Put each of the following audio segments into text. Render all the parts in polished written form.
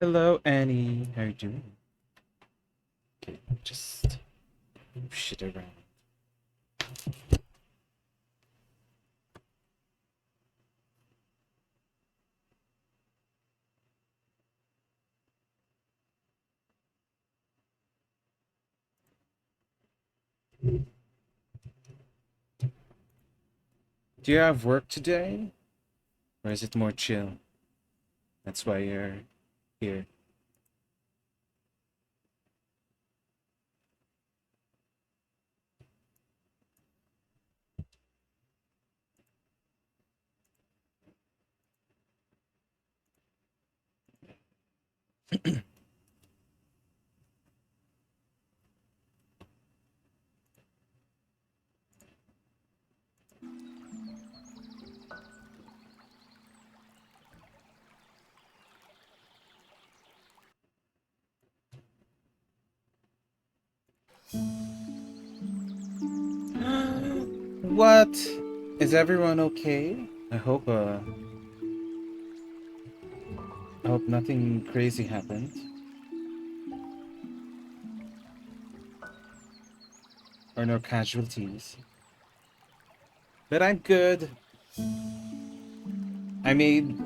Hello, Annie. How you doing? Okay, just move shit around. Do you have work today, or is it more chill? That's why you're here. What? Is everyone okay? I hope nothing crazy happened, or no casualties. But I'm good.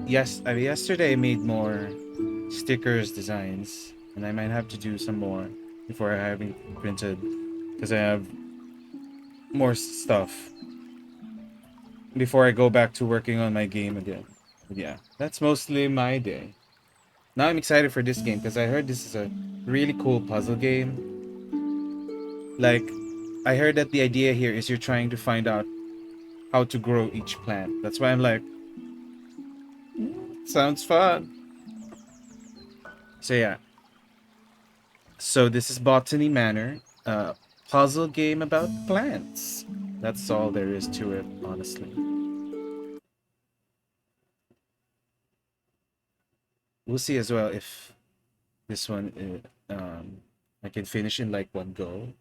Yesterday I made more stickers designs, and I might have to do some more before I have it printed, because I have more stuff before I go back to working on my game again. But yeah, that's mostly my day. Now I'm excited for this game because I heard this is a really cool puzzle game. Like, I heard that the idea here is you're trying to find out how to grow each plant. That's why I'm like, sounds fun. So yeah, so this is Botany Manor, a puzzle game about plants. That's all there is to it, honestly. We'll see as well if this one I can finish in like one go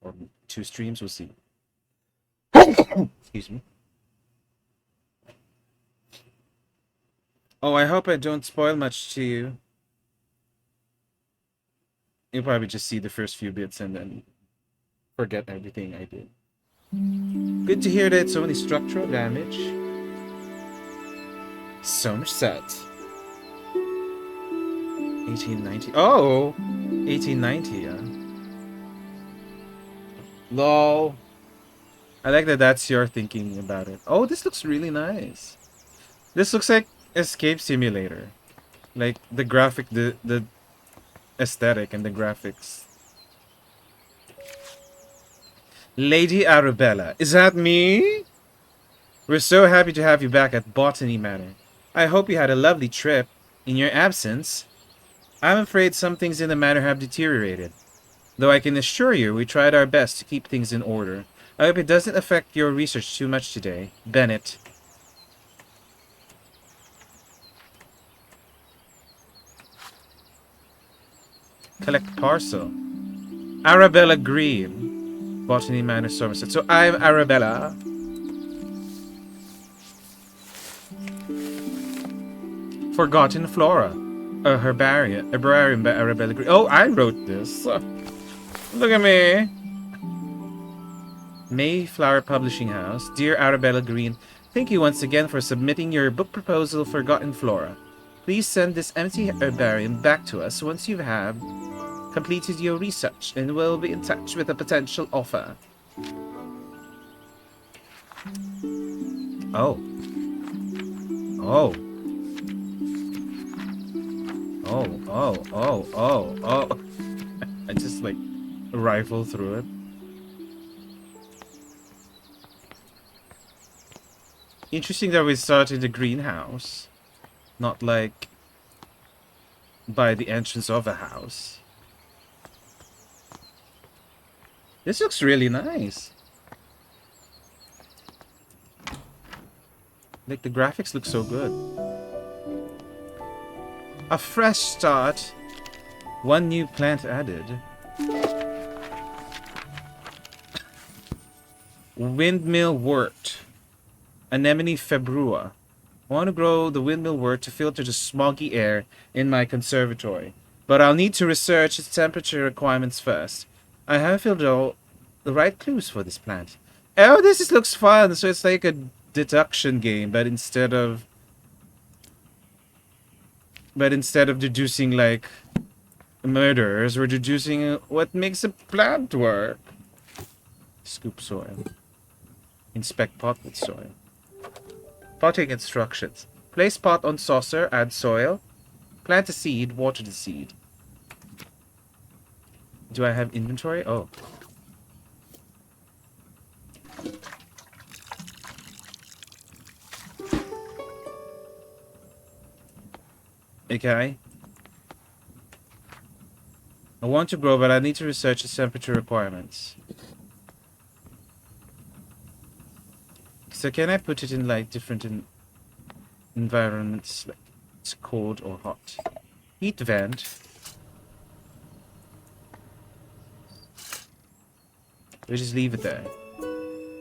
or two streams. We'll see. Excuse me. Oh, I hope I don't spoil much to you. You'll probably just see the first few bits and then forget everything I did. Good to hear that so many structural damage. So much set. 1890. Oh! 1890, yeah. Lol. I like that that's your thinking about it. Oh, this looks really nice. This looks like Escape Simulator. Like the aesthetic and the graphics. Lady Arabella, is that me? We're so happy to have you back at Botany Manor. I hope you had a lovely trip. In your absence, I'm afraid some things in the manor have deteriorated. Though I can assure you we tried our best to keep things in order. I hope it doesn't affect your research too much today. Bennett. Collect parcel. Arabella Green. Botany Manor, Somerset. So I'm Arabella. Forgotten Flora. A herbarium by Arabella Green. Oh, I wrote this. Look at me. Mayflower Publishing House. Dear Arabella Green, thank you once again for submitting your book proposal, Forgotten Flora. Please send this empty herbarium back to us once you have completed your research, and we'll be in touch with a potential offer. Oh. Oh. Oh. I just like rifle through it. Interesting that we start in the greenhouse, not like by the entrance of a house. This looks really nice. Like the graphics look so good. A fresh start. One new plant added. Windmill wort. Anemone februa. I want to grow the windmill wort to filter the smoggy air in my conservatory. But I'll need to research its temperature requirements first. I haven't filled all the right clues for this plant. Oh, looks fun. So it's like a deduction game, but instead of deducing like murderers, we're deducing what makes a plant work. Scoop soil. Inspect pot with soil. Potting instructions. Place pot on saucer, add soil. Plant a seed, water the seed. Do I have inventory? Oh. Okay. I want to grow, but I need to research its temperature requirements. So can I put it in like different environments? Like it's cold or hot. Heat vent. We just leave it there.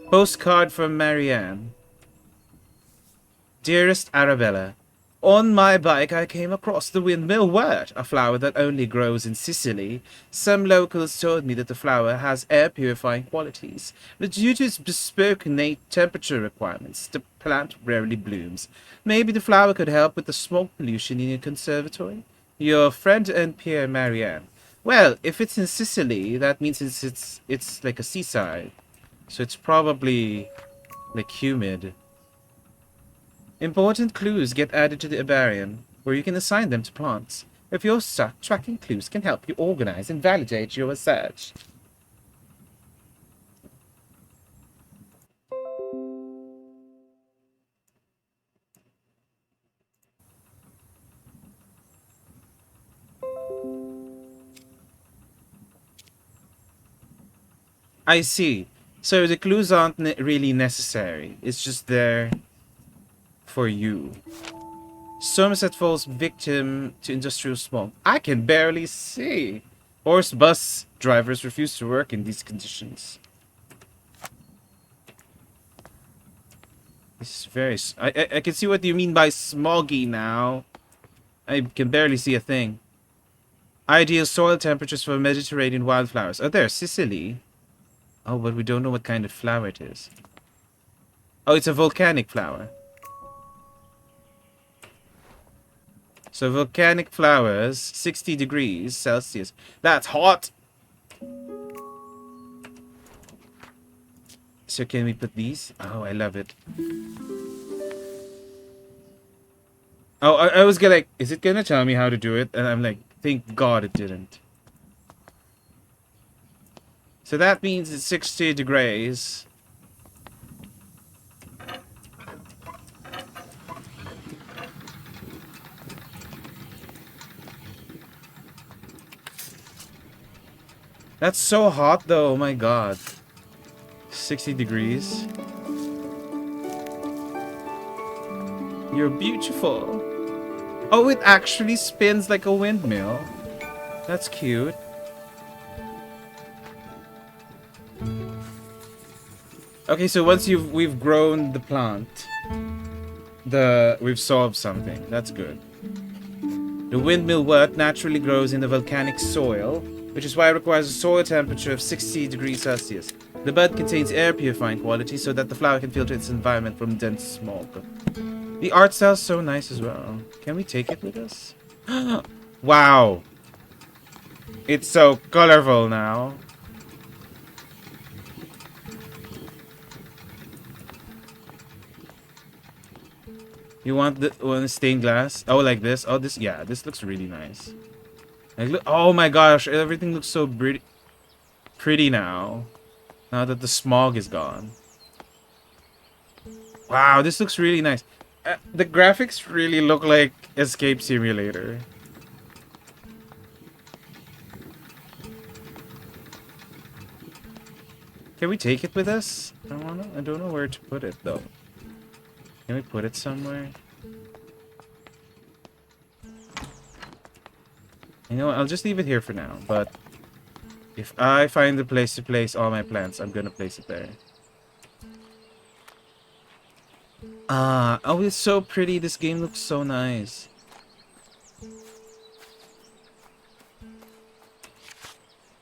Postcard from Marianne. Dearest Arabella, on my bike I came across the windmill wort, a flower that only grows in Sicily. Some locals told me that the flower has air-purifying qualities, but due to its bespoke temperature requirements, the plant rarely blooms. Maybe the flower could help with the smoke pollution in your conservatory? Your friend and peer, Marianne. Well, if it's in Sicily, that means it's like a seaside. So it's probably like humid. Important clues get added to the herbarium, where you can assign them to plants. If you're stuck, tracking clues can help you organize and validate your research. I see. So the clues aren't really necessary. It's just there for you. Somerset falls victim to industrial smoke. I can barely see. Horse bus drivers refuse to work in these conditions. This is very... I can see what you mean by smoggy now. I can barely see a thing. Ideal soil temperatures for Mediterranean wildflowers. Oh, there, Sicily. Oh, but we don't know what kind of flower it is. Oh, it's a volcanic flower. So volcanic flowers, 60 degrees Celsius. That's hot! So can we put these? Oh, I love it. Oh, I was gonna like, is it gonna tell me how to do it? And I'm like, thank God it didn't. So that means it's 60 degrees. That's so hot though, oh my God. 60 degrees. You're beautiful. Oh, it actually spins like a windmill. That's cute. Okay, so once we've grown the plant, we've solved something. That's good. The windmill wort naturally grows in the volcanic soil, which is why it requires a soil temperature of 60 degrees Celsius. The bud contains air purifying qualities so that the flower can filter its environment from dense smog. The art style's so nice as well. Can we take it with us? Wow! It's so colorful now. You want the one stained glass? Oh, like this? Oh, this, yeah, this looks really nice. Like, look, oh my gosh, everything looks so pretty now. Now that the smog is gone. Wow, this looks really nice. The graphics really look like Escape Simulator. Can we take it with us? I don't know where to put it though. Can we put it somewhere? You know what? I'll just leave it here for now, but if I find a place to place all my plants, I'm gonna place it there. Ah, oh, it's so pretty. This game looks so nice.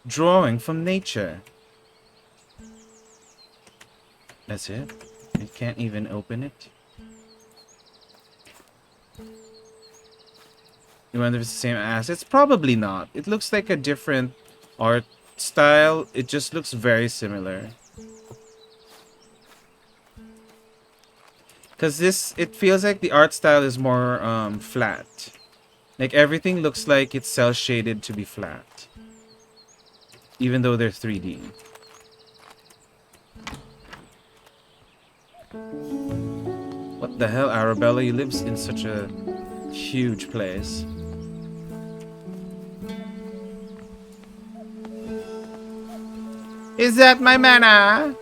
Drawing from nature. That's it? It can't even open it? You wonder if it's the same assets? Probably not. It looks like a different art style. It just looks very similar. Because this, it feels like the art style is more flat. Like everything looks like it's cel shaded to be flat. Even though they're 3D. What the hell, Arabella? You live in such a huge place. Is that my mana?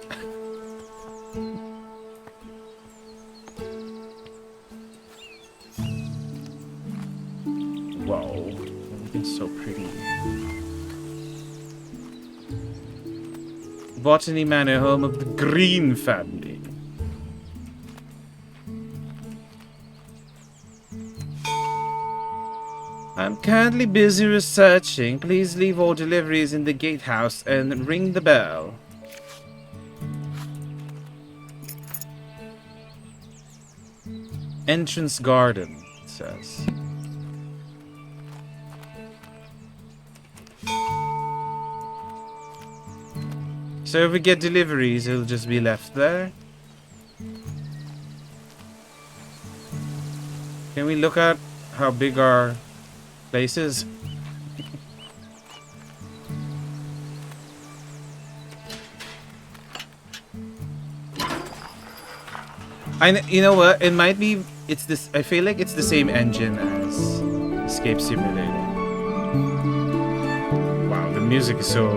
Whoa, everything's so pretty. Botany Manor, home of the Green family. I'm currently busy researching. Please leave all deliveries in the gatehouse and ring the bell. Entrance garden, it says. So if we get deliveries, it'll just be left there. Can we look at how big our place is? You know what? It might be. It's this. I feel like it's the same engine as Escape Simulator. Wow, the music is so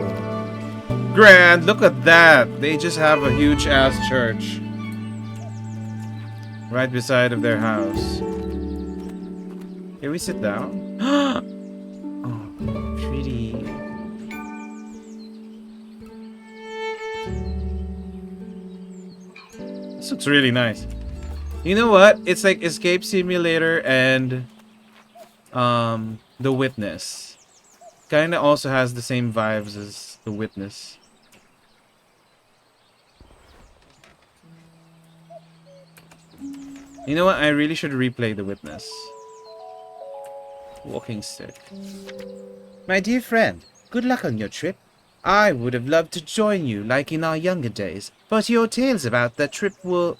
grand. Look at that. They just have a huge ass church right beside of their house. Can we sit down? Oh, pretty. This looks really nice. You know what? It's like Escape Simulator and The Witness. Kinda also has the same vibes as The Witness. You know what? I really should replay The Witness. Walking stick. My dear friend, good luck on your trip. I would have loved to join you like in our younger days, but your tales about the trip will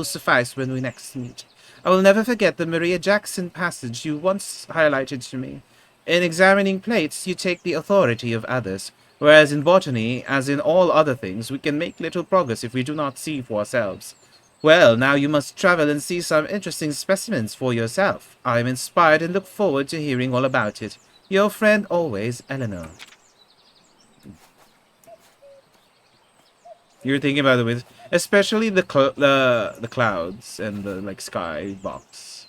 suffice when we next meet. I will never forget the Maria Jackson passage you once highlighted to me. In examining plates, you take the authority of others, whereas in botany, as in all other things, we can make little progress if we do not see for ourselves. Well, now you must travel and see some interesting specimens for yourself. I am inspired and look forward to hearing all about it. Your friend always, Eleanor. You're thinking about it with, especially the clouds and the like sky box,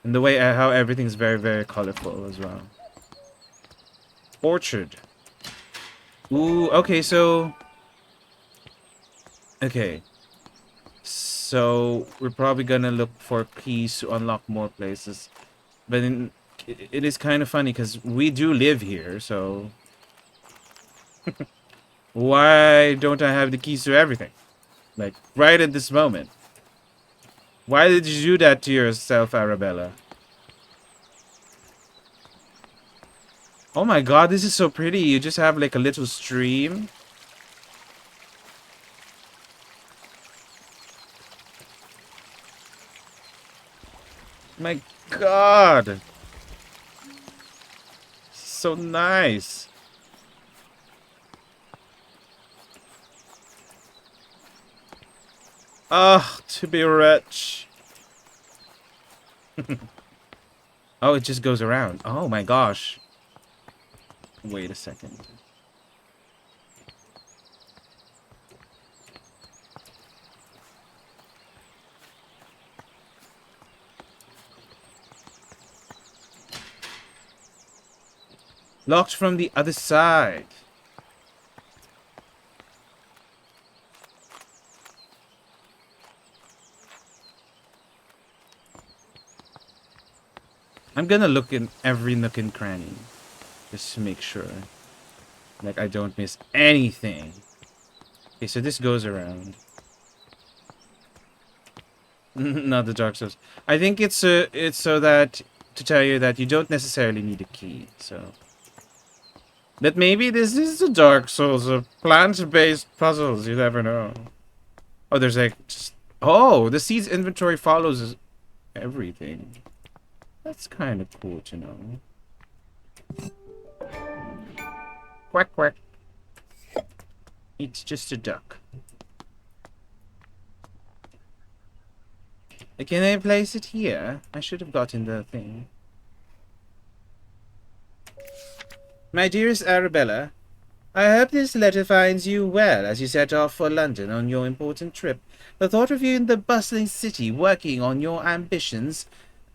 and the way how everything's very very colorful as well. Orchard. Ooh, okay, so okay, so we're probably gonna look for keys to unlock more places, but it is kind of funny because we do live here, so why don't I have the keys to everything? Like right at this moment. Why did you do that to yourself, Arabella? Oh my god, this is so pretty. You just have like a little stream. My god. So nice. Ah, to be rich. Oh, it just goes around. Oh my gosh. Wait a second. Locked from the other side. I'm gonna look in every nook and cranny. Just to make sure. Like, I don't miss anything. Okay, so this goes around. Not the Dark Souls. I think it's so that to tell you that you don't necessarily need a key. So, but maybe this is the Dark Souls of plant-based puzzles. You never know. Oh, there's like just the seeds inventory follows everything. That's kind of cool to know. Quack quack. It's just a duck. Can I place it here? I should have gotten the thing. My dearest Arabella, I hope this letter finds you well as you set off for London on your important trip. The thought of you in the bustling city working on your ambitions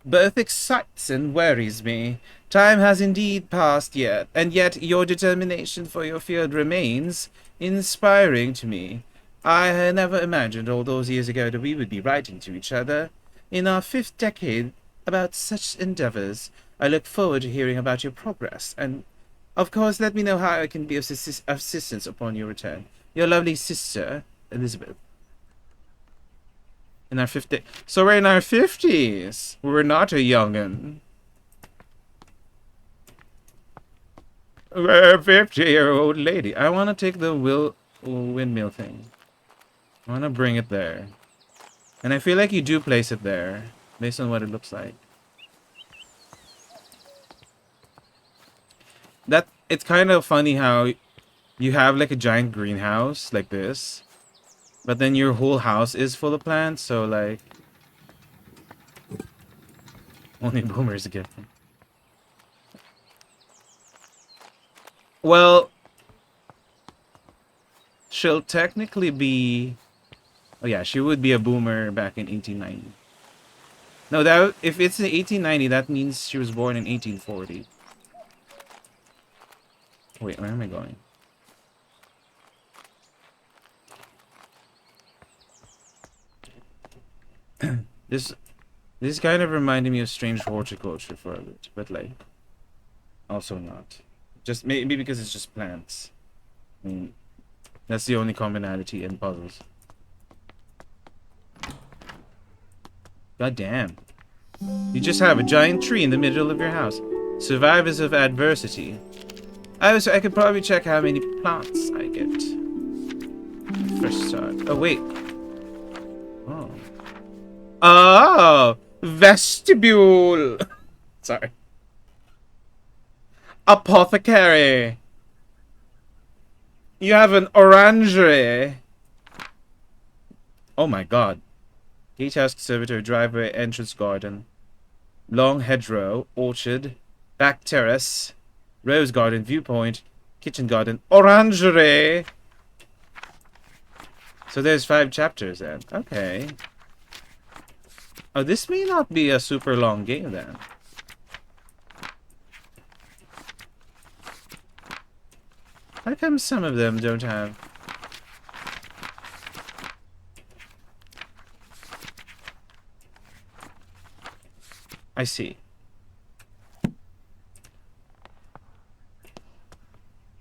both excites and worries me. Time has indeed passed yet, and yet your determination for your field remains inspiring to me. I had never imagined all those years ago that we would be writing to each other in our 5th decade about such endeavors. I look forward to hearing about your progress, and of course let me know how I can be of assistance upon your return. Your lovely sister, Elizabeth. In our 50s. So we're in our 50s. We're not a youngin'. We're a 50-year-old lady. I want to take the windmill thing. I want to bring it there. And I feel like you do place it there, based on what it looks like. It's kind of funny how you have like a giant greenhouse like this, but then your whole house is full of plants, so like only boomers get them. Well, she'll technically be... Oh yeah, she would be a boomer back in 1890. No, that if it's in 1890, that means she was born in 1840. Wait, where am I going? This kind of reminded me of strange horticulture for a bit, but like also not. Just maybe because it's just plants. I mean, that's the only commonality in puzzles. God damn. You just have a giant tree in the middle of your house. Survivors of adversity. I could probably check how many plants I get. First start. Oh, wait. Oh. Oh! Vestibule! Sorry. Apothecary. You have an orangery. Oh my god. Gatehouse, conservatory, driveway, entrance garden. Long hedgerow, orchard, back terrace, rose garden, viewpoint, kitchen garden, orangery. So there's 5 chapters then. Okay. Oh, this may not be a super long game then. How come some of them don't have... I see.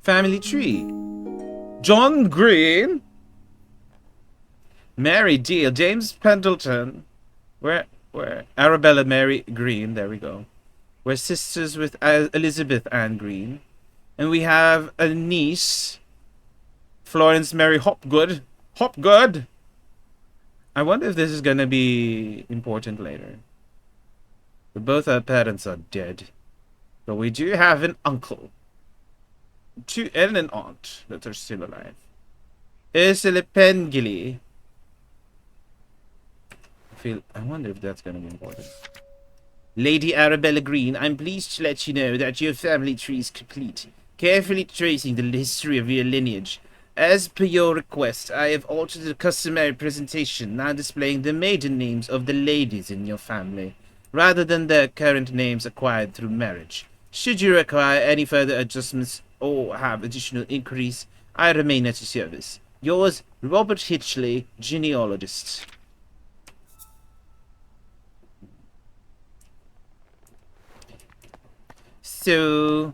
Family tree. John Green. Mary Deal. James Pendleton. Where Arabella Mary Green. There we go. We're sisters with Elizabeth Ann Green. And we have a niece. Florence Mary Hopgood. Hopgood. I wonder if this is gonna be important later. But both our parents are dead. But we do have an uncle. And an aunt that are still alive. Ursula Pengilly. I wonder if that's gonna be important. Lady Arabella Green, I'm pleased to let you know that your family tree is complete. Carefully tracing the history of your lineage. As per your request, I have altered the customary presentation, now displaying the maiden names of the ladies in your family, rather than their current names acquired through marriage. Should you require any further adjustments or have additional inquiries, I remain at your service. Yours, Robert Hitchley, genealogist. So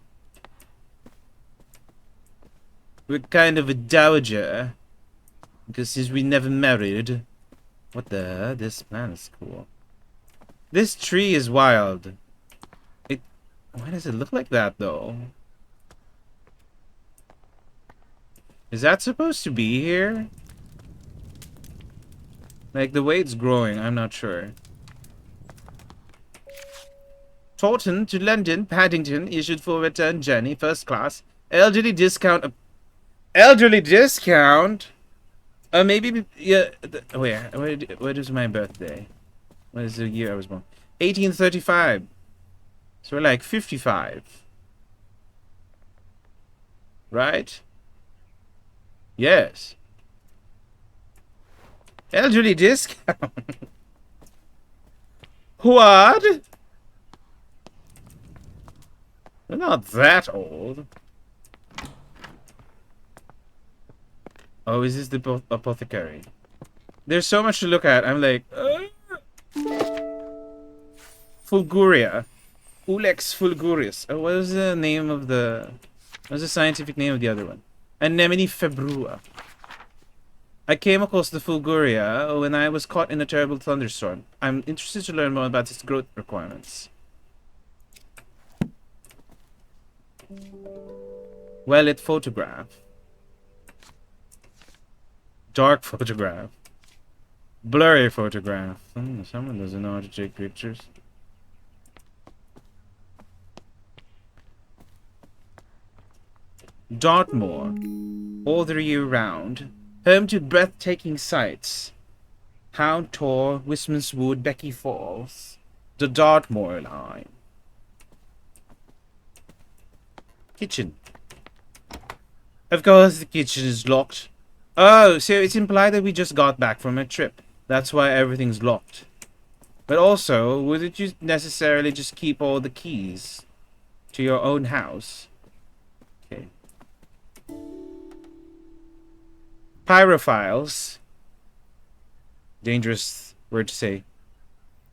we're kind of a dowager because since we never married. What the? This man is cool. This tree is wild. It. Why does it look like that though? Is that supposed to be here? Like the way it's growing, I'm not sure. Taunton to London, Paddington, issued for return journey, first class. Elderly discount. Elderly discount? Maybe, yeah. Where is my birthday? What is the year I was born? 1835. So we're like 55. Right? Yes. Elderly discount. What? We're not that old. Oh, is this the apothecary? There's so much to look at. I'm like, Fulguria. Ulex fulgurius. Oh, what was the name of the... What was the scientific name of the other one? Anemone februa. I came across the Fulguria when I was caught in a terrible thunderstorm. I'm interested to learn more about its growth requirements. Well-lit photograph. Dark photograph. Blurry photograph. Someone doesn't know how to take pictures. Dartmoor. All the year round. Home to breathtaking sights. Hound Tor, Wistman's Wood, Becky Falls. The Dartmoor line. Kitchen. Of course the kitchen is locked. Oh, so it's implied that we just got back from a trip. That's why everything's locked. But also, wouldn't you necessarily just keep all the keys to your own house? Okay. Pyrophiles. Dangerous word to say.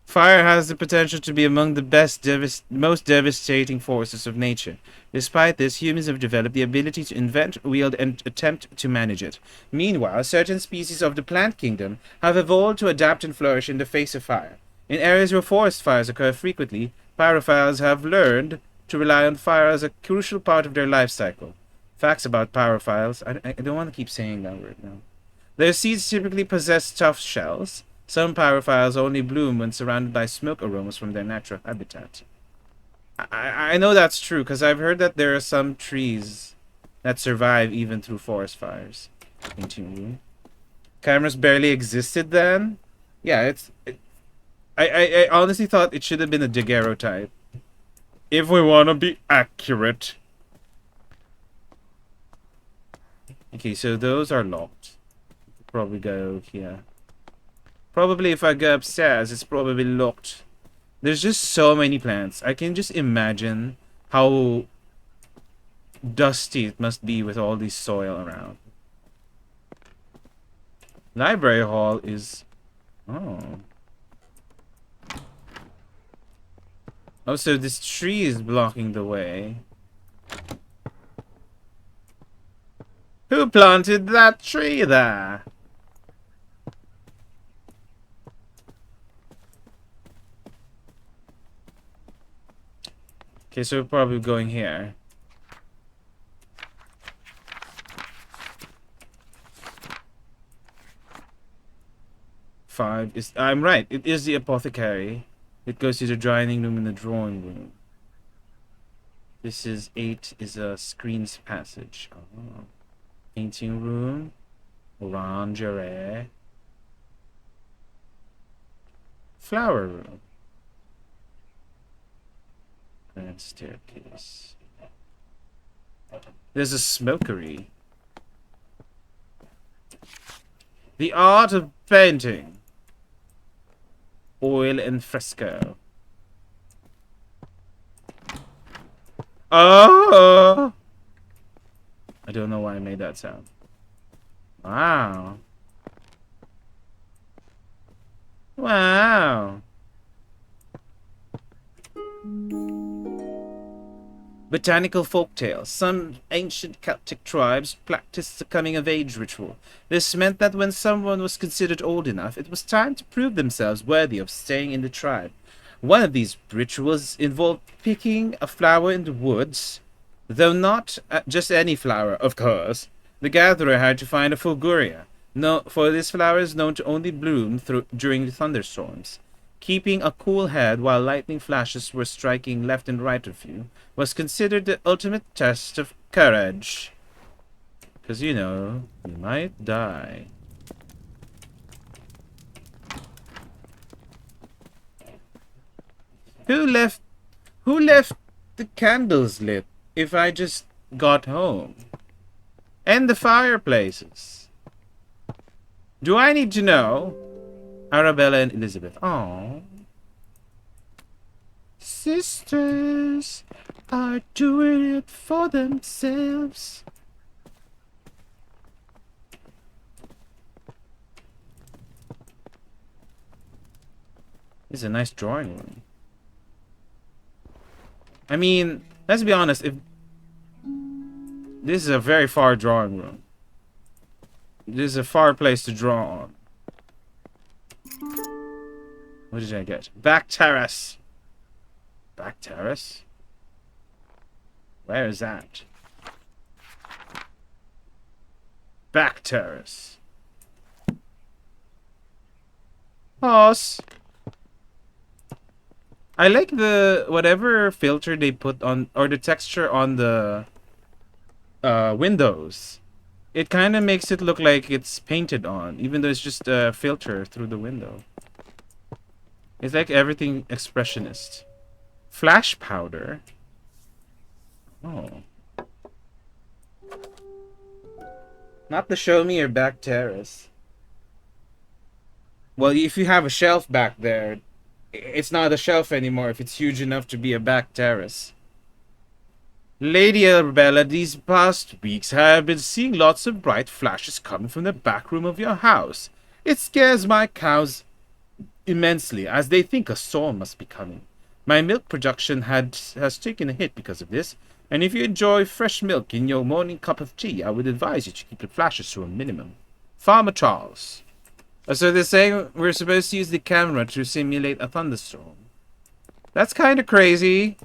Fire has the potential to be among the most devastating forces of nature. Despite this, humans have developed the ability to invent, wield, and attempt to manage it. Meanwhile, certain species of the plant kingdom have evolved to adapt and flourish in the face of fire. In areas where forest fires occur frequently, pyrophiles have learned to rely on fire as a crucial part of their life cycle. Facts about pyrophiles. I don't want to keep saying that word now. Their seeds typically possess tough shells. Some pyrophiles only bloom when surrounded by smoke aromas from their natural habitat. I know that's true, because I've heard that there are some trees that survive even through forest fires. Painting room. Cameras barely existed then? Yeah, I honestly thought it should have been a daguerreotype. If we want to be accurate. Okay, so those are locked. Probably go here. Probably if I go upstairs, it's probably locked. There's just so many plants. I can just imagine how dusty it must be with all this soil around. Library hall is... Oh. Oh, so this tree is blocking the way. Who planted that tree there? Okay, so we're probably going here. Five is... I'm right. It is the apothecary. It goes to the drying room and the drawing room. This is 8 is a screen's passage. Oh. Painting room. Orangerie. Flower room. Grand staircase. There's a smokery. The art of painting. Oil and fresco. Oh! I don't know why I made that sound. Wow. Wow. Botanical folktales. Some ancient Celtic tribes practiced the coming of age ritual. This meant that when someone was considered old enough, it was time to prove themselves worthy of staying in the tribe. One of these rituals involved picking a flower in the woods, though not just any flower, of course. The gatherer had to find a fulguria, no, for this flower is known to only bloom during thunderstorms. Keeping a cool head while lightning flashes were striking left and right of you was considered the ultimate test of courage. Because, you know, you might die. Who left who left the candles lit if I just got home? And the fireplaces. Do I need to know? Arabella and Elizabeth. Aww. Sisters are doing it for themselves. This is a nice drawing room. I mean, let's be honest, if this is a very far drawing room. This is a far place to draw on. What did I get? Back terrace. Back terrace? Where is that? Back terrace. Pause. I like the whatever filter they put on, or the texture on the windows. It kind of makes it look like it's painted on, even though it's just a filter through the window. It's like everything expressionist. Flash powder. Oh. Not the show me or back terrace. Well, if you have a shelf back there, it's not a shelf anymore if it's huge enough to be a back terrace. Lady Arabella, these past weeks I have been seeing lots of bright flashes coming from the back room of your house. It scares my cows immensely, as they think a storm must be coming. My milk production has taken a hit because of this, and if you enjoy fresh milk in your morning cup of tea, I would advise you to keep the flashes to a minimum. Farmer Charles. So they're saying we're supposed to use the camera to simulate a thunderstorm. That's kind of crazy.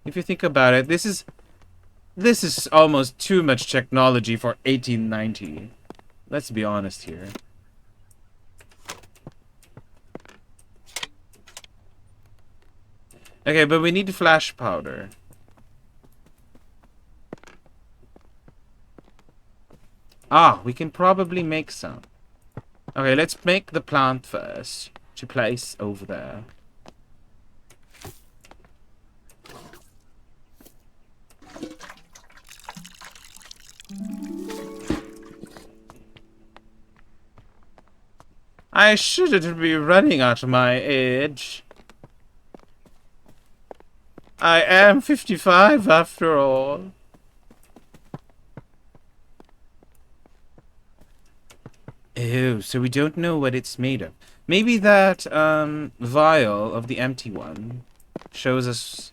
If you think about it, this is almost too much technology for 1890. Let's be honest here. Okay, but we need flash powder. Ah, we can probably make some. Okay, let's make the plant first to place over there. I shouldn't be running at my age. I am 55 after all. Oh, so we don't know what it's made of. Maybe that vial of the empty one shows us.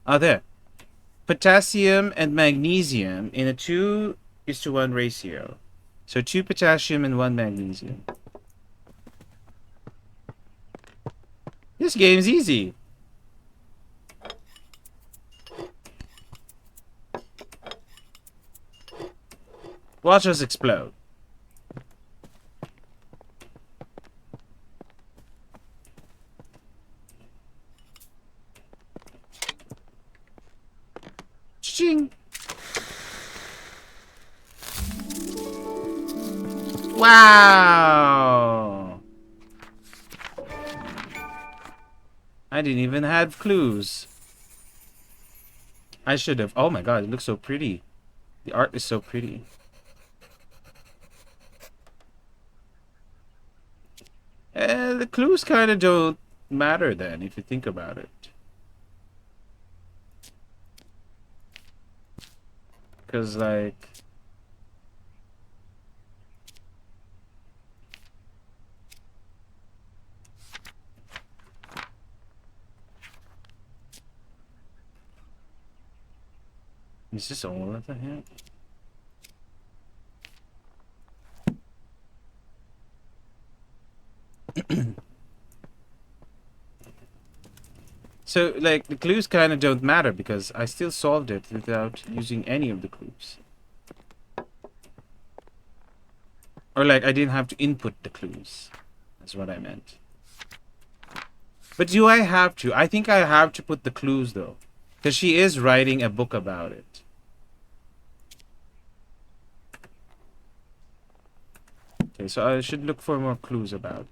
Ah, there. Potassium and magnesium in a 2:1 ratio. So 2 potassium and 1 magnesium. This game's easy. Watch us explode. Ching. Wow. I didn't even have clues. I should have. Oh my god, it looks so pretty. The art is so pretty. The clues kind of don't matter then, if you think about it. Because, like... Is this all that I have? So, like, the clues kind of don't matter because I still solved it without using any of the clues. Or, like, I didn't have to input the clues. That's what I meant. But do I have to? I think I have to put the clues, though. Because she is writing a book about it. Okay, so I should look for more clues about it.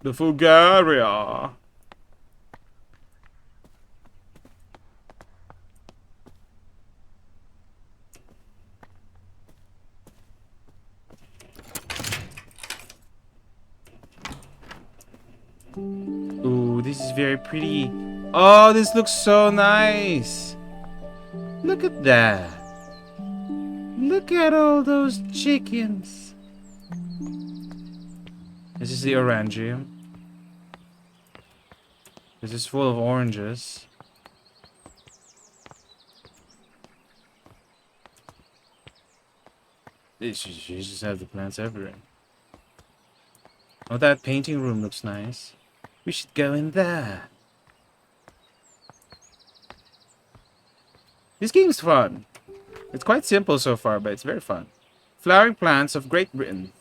The Fugaria. Ooh, this is very pretty. Oh, this looks so nice. Look at that. Look at all those chickens. This is the orangium. This is full of oranges. You just have the plants everywhere. Oh, that painting room looks nice. We should go in there. This game's fun. It's quite simple so far, but it's very fun. Flowering plants of Great Britain.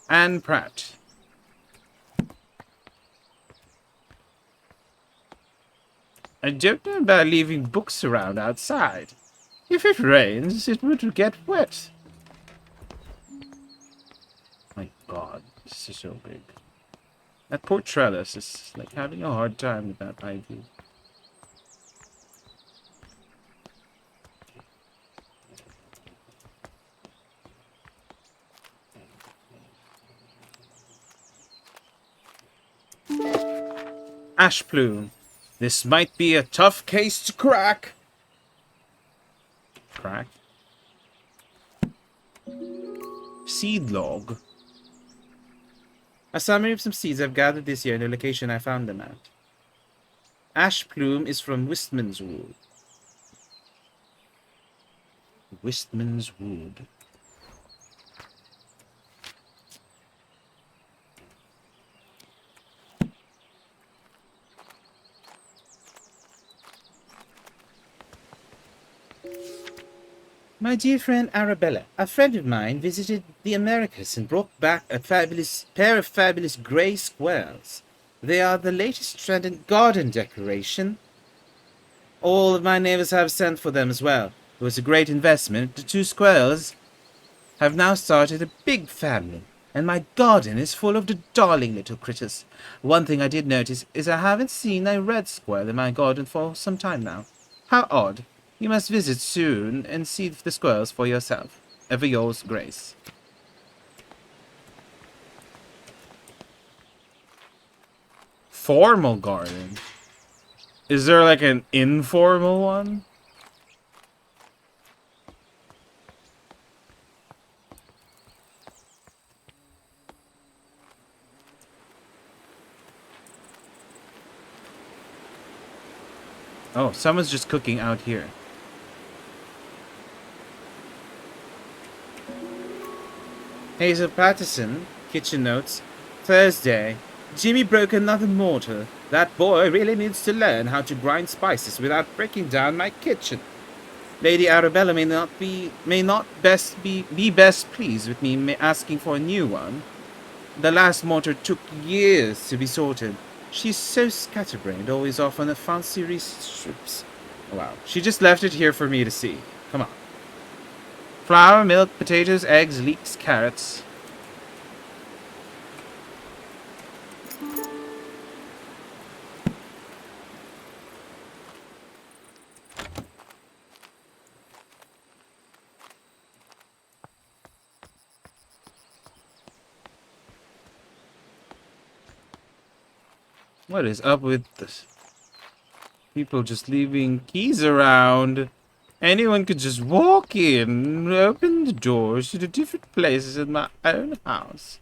Anne Pratt. I don't know about leaving books around outside. If it rains, it would get wet. My god, this is so big. That poor trellis is like having a hard time with that ivy. Ash plume. This might be a tough case to crack. Crack? Seed log. A summary of some seeds I've gathered this year in the location I found them at. Ash plume is from Wistman's wood. Wistman's wood. My dear friend Arabella, a friend of mine visited the Americas and brought back a pair of fabulous grey squirrels. They are the latest trend in garden decoration. All of my neighbors have sent for them as well. It was a great investment. The two squirrels have now started a big family, and my garden is full of the darling little critters. One thing I did notice is I haven't seen a red squirrel in my garden for some time now. How odd. You must visit soon and see the squirrels for yourself. Ever yours, Grace. Formal garden? Is there like an informal one? Oh, someone's just cooking out here. Hazel Patterson, kitchen notes. Thursday. Jimmy broke another mortar. That boy really needs to learn how to grind spices without breaking down my kitchen. Lady Arabella may not be best pleased with me asking for a new one. The last mortar took years to be sorted. She's so scatterbrained, always off on a fancy research trips. Wow, she just left it here for me to see. Come on. Flour, milk, potatoes, eggs, leeks, carrots. What is up with this? People just leaving keys around. Anyone could just walk in and open the doors to the different places in my own house.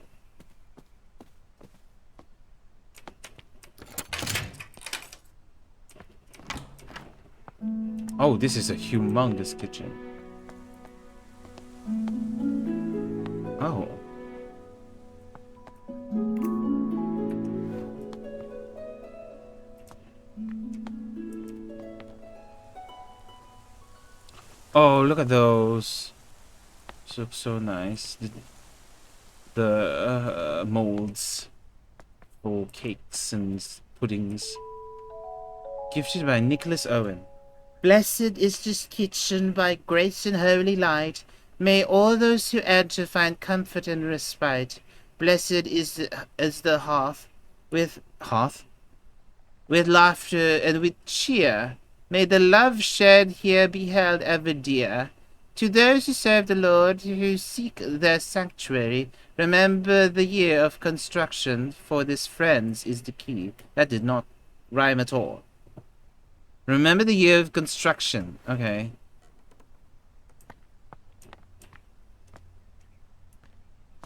Oh, this is a humongous kitchen. Oh. Oh, look at those. Look so nice. The molds for cakes and puddings. Gifted by Nicholas Owen. Blessed is this kitchen by grace and holy light. May all those who enter find comfort and respite. Blessed is the hearth with laughter and with cheer. May the love shared here be held ever dear. To those who serve the Lord, who seek their sanctuary, remember the year of construction, for this, friends, is the key. That did not rhyme at all. Remember the year of construction. Okay.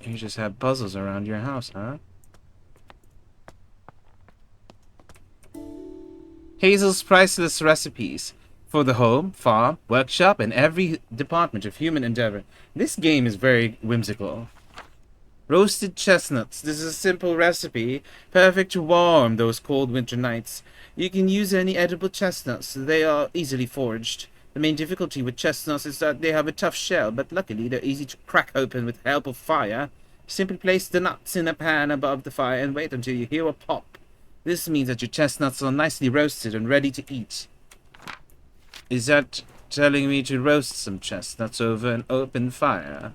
You just have puzzles around your house, huh? Hazel's priceless recipes for the home, farm, workshop, and every department of human endeavor. This game is very whimsical. Roasted chestnuts. This is a simple recipe, perfect to warm those cold winter nights. You can use any edible chestnuts. They are easily foraged. The main difficulty with chestnuts is that they have a tough shell, but luckily they're easy to crack open with help of fire. Simply place the nuts in a pan above the fire and wait until you hear a pop. This means that your chestnuts are nicely roasted and ready to eat. Is that telling me to roast some chestnuts over an open fire?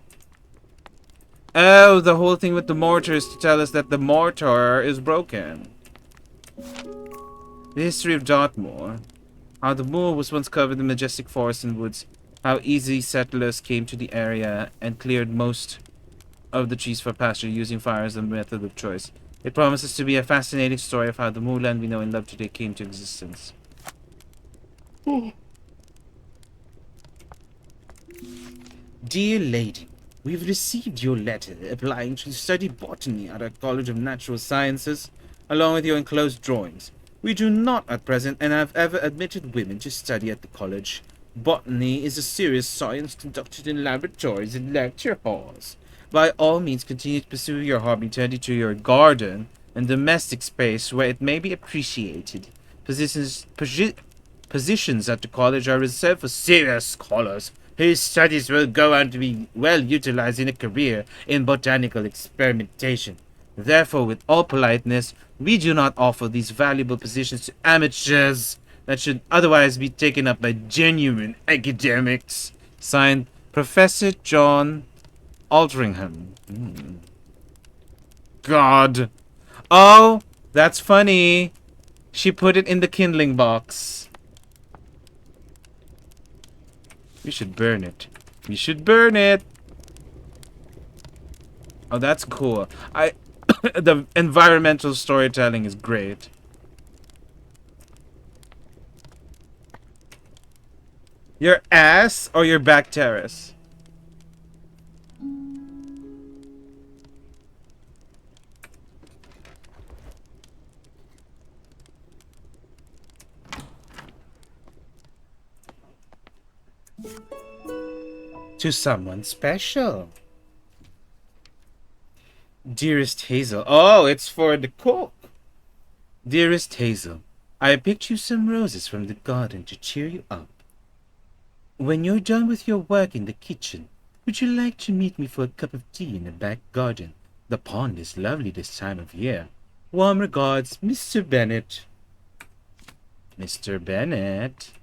Oh, the whole thing with the mortar is to tell us that the mortar is broken. The history of Dartmoor. How the moor was once covered in majestic forests and woods. How easy settlers came to the area and cleared most of the trees for pasture using fire as the method of choice. It promises to be a fascinating story of how the moorland we know and love today came to existence. Dear lady, we've received your letter applying to study botany at our College of Natural Sciences, along with your enclosed drawings. We do not at present and have ever admitted women to study at the college. Botany is a serious science conducted in laboratories and lecture halls. By all means, continue to pursue your hobby tending to your garden and domestic space where it may be appreciated. Positions at the college are reserved for serious scholars whose studies will go on to be well utilized in a career in botanical experimentation. Therefore, with all politeness, we do not offer these valuable positions to amateurs that should otherwise be taken up by genuine academics. Signed, Professor John Aldringham. God. Oh, that's funny. She put it in the kindling box. We should burn it. We should burn it. Oh, that's cool. The environmental storytelling is great. Your ass or your back terrace? To someone special. Dearest Hazel. Oh, it's for the cook. Dearest Hazel, I picked you some roses from the garden to cheer you up. When you're done with your work in the kitchen, would you like to meet me for a cup of tea in the back garden? The pond is lovely this time of year. Warm regards, Mr. Bennett. Mr. Bennett.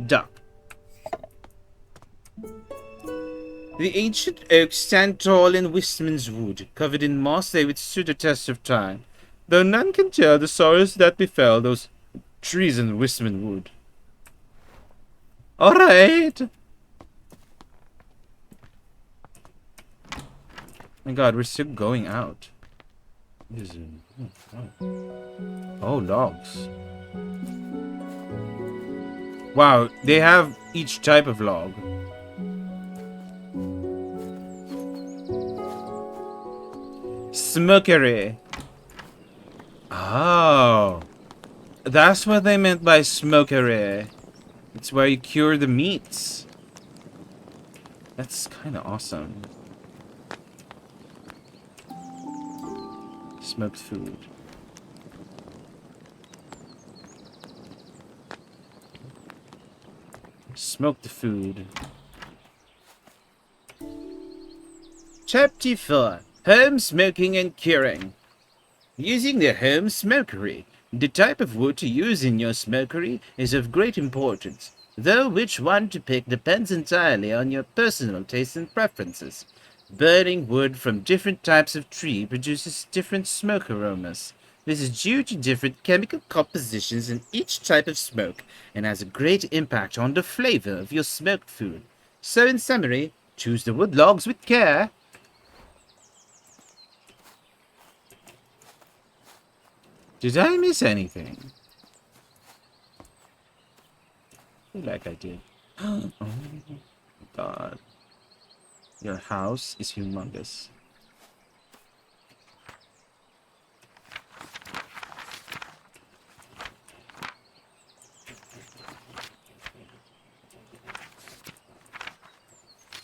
Duck. The ancient oaks stand tall in Wistman's wood, covered in moss they withstood the test of time, though none can tell the sorrows that befell those trees in Wistman wood. Alright! My god, we're still going out. Oh, logs. Wow, they have each type of log. Smokery. Oh. That's what they meant by smokery. It's where you cure the meats. That's kind of awesome. Smoked food. Smoked food. Chapter 4. Home smoking and curing. Using the home smokery. The type of wood to use in your smokery is of great importance, though which one to pick depends entirely on your personal tastes and preferences. Burning wood from different types of tree produces different smoke aromas. This is due to different chemical compositions in each type of smoke and has a great impact on the flavor of your smoked food. So in summary, choose the wood logs with care. Did I miss anything? I feel like I did. Oh my god. Your house is humongous.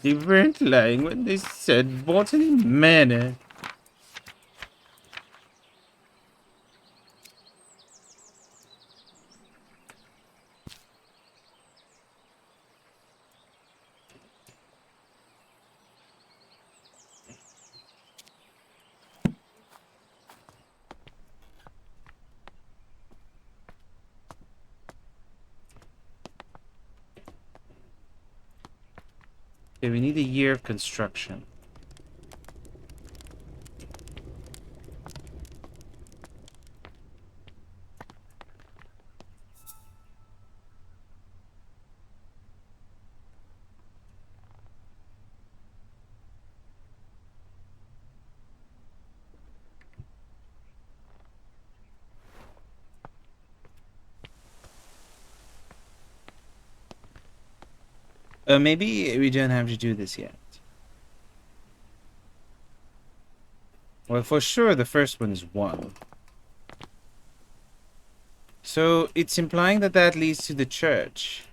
They weren't lying when they said Botany Manor. Okay, we need a year of construction. Maybe we don't have to do this yet. Well, for sure, the first one is 1. So it's implying that that leads to the church.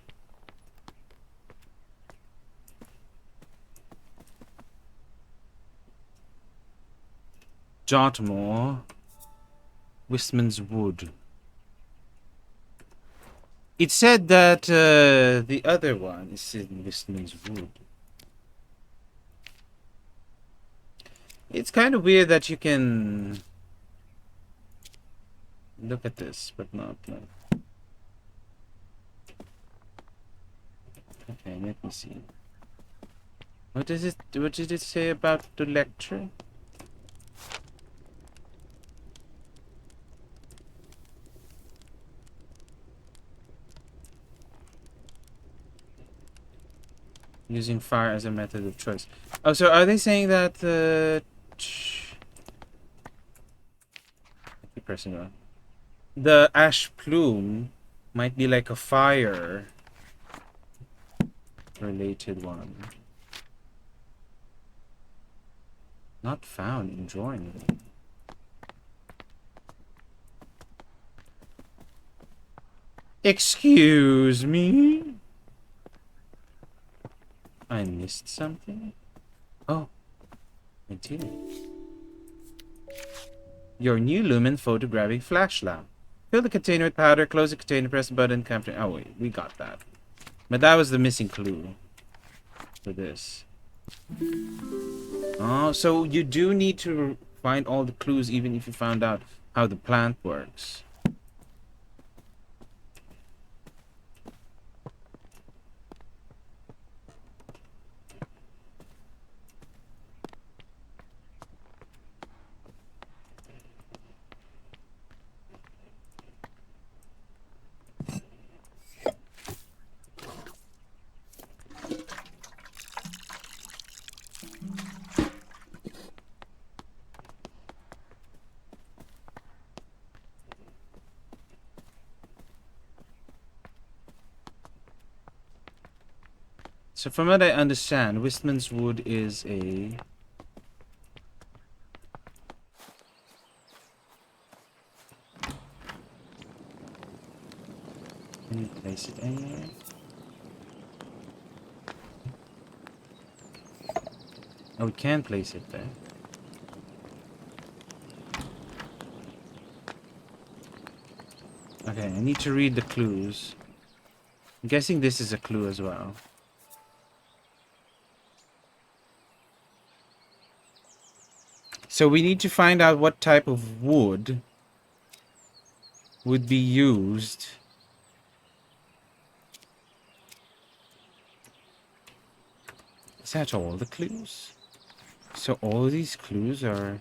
Dartmoor. Wistman's Wood. It said that the other one is in Wistman's Wood. It's kind of weird that you can look at this, but not. Okay, let me see. What did it say about the lecture? Using fire as a method of choice. Oh, so are they saying that I keep pressing on. The ash plume might be like a fire related one. Not found in drawing. Excuse me? I missed something? Oh, I did. Your new lumen photographic flash lamp. Fill the container with powder, close the container, press the button, capture. Oh wait, we got that. But that was the missing clue for this. Oh, so you do need to find all the clues even if you found out how the plant works. So from what I understand, Wistman's Wood is a Can you place it anywhere? Oh, we can place it there. Okay, I need to read the clues. I'm guessing this is a clue as well. So we need to find out what type of wood would be used. Is that all the clues? So all these clues are...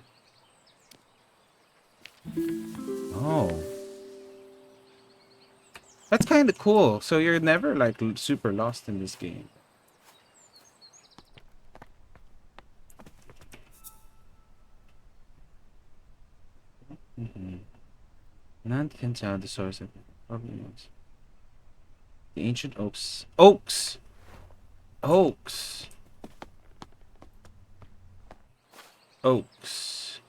Oh. That's kind of cool. So you're never like super lost in this game. None can tell the source of problems. The ancient oaks. Oaks! Oaks! Oaks.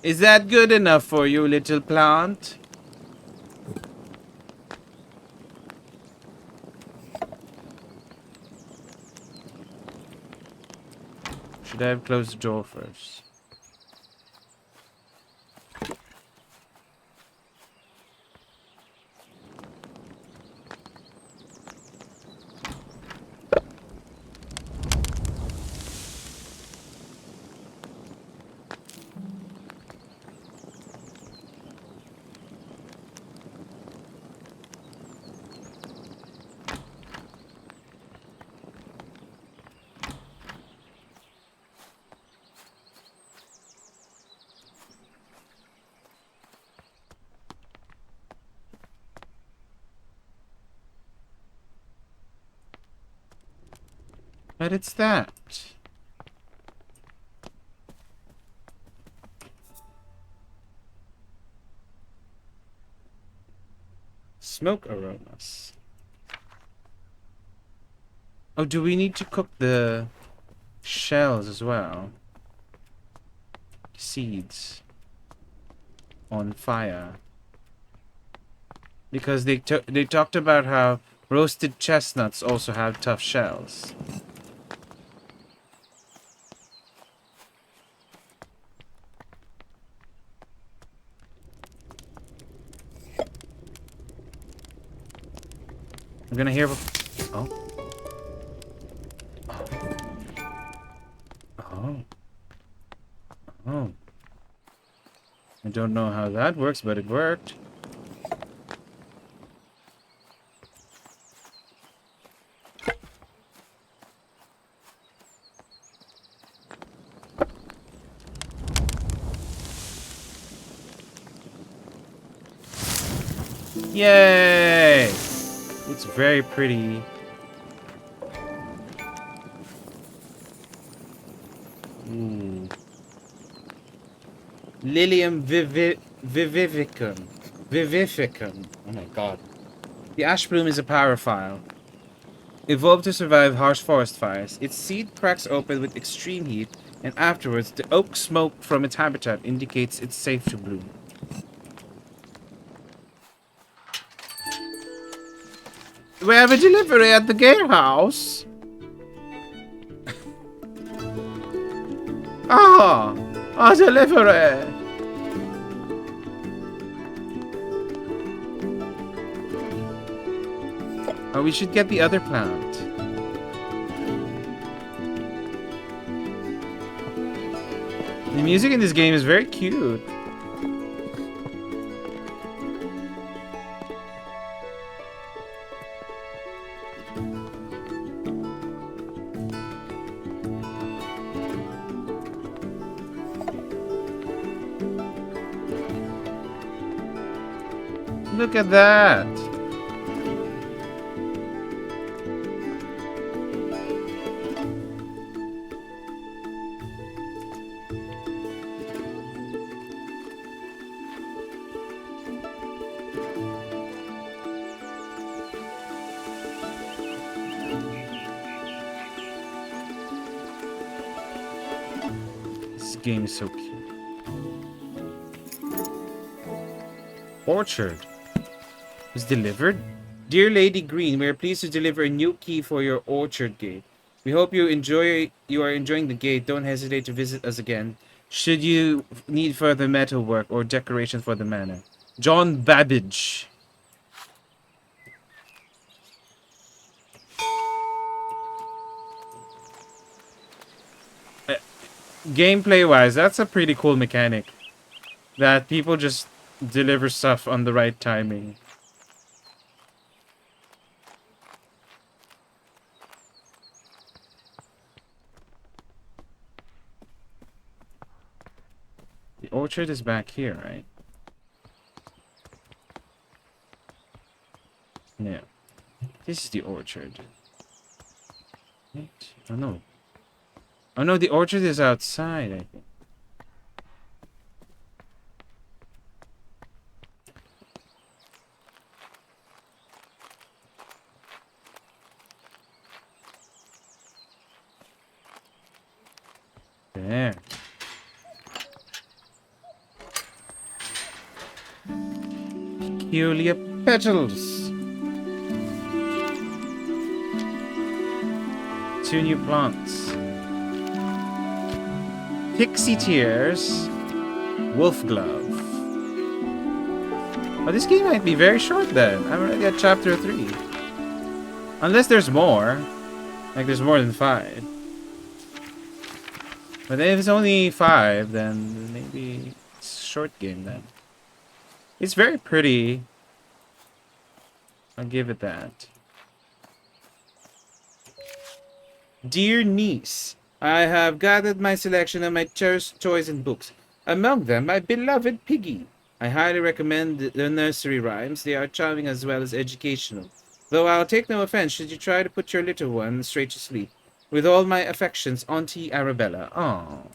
Is that good enough for you, little plant? Should I have closed the door first? But it's that. Smoke aromas. Oh, do we need to cook the shells as well? Seeds. On fire. Because they talked about how roasted chestnuts also have tough shells. I'm gonna hear... Oh. Oh. Oh. I don't know how that works, but it worked. Yay! It's very pretty. Ooh. Lilium vivivicum. Vivificum. Oh my god. The ash bloom is a pyrophile. Evolved to survive harsh forest fires. Its seed cracks open with extreme heat, and afterwards, the oak smoke from its habitat indicates it's safe to bloom. We have a delivery at the gatehouse. Ah, a delivery. Oh, we should get the other plant. The music in this game is very cute. Look at that. game is so cute. Orchard was delivered. Dear Lady Green, we are pleased to deliver a new key for your orchard gate. We hope you are enjoying the gate. Don't hesitate to visit us again should you need further metalwork or decoration for the manor. John Babbage. Uh, Gameplay wise, that's a pretty cool mechanic. That people just deliver stuff on the right timing. The orchard is back here, right? Yeah. This is the orchard. Right? Oh no. Oh no, the orchard is outside, I think. There. Peculiar petals. 2 new plants. Pixie Tears. Wolf Glove. Oh, this game might be very short then. I'm already at chapter 3. Unless there's more. Like there's more than 5. But if it's only 5, then maybe it's a short game then. It's very pretty. I'll give it that. Dear niece, I have gathered my selection of my cherished toys and books. Among them, my beloved Piggy. I highly recommend the nursery rhymes. They are charming as well as educational. Though I'll take no offense should you try to put your little one straight to sleep. With all my affections, Auntie Arabella. Oh.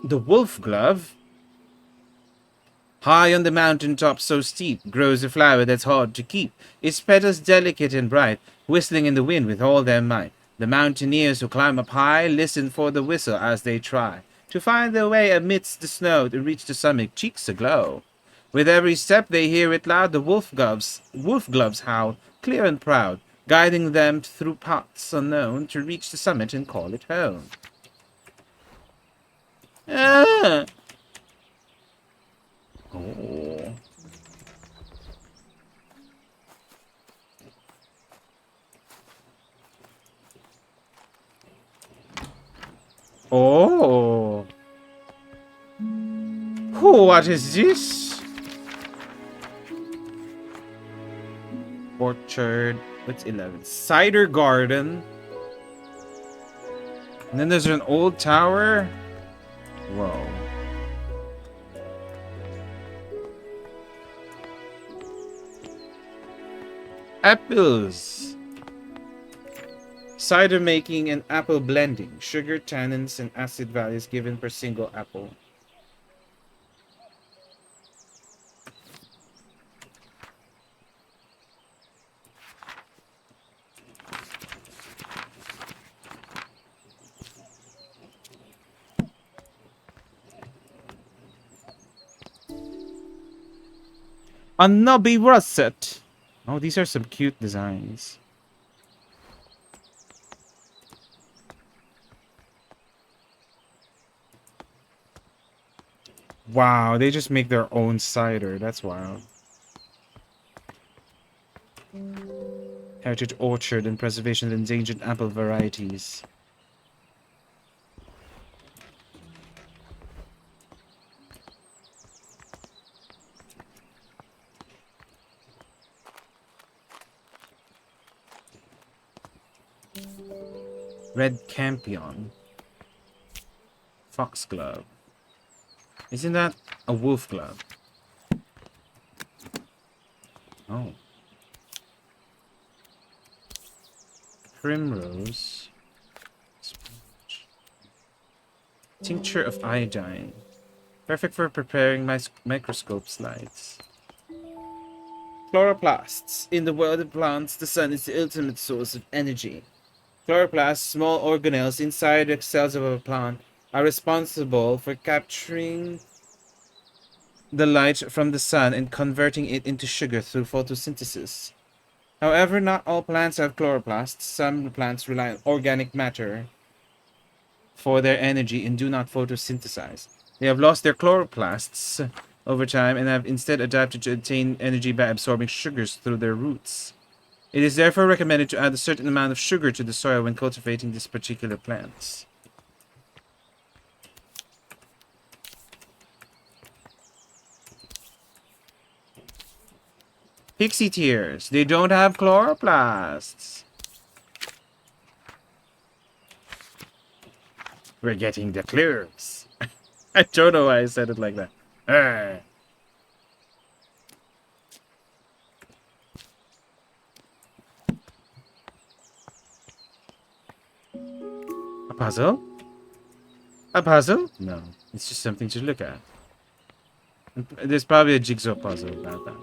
The wolf glove? High on the mountain top so steep grows a flower that's hard to keep. Its petals delicate and bright, whistling in the wind with all their might. The mountaineers who climb up high listen for the whistle as they try to find their way amidst the snow to reach the summit, cheeks aglow. With every step they hear it loud, the wolf gloves howl, clear and proud, guiding them through paths unknown to reach the summit and call it home. Ah! Oh. Oh. What is this? Orchard. What's 11? Cider garden. And then there's an old tower. Whoa. Apples. Cider making and apple blending. Sugar, tannins, and acid values given per single apple. A nubby russet. Oh, these are some cute designs. Wow, they just make their own cider. That's wild. Heritage orchard and preservation of endangered apple varieties. Red campion. Foxglove. Isn't that a wolf glove? Oh. Primrose. Sponge. Tincture of iodine. Perfect for preparing microscope slides. Chloroplasts. In the world of plants, the sun is the ultimate source of energy. Chloroplasts, small organelles inside the cells of a plant, are responsible for capturing the light from the sun and converting it into sugar through photosynthesis. However, not all plants have chloroplasts. Some plants rely on organic matter for their energy and do not photosynthesize. They have lost their chloroplasts over time and have instead adapted to obtain energy by absorbing sugars through their roots. It is therefore recommended to add a certain amount of sugar to the soil when cultivating these particular plants. Pixie tears. They don't have chloroplasts. We're getting the clues. I don't know why I said it like that. A puzzle? A puzzle? No, it's just something to look at. There's probably a jigsaw puzzle about that.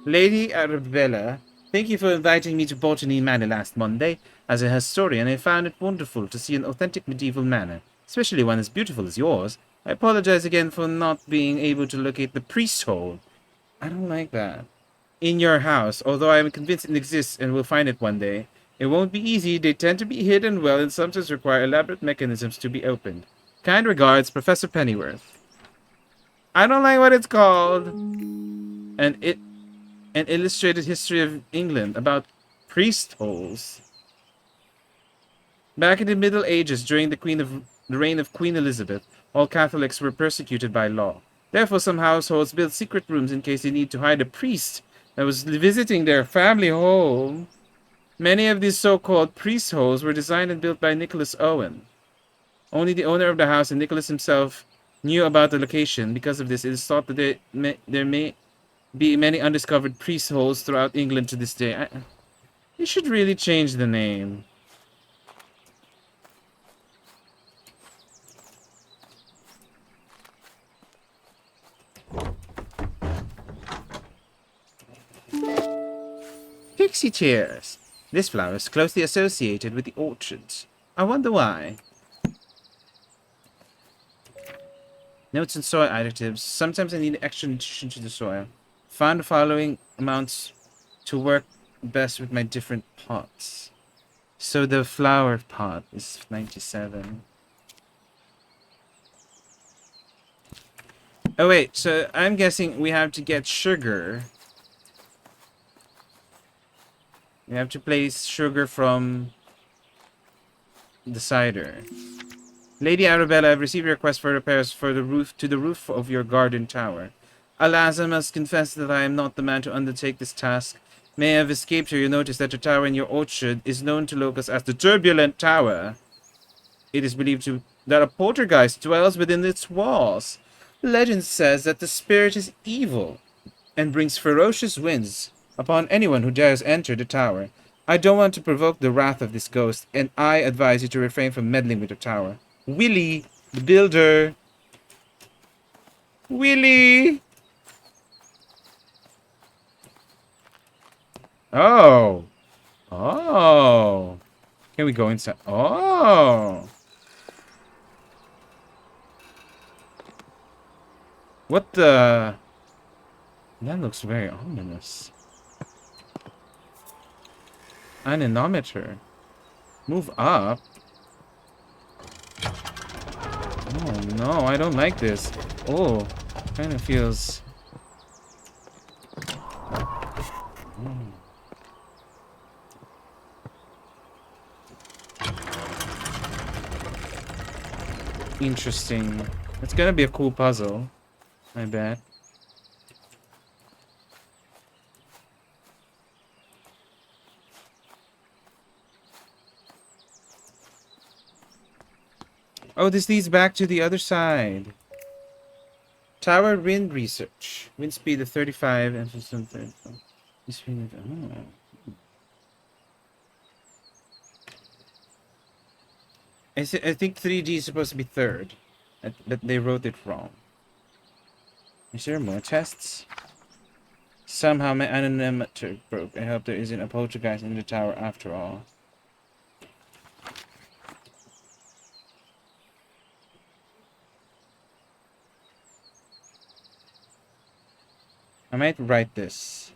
Lady Arabella, thank you for inviting me to Botany Manor last Monday. As a historian, I found it wonderful to see an authentic medieval manor, especially one as beautiful as yours. I apologize again for not being able to locate the priest hole. I don't like that. In your house, although I am convinced it exists and will find it one day. It won't be easy, they tend to be hidden well and sometimes require elaborate mechanisms to be opened. Kind regards, Professor Pennyworth. I don't like what it's called. An illustrated history of England about priest holes. Back in the Middle Ages, during the reign of Queen Elizabeth, all Catholics were persecuted by law. Therefore, some households built secret rooms in case they need to hide a priest that was visiting their family home. Many of these so-called priest holes were designed and built by Nicholas Owen. Only the owner of the house and Nicholas himself knew about the location. Because of this, it is thought that there may be many undiscovered priest holes throughout England to this day. You should really change the name. Pixie tears. This flower is closely associated with the orchids. I wonder why. Notes and soil additives. Sometimes I need extra nutrition to the soil. Found the following amounts to work best with my different pots. So the flower pot is 97. Oh wait, so I'm guessing we have to get sugar. We have to place sugar from the cider. Lady Arabella, I've received a request for repairs for the roof of your garden tower. Alas, I must confess that I am not the man to undertake this task. May have escaped you notice that the tower in your orchard is known to locals as the Turbulent Tower. It is believed that a poltergeist dwells within its walls. Legend says that the spirit is evil and brings ferocious winds upon anyone who dares enter the tower. I don't want to provoke the wrath of this ghost, and I advise you to refrain from meddling with the tower. Willie, the builder. Willie! Oh. Oh. Can we go inside? Oh. What the? That looks very ominous. Anemometer. Move up. Oh no, I don't like this. Oh, kind of feels. Oh. Interesting. It's gonna be a cool puzzle, I bet. Oh, this leads back to the other side. Tower wind research. Wind speed of 35 and something. Oh. I think 3D is supposed to be third, but they wrote it wrong. Is there more tests? Somehow my anemometer broke. I hope there isn't a poltergeist in the tower after all. I might write this.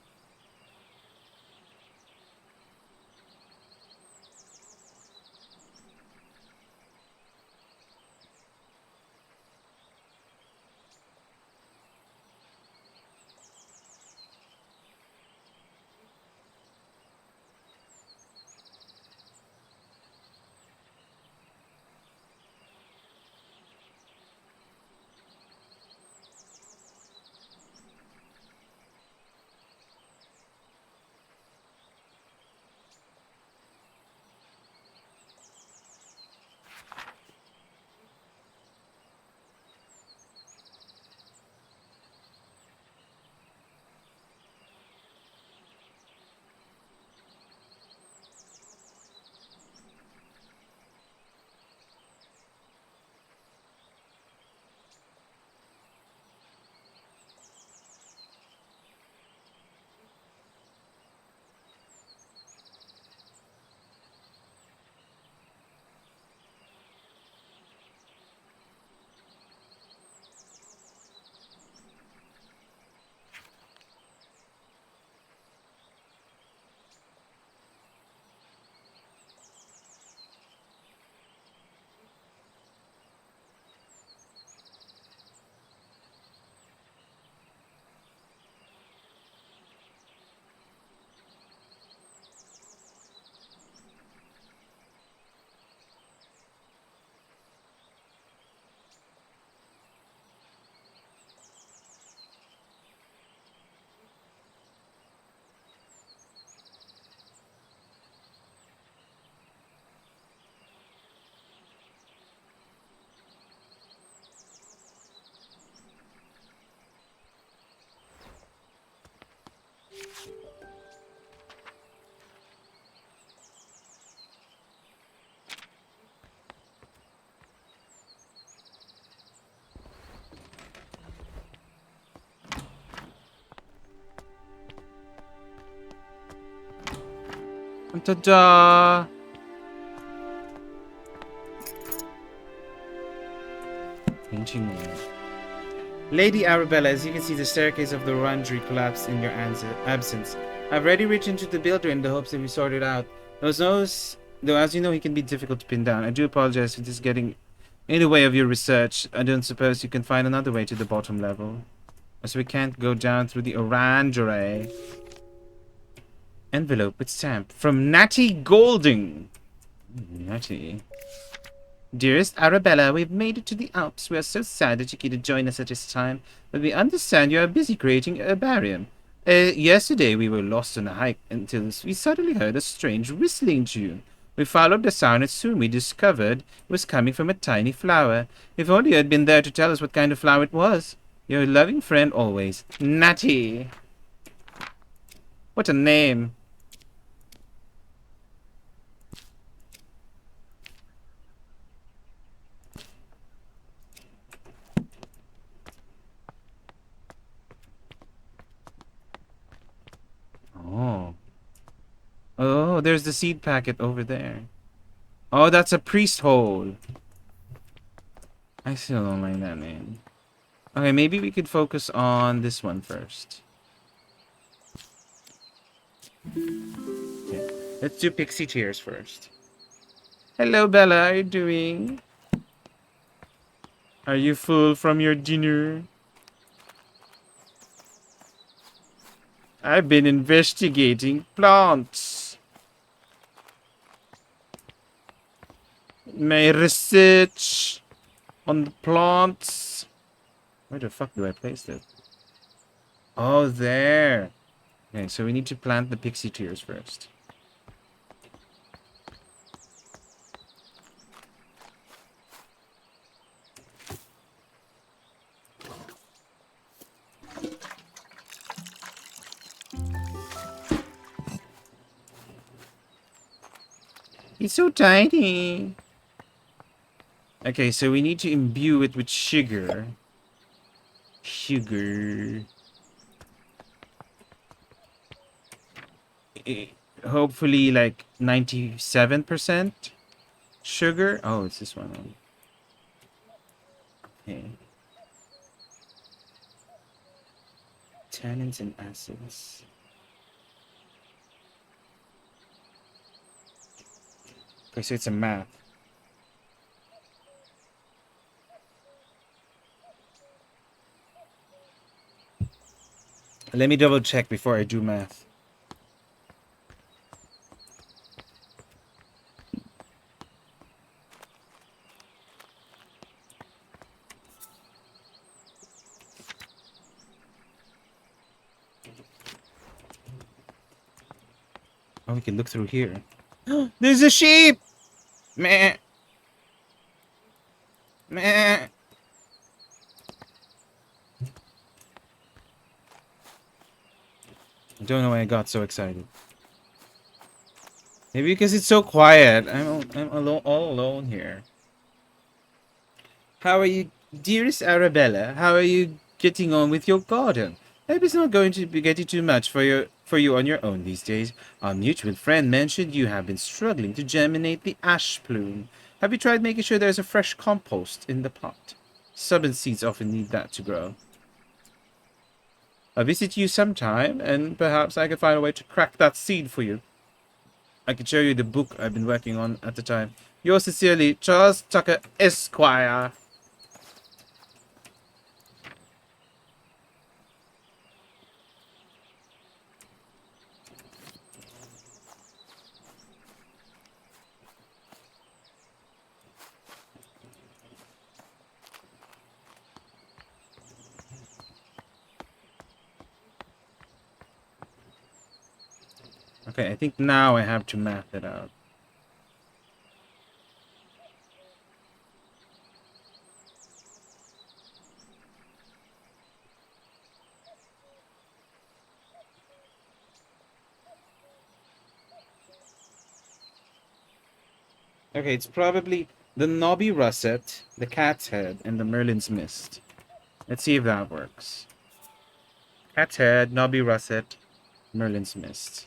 Ta-da! Painting one. Lady Arabella, as you can see, the staircase of the orangery collapsed in your absence. I've already written to the builder in the hopes that we sort it out. Though, as you know, he can be difficult to pin down. I do apologize for this getting in the way of your research. I don't suppose you can find another way to the bottom level, as we can't go down through the orangery. Envelope with stamp from Natty Golding. Natty. Dearest Arabella, we've made it to the Alps. We are so sad that you couldn't join us at this time, but we understand you are busy creating a herbarium. Yesterday we were lost on a hike until we suddenly heard a strange whistling tune. We followed the sound and soon we discovered it was coming from a tiny flower. If only you had been there to tell us what kind of flower it was. Your loving friend always, Natty. What a name. Oh. Oh, there's the seed packet over there. Oh, that's a priest hole. I still don't like that name. Okay, maybe we could focus on this one first. Okay, let's do pixie tears first. Hello, Bella. How are you doing? Are you full from your dinner? I've been investigating plants. My research on the plants. Where the fuck do I place it? Oh, there. Okay, so we need to plant the pixie tears first. It's so tiny. Okay, so we need to imbue it with sugar. Sugar. Hopefully like 97% sugar. Oh, it's this one. Okay. Tannins and acids. Okay, so it's a math. Let me double check before I do math. Oh, we can look through here. There's a sheep! Meh. Meh. I don't know why I got so excited. Maybe because it's so quiet. I'm alone, all alone here. How are you, dearest Arabella? How are you getting on with your garden? I hope it's not going to be getting too much for you on your own these days. Our mutual friend mentioned you have been struggling to germinate the ash plume. Have you tried making sure there's a fresh compost in the pot? Stubborn seeds often need that to grow. I'll visit you sometime, and perhaps I can find a way to crack that seed for you. I can show you the book I've been working on at the time. Yours sincerely, Charles Tucker, Esquire. Okay, I think now I have to math it out. Okay, it's probably the knobby russet, the cat's head, and the Merlin's mist. Let's see if that works. Cat's head, knobby russet, Merlin's mist.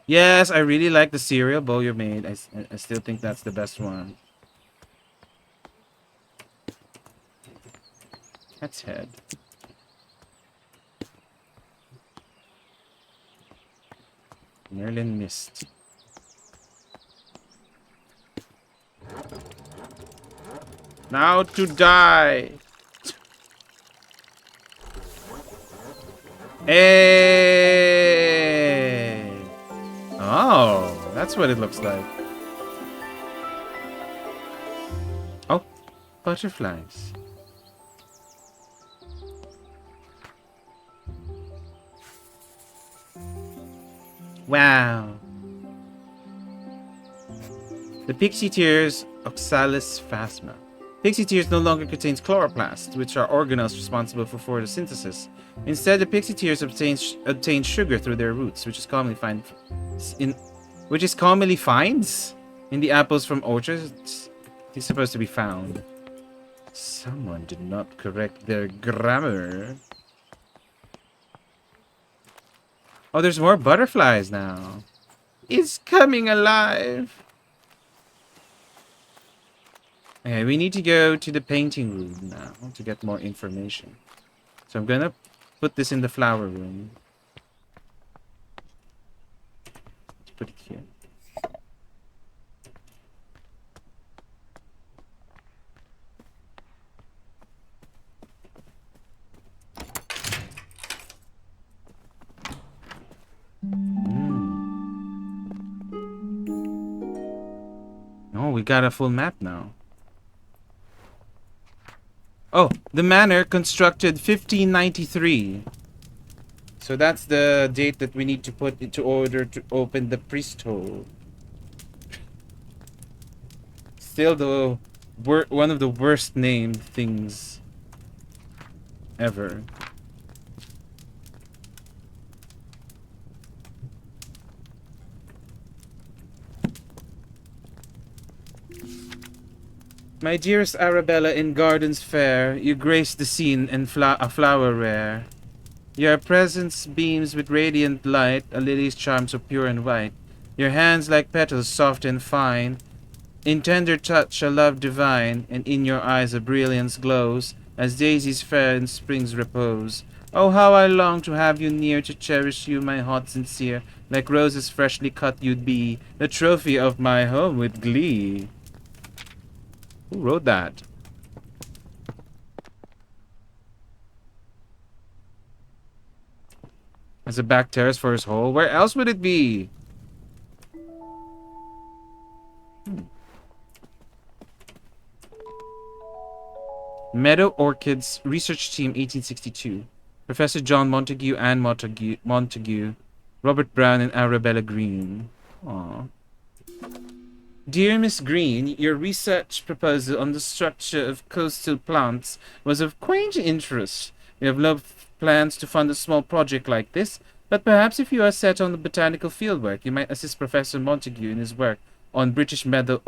Yes, I really like the cereal bowl you made. I still think that's the best one. Cat's head. Merlin mist. Now to die. Hey! Oh, that's what it looks like. Oh, butterflies. Wow. The pixie tears Oxalis phasma. Pixie tears no longer contains chloroplasts, which are organelles responsible for photosynthesis. Instead, the pixie tears obtain sugar through their roots, which is commonly finds in the apples from orchards. It's supposed to be found. Someone did not correct their grammar. Oh, there's more butterflies now. It's coming alive. Okay, we need to go to the painting room now to get more information. So I'm gonna put this in the flower room. Let's put it here. Oh, we got a full map now. Oh, the manor constructed 1593. So that's the date that we need to put into order to open the priest hole. Still the one of the worst named things ever. My dearest Arabella, in gardens fair, you grace the scene in a flower rare. Your presence beams with radiant light, a lily's charm so pure and white. Your hands like petals soft and fine, In tender touch a love divine, and in your eyes a brilliance glows, as daisies fair in spring's repose. Oh, how I long to have you near, to cherish you, my heart sincere. Like roses freshly cut you'd be, the trophy of my home with glee. Who wrote that? As a back terrace for his hole? Where else would it be? Meadow Orchids Research Team 1862. Professor John Montague, Anne Montague, Robert Brown, and Arabella Green. Aww. Dear Miss Green, your research proposal on the structure of coastal plants was of quaint interest. We have no plans to fund a small project like this, but perhaps if you are set on the botanical fieldwork, you might assist Professor Montague in his work on British meadow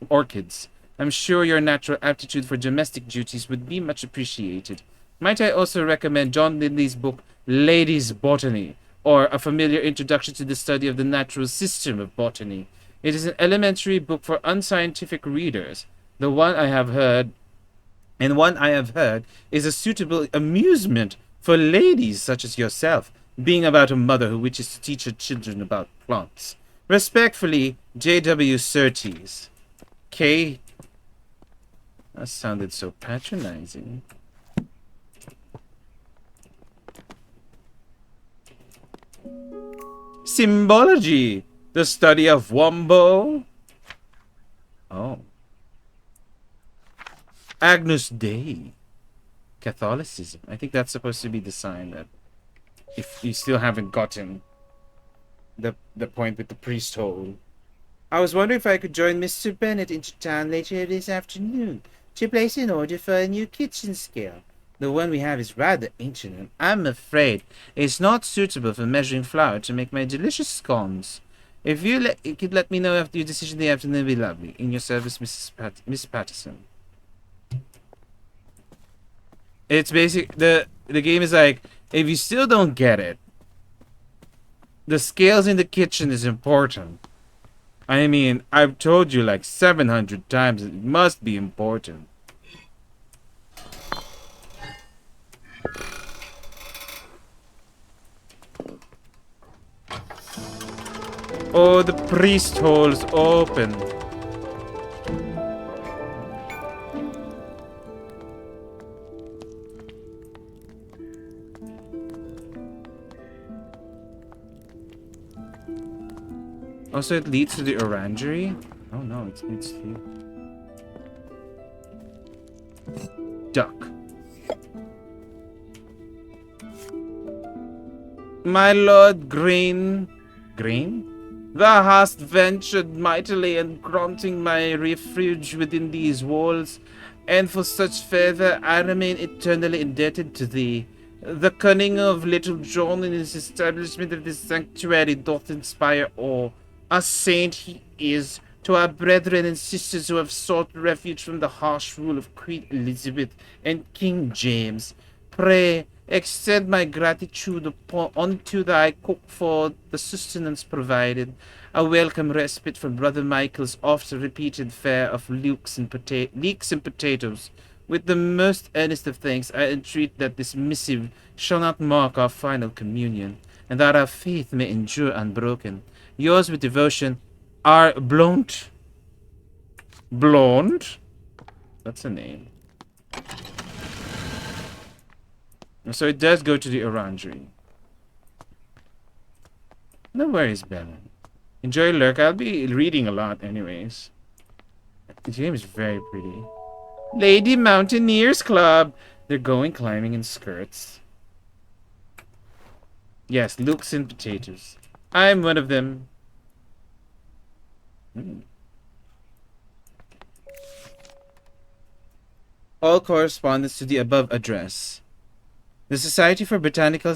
orchids. I'm sure your natural aptitude for domestic duties would be much appreciated. Might I also recommend John Lindley's book, Ladies' Botany, or A Familiar Introduction to the Study of the Natural System of Botany. It is an elementary book for unscientific readers. The one I have heard is a suitable amusement for ladies such as yourself, being about a mother who wishes to teach her children about plants. Respectfully, J.W. Surtees. K. That sounded so patronizing. Symbology. The study of Wombo. Oh. Agnus Dei. Catholicism. I think that's supposed to be the sign that if you still haven't gotten the point with the priest hole. I was wondering if I could join Mr. Bennett into town later this afternoon to place an order for a new kitchen scale. The one we have is rather ancient, and I'm afraid it's not suitable for measuring flour to make my delicious scones. If you could let me know after your decision in the afternoon, it'd be lovely. In your service, Miss Patterson. It's basic. The game is like, if you still don't get it, the scales in the kitchen is important. I mean, I've told you like 700 times, it must be important. Oh, the priest hole's open. Also, it leads to the orangery? Oh no, it leads to... Duck. My lord Green... Green? Thou hast ventured mightily in granting my refuge within these walls, and for such favour I remain eternally indebted to thee. The cunning of little John in his establishment of this sanctuary doth inspire awe. A saint he is to our brethren and sisters who have sought refuge from the harsh rule of Queen Elizabeth and King James. Pray, extend my gratitude unto thy cook for the sustenance provided, a welcome respite from Brother Michael's oft-repeated fare of leeks and potatoes. With the most earnest of thanks, I entreat that this missive shall not mark our final communion, and that our faith may endure unbroken. Yours with devotion, R. Blonde? Blonde? That's a name. So it does go to the orangery. No worries, Bella. Enjoy Lurk. I'll be reading a lot anyways. The game is very pretty. Lady Mountaineers Club. They're going climbing in skirts. Yes, Luke's and potatoes. I'm one of them. All correspondence to the above address. The Society for Botanical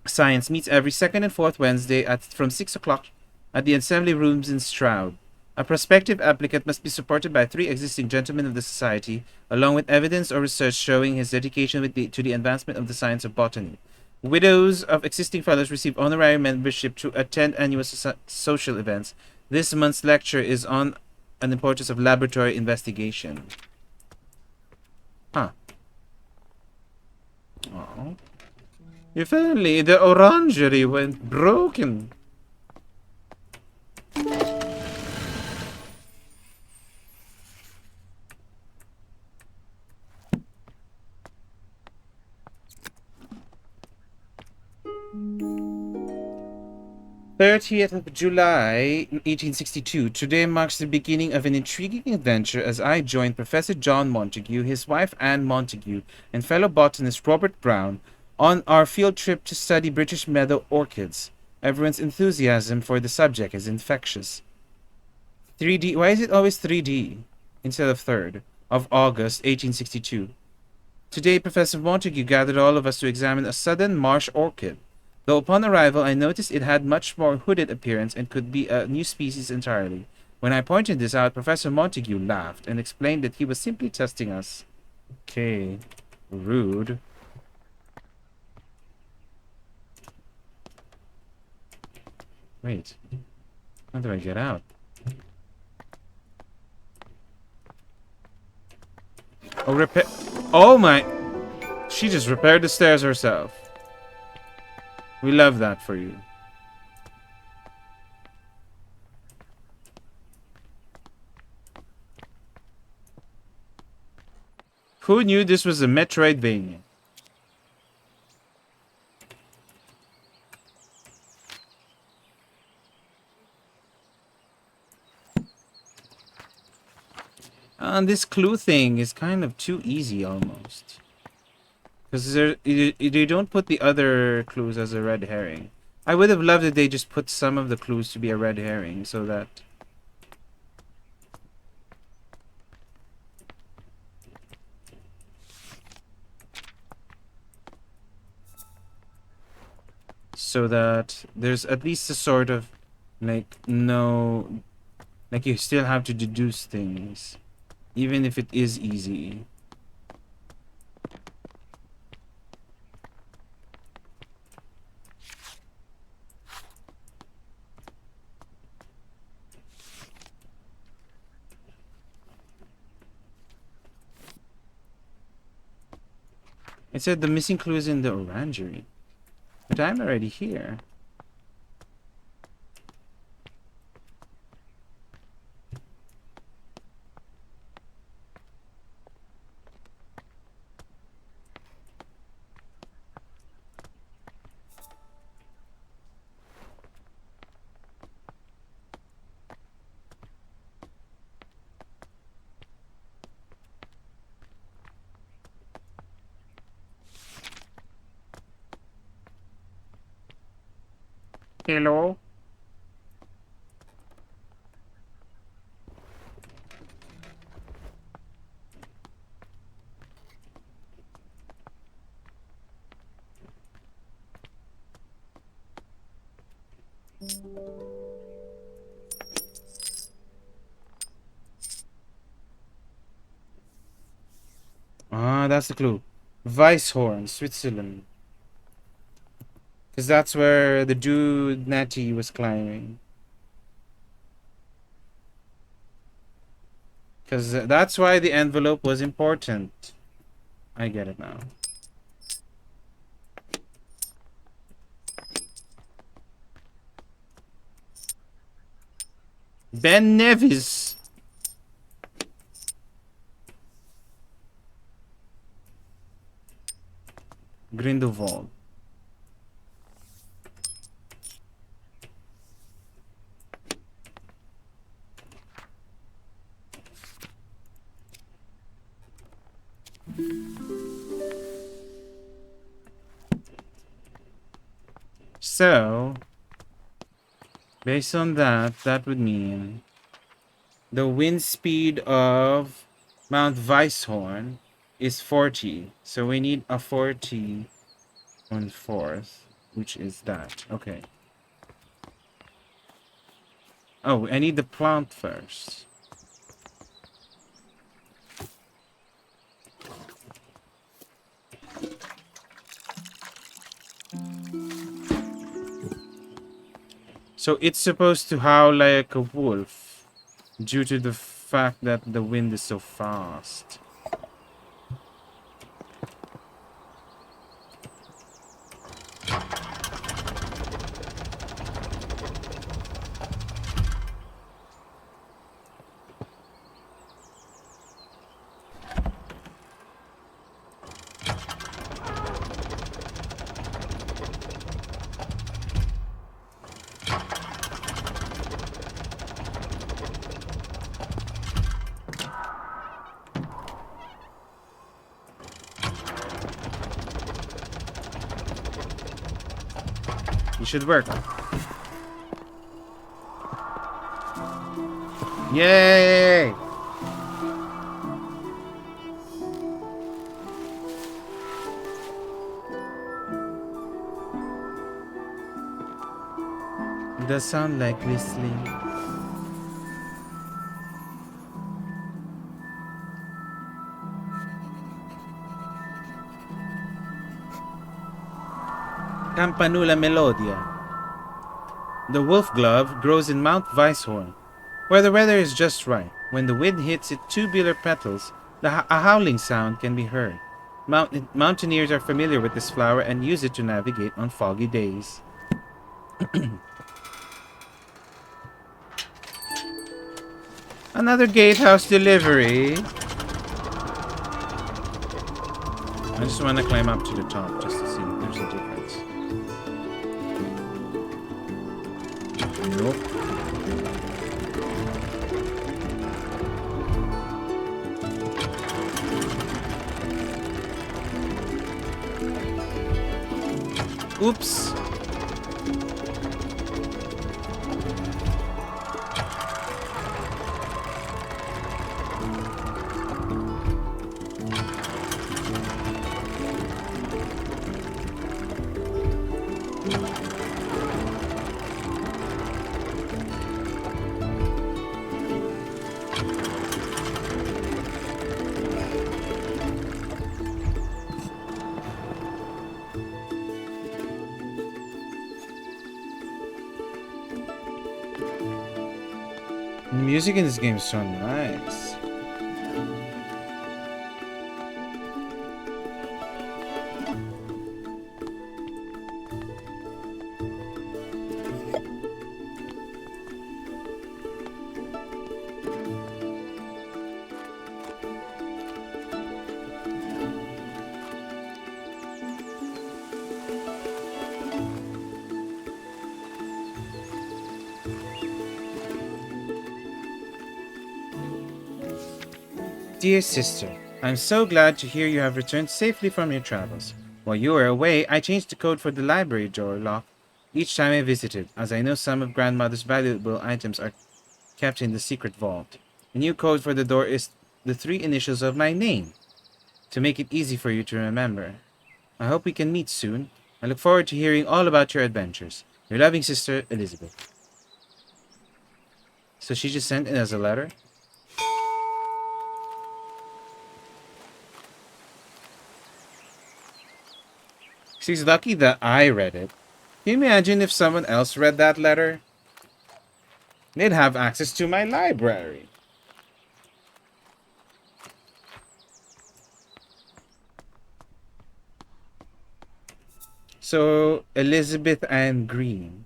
Science meets every second and fourth Wednesday from 6 o'clock at the Assembly Rooms in Stroud. A prospective applicant must be supported by 3 existing gentlemen of the Society, along with evidence or research showing his dedication to the advancement of the science of botany. Widows of existing fellows receive honorary membership to attend annual social events. This month's lecture is on and the importance of laboratory investigation. Huh. Oh. If only the orangery went broken. 30th of July, 1862. Today marks the beginning of an intriguing adventure as I joined Professor John Montague, his wife Anne Montague, and fellow botanist Robert Brown on our field trip to study British meadow orchids. Everyone's enthusiasm for the subject is infectious. 3D. Why is it always 3D instead of 3rd of August, 1862? Today, Professor Montague gathered all of us to examine a southern marsh orchid. Though upon arrival I noticed it had much more hooded appearance and could be a new species entirely. When I pointed this out, Professor Montague laughed and explained that he was simply testing us. Okay. Rude. Wait. How do I get out? Oh, repair. Oh my. She just repaired the stairs herself. We love that for you. Who knew this was a Metroidvania? This clue thing is kind of too easy almost. Because they don't put the other clues as a red herring. I would have loved if they just put some of the clues to be a red herring so that... So that there's at least a sort of, like, no... Like, you still have to deduce things. Even if it is easy. It said the missing clue is in the orangery. But I'm already here. Hello? Ah, that's the clue. Weisshorn, Switzerland. Because that's where the dude Natty was climbing. Because that's why the envelope was important. I get it now. Ben Nevis. Grindelwald. So, based on that, that would mean the wind speed of Mount Weisshorn is 40. So we need a 40 1/4, which is that. Okay. Oh, I need the plant first. So it's supposed to howl like a wolf. due to the fact that the wind is so fast. You should work. Yay! It does sound like whistling. Campanula melodia. The wolf glove grows in Mount Weisshorn, where the weather is just right. When the wind hits its tubular petals, a howling sound can be heard. Mountaineers are familiar with this flower and use it to navigate on foggy days. Another gatehouse delivery. I just want to climb up to the top just to see if there's a difference. Nope. Oops. The music in this game is so nice. Dear sister, I'm so glad to hear you have returned safely from your travels. While you were away, I changed the code for the library door lock each time I visited, as I know some of grandmother's valuable items are kept in the secret vault. The new code for the door is the three initials of my name, to make it easy for you to remember. I hope we can meet soon. I look forward to hearing all about your adventures. Your loving sister, Elizabeth. So she just sent it as a letter? She's lucky that I read it. Can you imagine if someone else read that letter? They'd have access to my library. So, Elizabeth Ann Green.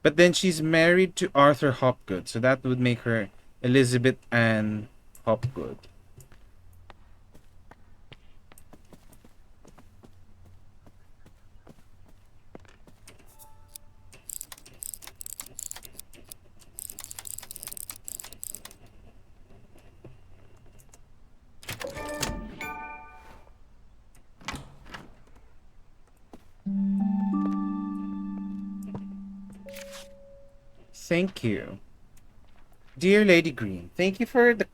But then she's married to Arthur Hopgood, so that would make her Elizabeth Ann Hopgood. Thank you. Dear Lady Green, thank you for the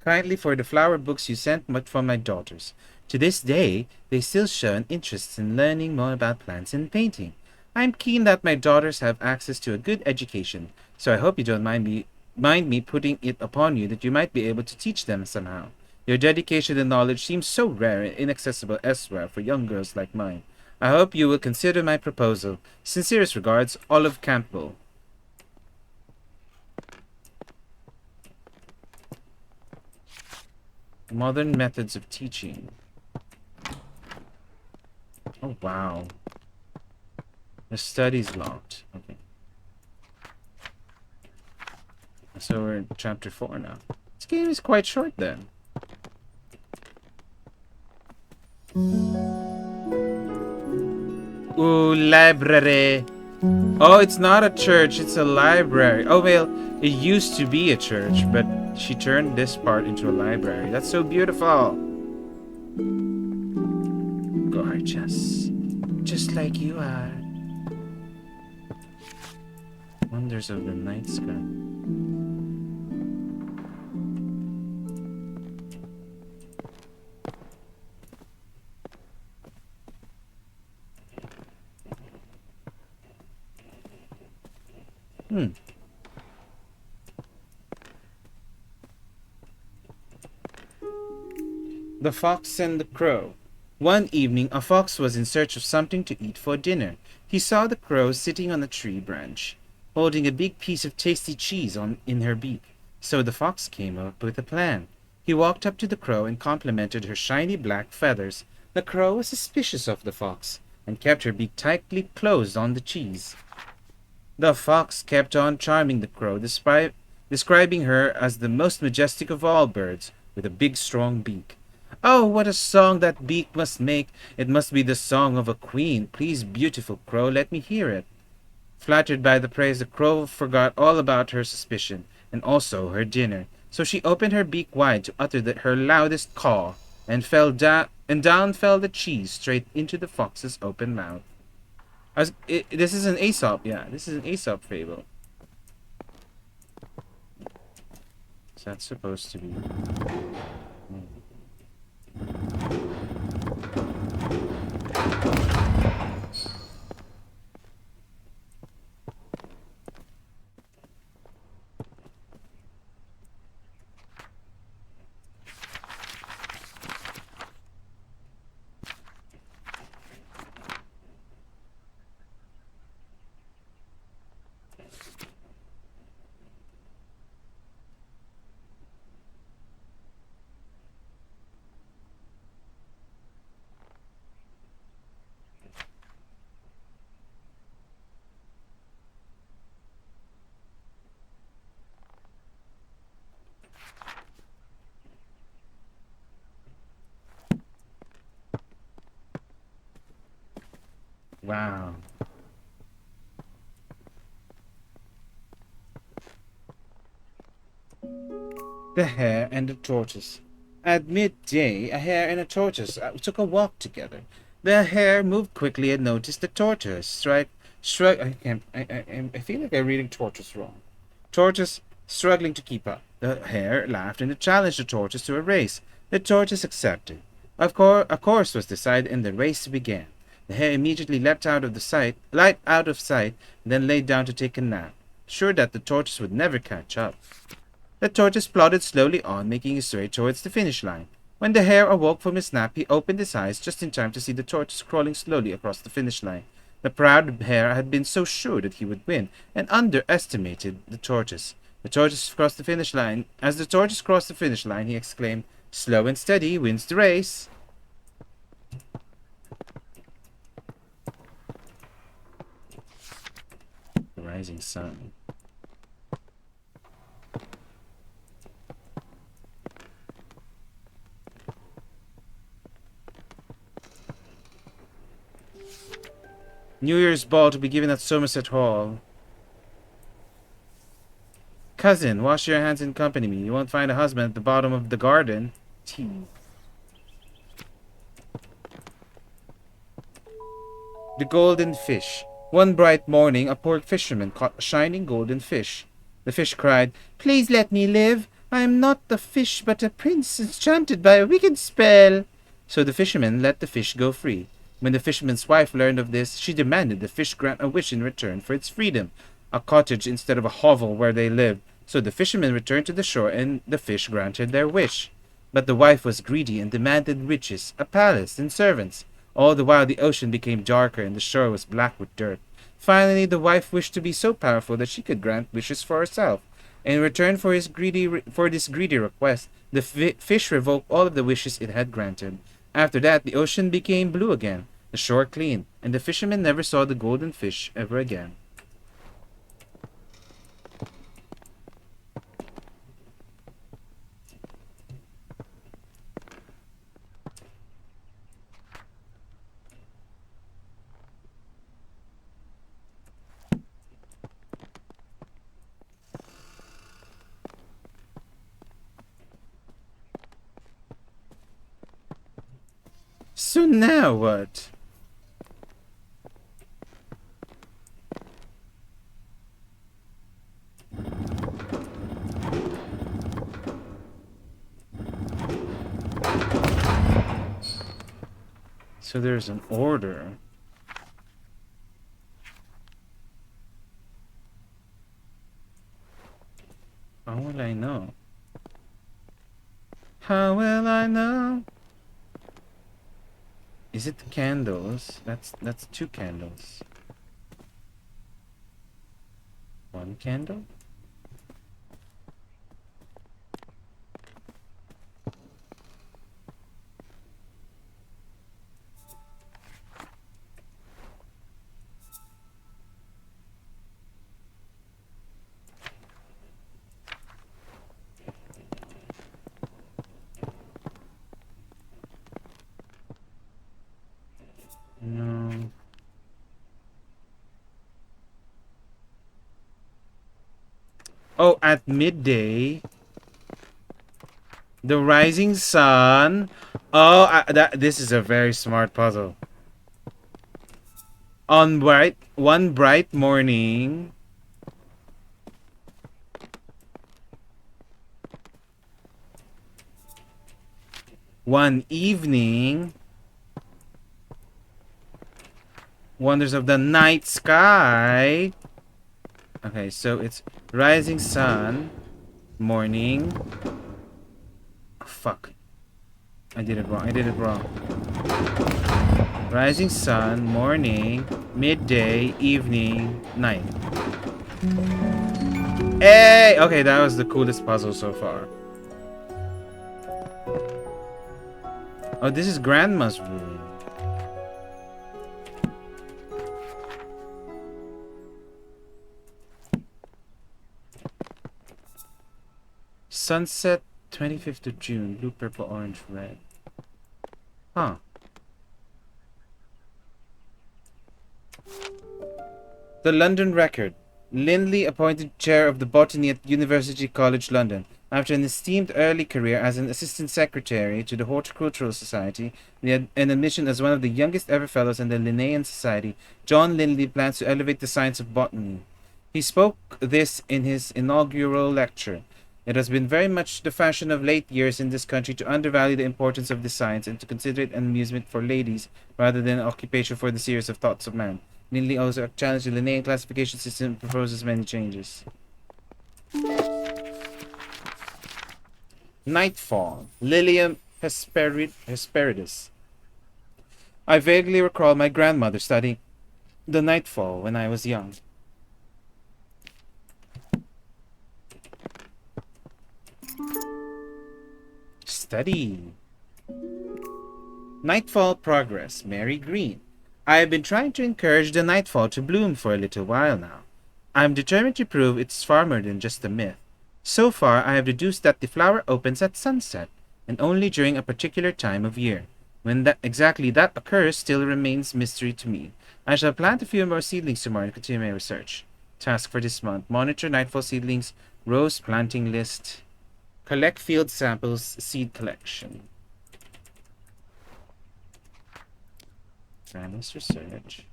kindly for the flower books you sent from my daughters. To this day, they still show an interest in learning more about plants and painting. I'm keen that my daughters have access to a good education, so I hope you don't mind me putting it upon you that you might be able to teach them somehow. Your dedication and knowledge seems so rare and inaccessible elsewhere for young girls like mine. I hope you will consider my proposal. Sincerest regards, Olive Campbell. Modern methods of teaching. Oh, wow. The study's locked. Okay. So we're in chapter 4 now. This game is quite short then. Ooh, library. Oh, it's not a church, it's a library. Oh, well, it used to be a church, but she turned this part into a library. That's so beautiful. Gorgeous. Just like you are. Wonders of the night sky. The Fox and the Crow. One evening, a fox was in search of something to eat for dinner. He saw the crow sitting on a tree branch, holding a big piece of tasty cheese in her beak. So the fox came up with a plan. He walked up to the crow and complimented her shiny black feathers. The crow was suspicious of the fox, and kept her beak tightly closed on the cheese. The fox kept on charming the crow, describing her as the most majestic of all birds, with a big strong beak. Oh, what a song that beak must make! It must be the song of a queen. Please, beautiful crow, let me hear it. Flattered by the praise, the crow forgot all about her suspicion, and also her dinner. So she opened her beak wide to utter her loudest caw, and down fell the cheese straight into the fox's open mouth. This is an Aesop, yeah. This is an Aesop fable. Is that supposed to be? Wow. The Hare and the Tortoise. At midday, a hare and a tortoise took a walk together. The hare moved quickly and noticed the tortoise. I can't. I feel like I'm reading tortoise wrong. Tortoise struggling to keep up. The hare laughed and challenged the tortoise to a race. The tortoise accepted. A course was decided, and the race began. The hare immediately leapt out of sight, and then laid down to take a nap, sure that the tortoise would never catch up. The tortoise plodded slowly on, making his way towards the finish line. When the hare awoke from his nap, he opened his eyes just in time to see the tortoise crawling slowly across the finish line. The proud hare had been so sure that he would win, and underestimated the tortoise. The tortoise crossed the finish line. As the tortoise crossed the finish line, he exclaimed, "Slow and steady wins the race." The rising sun. New Year's ball to be given at Somerset Hall. Cousin, wash your hands and accompany me. You won't find a husband at the bottom of the garden. Tea. The golden fish. One bright morning, a poor fisherman caught a shining golden fish. The fish cried, "Please let me live. I am not a fish, but a prince enchanted by a wicked spell." So the fisherman let the fish go free. When the fisherman's wife learned of this, she demanded the fish grant a wish in return for its freedom, a cottage instead of a hovel where they lived. So the fishermen returned to the shore, and the fish granted their wish. But the wife was greedy and demanded riches, a palace, and servants. All the while the ocean became darker and the shore was black with dirt. Finally, the wife wished to be so powerful that she could grant wishes for herself. In return for this greedy request, The fish revoked all of the wishes it had granted. After that, the ocean became blue again, the shore clean, and the fishermen never saw the golden fish ever again. So now what? So there's an order. How will I know? How will I know? Is it the candles? That's 2 candles. 1 candle? No. Oh, at midday, the rising sun. Oh, this is a very smart puzzle. On one bright morning, one evening, wonders of the night sky. Okay, so it's rising sun, morning. Oh, fuck. I did it wrong. I did it wrong. Rising sun, morning, midday, evening, night. Hey! Okay, that was the coolest puzzle so far. Oh, this is Grandma's room. Sunset, 25th of June. Blue, purple, orange, red. Huh. The London Record. Lindley appointed chair of the botany at University College London. After an esteemed early career as an assistant secretary to the Horticultural Society and an admission as one of the youngest ever fellows in the Linnaean Society, John Lindley plans to elevate the science of botany. He spoke this in his inaugural lecture. It has been very much the fashion of late years in this country to undervalue the importance of this science and to consider it an amusement for ladies rather than an occupation for the serious of thoughts of man. Lindley also challenged the Linnaean classification system and proposes many changes. Nightfall. Lilium hesperidis. I vaguely recall my grandmother studying the nightfall when I was young. Study. Nightfall progress. Mary Green. I have been trying to encourage the nightfall to bloom for a little while now. I am determined to prove it's far more than just a myth. So far, I have deduced that the flower opens at sunset, and only during a particular time of year. When exactly that occurs still remains mystery to me. I shall plant a few more seedlings tomorrow to continue my research. Task for this month. Monitor nightfall seedlings, rose planting list. Collect field samples, seed collection. Grandma's research.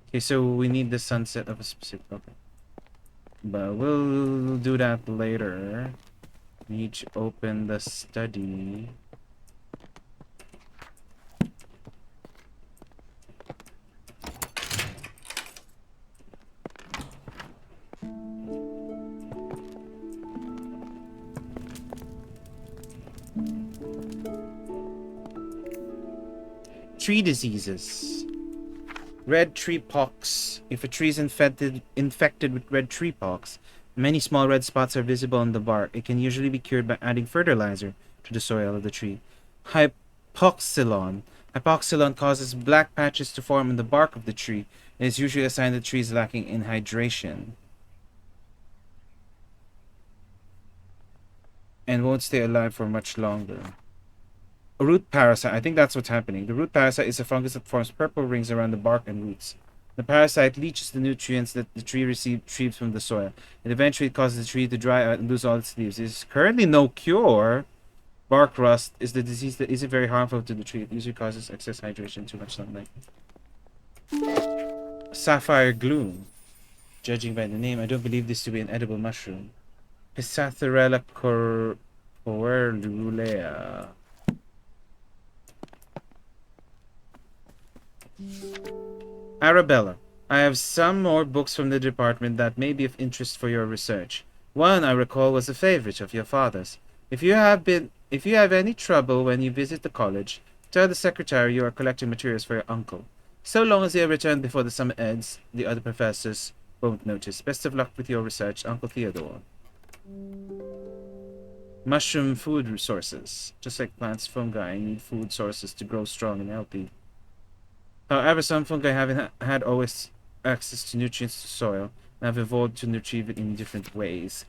Okay, so we need the sunset of a specific. Okay. But we'll do that later. Need to open the study. Tree diseases. Red tree pox. If a tree is infected with red tree pox, Many small red spots are visible on the bark. It can usually be cured by adding fertilizer to the soil of the tree. Hypoxylon. Hypoxylon causes black patches to form on the bark of the tree and is usually a sign that the tree is lacking in hydration and won't stay alive for much longer. A root parasite. I think that's what's happening. The root parasite is a fungus that forms purple rings around the bark and roots. The parasite leaches the nutrients that the tree retrieves from the soil. It eventually causes the tree to dry out and lose all its leaves. There is currently no cure. Bark rust is the disease that isn't very harmful to the tree. It usually causes excess hydration, too much sunlight. Sapphire gloom. Judging by the name, I don't believe this to be an edible mushroom. Pisatharella coerulea. Arabella, I have some more books from the department that may be of interest for your research. One I recall was a favorite of your father's. If you have any trouble when you visit the college, tell the secretary you are collecting materials for your uncle. So long as they are returned before the summer ends, the other professors won't notice. Best of luck with your research, Uncle Theodore. Mushroom food resources. Just like plants, fungi need food sources to grow strong and healthy. However, some fungi haven't had always access to nutrients to soil and have evolved to retrieve it in different ways.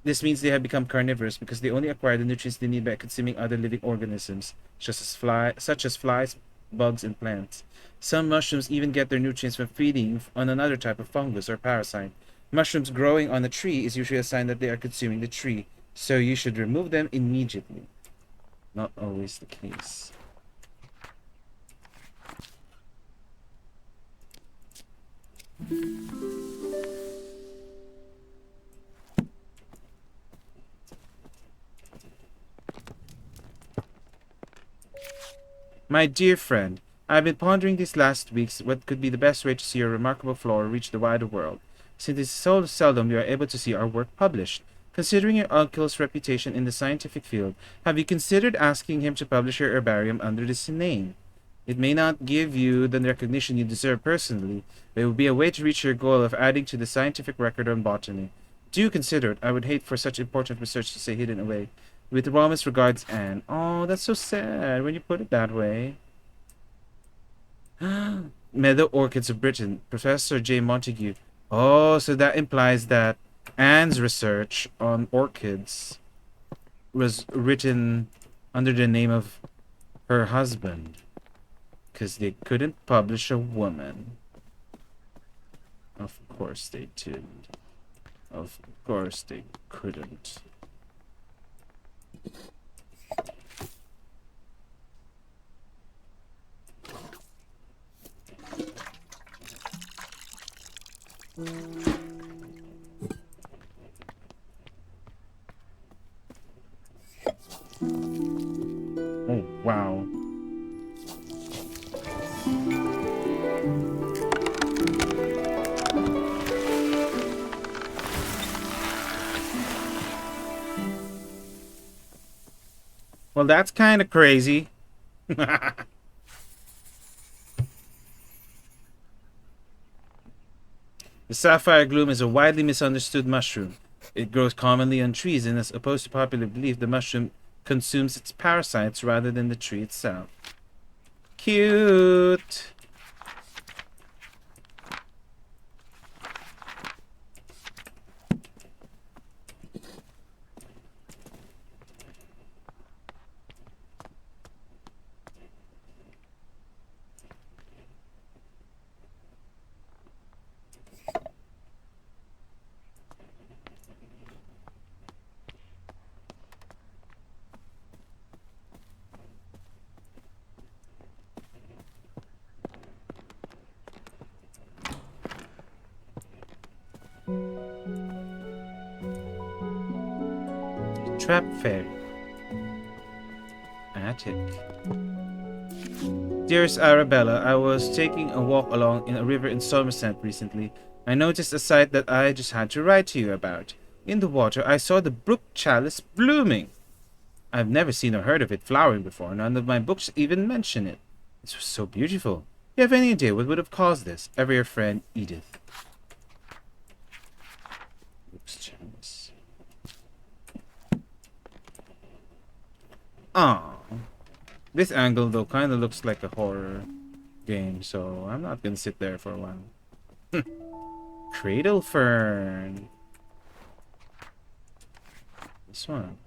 This means they have become carnivorous because they only acquire the nutrients they need by consuming other living organisms, such as flies, bugs, and plants. Some mushrooms even get their nutrients from feeding on another type of fungus or parasite. Mushrooms growing on a tree is usually a sign that they are consuming the tree, so you should remove them immediately. Not always the case. My dear friend, I have been pondering these last weeks what could be the best way to see your remarkable flora reach the wider world, since it is so seldom we are able to see our work published. Considering your uncle's reputation in the scientific field, have you considered asking him to publish your herbarium under this name? It may not give you the recognition you deserve personally, but it would be a way to reach your goal of adding to the scientific record on botany. Do consider it. I would hate for such important research to stay hidden away. With warmest regards, Anne. Oh, that's so sad when you put it that way. Meadow Orchids of Britain, Professor J. Montague. Oh, so that implies that Anne's research on orchids was written under the name of her husband. Because they couldn't publish a woman. Of course they didn't. Of course they couldn't. Oh, wow. Well, that's kind of crazy. The sapphire gloom is a widely misunderstood mushroom. It grows commonly on trees, and as opposed to popular belief, the mushroom consumes its parasites rather than the tree itself. Cute! Trap Fair. Attic. Dearest Arabella, I was taking a walk along in a river in Somerset recently. I noticed a sight that I just had to write to you about. In the water, I saw the brook chalice blooming. I've never seen or heard of it flowering before. None of my books even mention it. It was so beautiful. Do you have any idea what would have caused this? Ever your friend, Edith. Brooks chalice. Ah, this angle though kind of looks like a horror game, so I'm not gonna sit there for a while. Cradle fern. This one.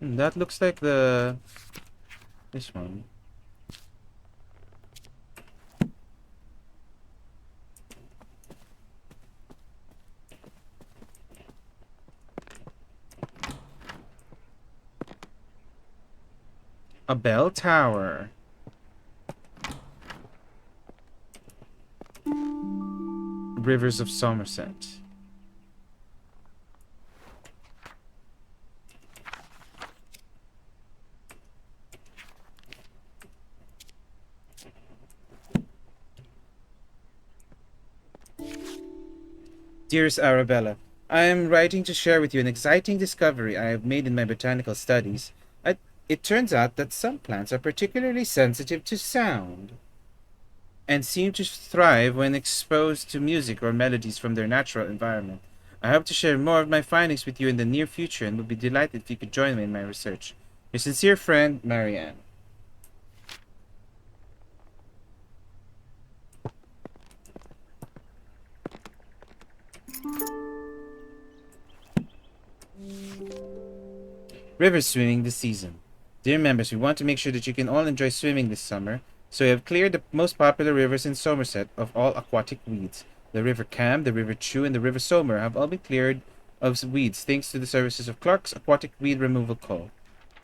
That looks like this one. A bell tower. Rivers of Somerset. Dearest Arabella, I am writing to share with you an exciting discovery I have made in my botanical studies. It turns out that some plants are particularly sensitive to sound and seem to thrive when exposed to music or melodies from their natural environment. I hope to share more of my findings with you in the near future and would be delighted if you could join me in my research. Your sincere friend, Marianne. River swimming this season. Dear members, we want to make sure that you can all enjoy swimming this summer, so we have cleared the most popular rivers in Somerset of all aquatic weeds. The River Cam, the River Chew, and the River Somer have all been cleared of weeds thanks to the services of Clark's Aquatic Weed Removal Co.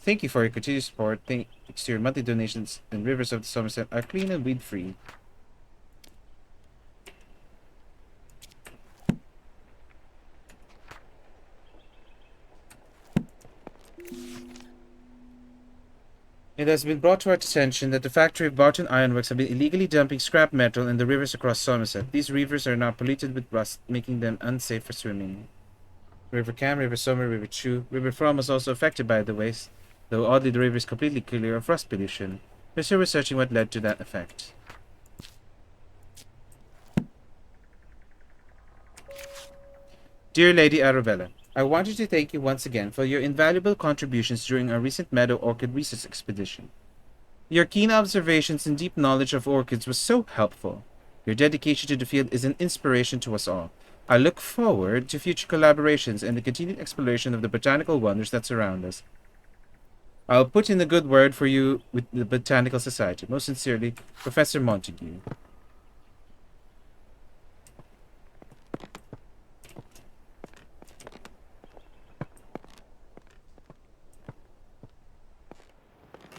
Thank you for your continued support. Thanks to your monthly donations, and rivers of the Somerset are clean and weed-free. It has been brought to our attention that the factory of Barton Ironworks have been illegally dumping scrap metal in the rivers across Somerset. These rivers are now polluted with rust, making them unsafe for swimming. River Cam, River Somer, River Chew, River From was also affected by the waste, though oddly the river is completely clear of rust pollution. We're still researching what led to that effect. Dear Lady Arabella, I wanted to thank you once again for your invaluable contributions during our recent meadow orchid research expedition. Your keen observations and deep knowledge of orchids was so helpful. Your dedication to the field is an inspiration to us all. I look forward to future collaborations and the continued exploration of the botanical wonders that surround us. I'll put in a good word for you with the Botanical Society. Most sincerely, Professor Montague.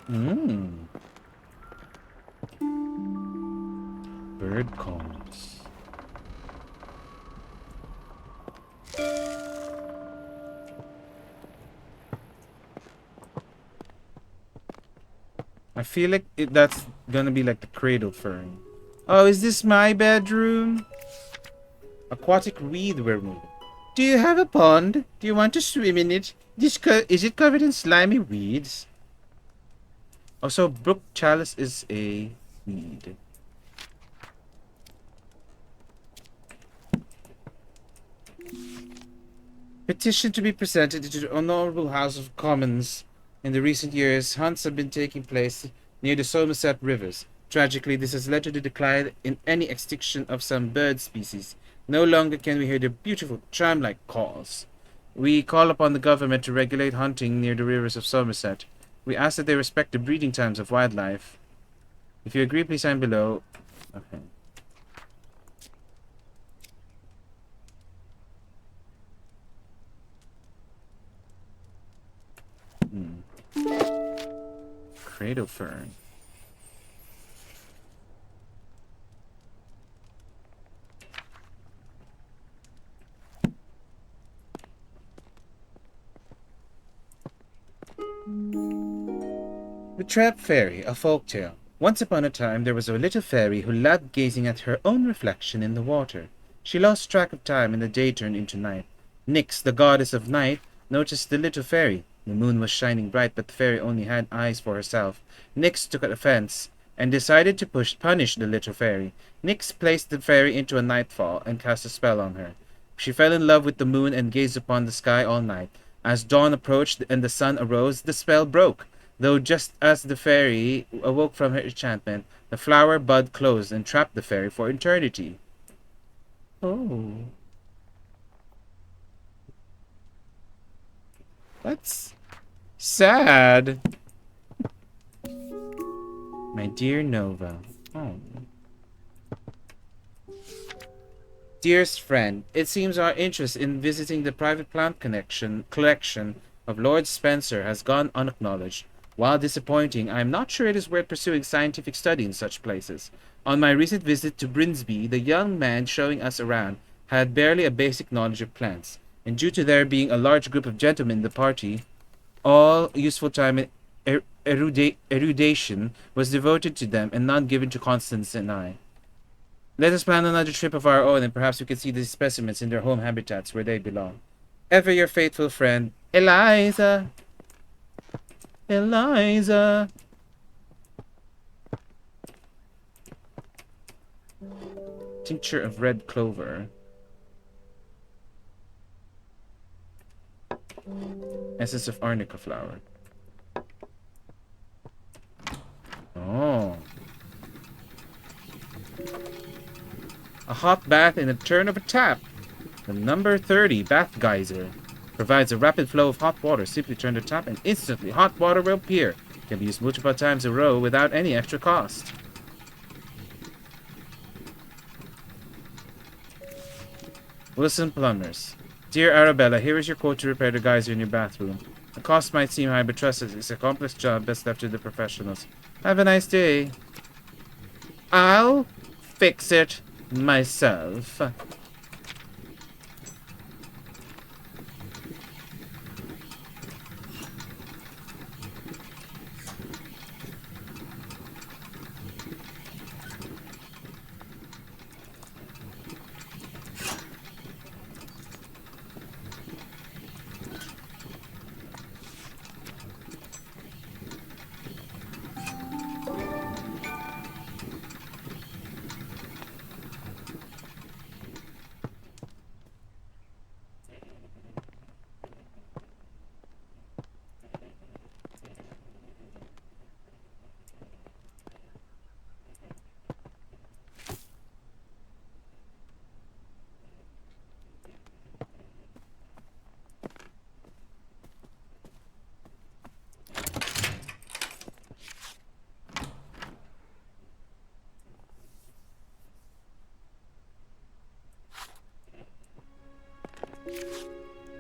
Mmm. Bird calls. I feel like that's gonna be like the cradle fern. Oh, is this my bedroom? Aquatic weed removal. Do you have a pond? Do you want to swim in it? Is it covered in slimy weeds? Also, brook chalice is a weed. Petition to be presented to the Honourable House of Commons. In the recent years, hunts have been taking place near the Somerset rivers. Tragically, this has led to the decline in any extinction of some bird species. No longer can we hear their beautiful, charm-like calls. We call upon the government to regulate hunting near the rivers of Somerset. We ask that they respect the breeding times of wildlife. If you agree, please sign below. Okay. Cradle fern. The Trap Fairy, a folktale. Once upon a time, there was a little fairy who loved gazing at her own reflection in the water. She lost track of time and the day turned into night. Nyx, the goddess of night, noticed the little fairy. The moon was shining bright, but the fairy only had eyes for herself. Nyx took offense and decided to punish the little fairy. Nyx placed the fairy into a nightfall and cast a spell on her. She fell in love with the moon and gazed upon the sky all night. As dawn approached and the sun arose, the spell broke. Though just as the fairy awoke from her enchantment, the flower bud closed and trapped the fairy for eternity. Oh. That's sad. My dear Nova. Oh. Dearest friend, it seems our interest in visiting the private plant collection of Lord Spencer has gone unacknowledged. While disappointing, I am not sure it is worth pursuing scientific study in such places. On my recent visit to Brinsby, the young man showing us around had barely a basic knowledge of plants, and due to there being a large group of gentlemen in the party, all useful time in erudition was devoted to them and none given to Constance and I. Let us plan another trip of our own, and perhaps we can see these specimens in their home habitats where they belong. Ever your faithful friend, Eliza. Eliza. Tincture of red clover. Essence of arnica flower. Oh. A hot bath in a turn of a tap. The number 30 bath geyser provides a rapid flow of hot water. Simply turn the tap and instantly hot water will appear. Can be used multiple times in a row without any extra cost. Wilson Plumbers. Dear Arabella, here is your quote to repair the geyser in your bathroom. The cost might seem high, but trust us, it's a complex job best left to the professionals. Have a nice day. I'll fix it myself.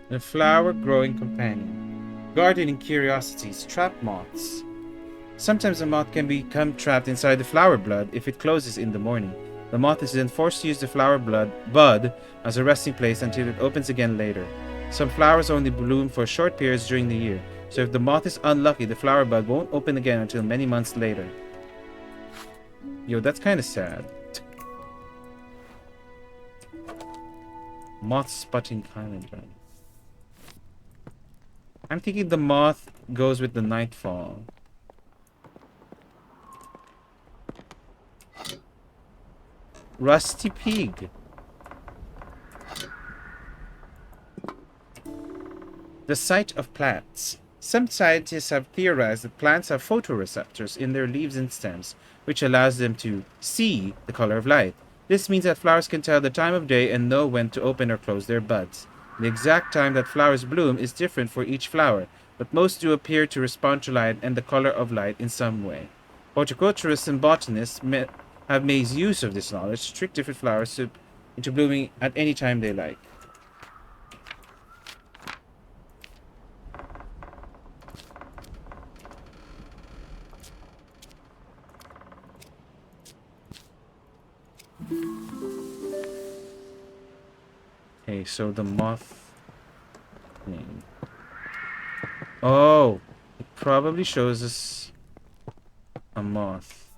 The flower-growing companion. Gardening curiosities. Trap moths. Sometimes a moth can become trapped inside the flower blood if it closes in the morning. The moth is then forced to use the flower bud as a resting place until it opens again later. Some flowers only bloom for short periods during the year, so if the moth is unlucky, the flower bud won't open again until many months later. Yo, that's kind of sad. Moth spotting calendar. I'm thinking the moth goes with the nightfall. Rusty pig. The sight of plants. Some scientists have theorized that plants have photoreceptors in their leaves and stems, which allows them to see the color of light. This means that flowers can tell the time of day and know when to open or close their buds. The exact time that flowers bloom is different for each flower, but most do appear to respond to light and the color of light in some way. Horticulturists and botanists have made use of this knowledge to trick different flowers into blooming at any time they like. Okay, so the moth thing. Oh, it probably shows us a moth.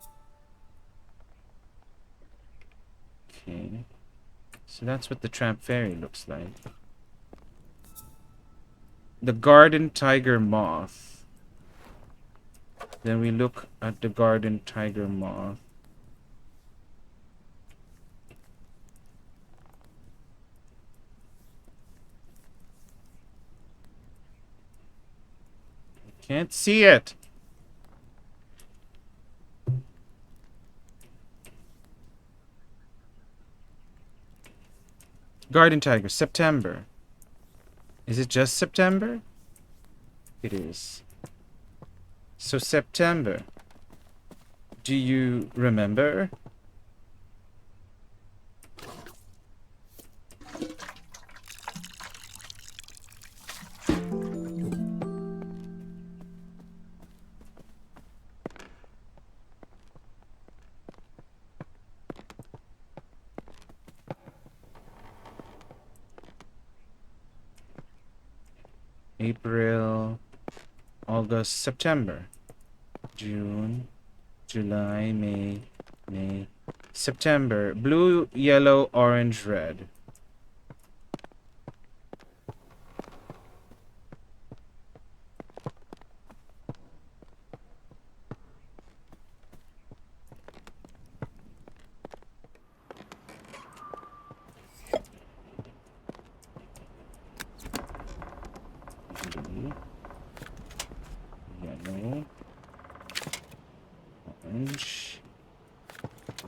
Okay, so that's what the tramp fairy looks like. The garden tiger moth. Then we look at the garden tiger moth. Can't see it. Garden tiger, September. Is it just September? It is. So September. Do you remember? April, August, September, June, July, May, September. Blue, yellow, orange, red. Blue, yellow, orange,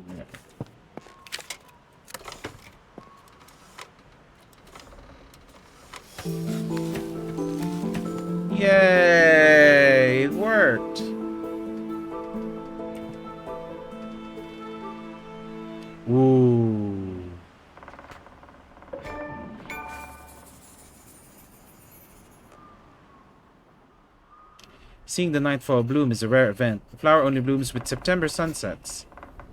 red. Yay! It worked! Ooh. Seeing the nightfall bloom is a rare event. The flower only blooms with September sunsets.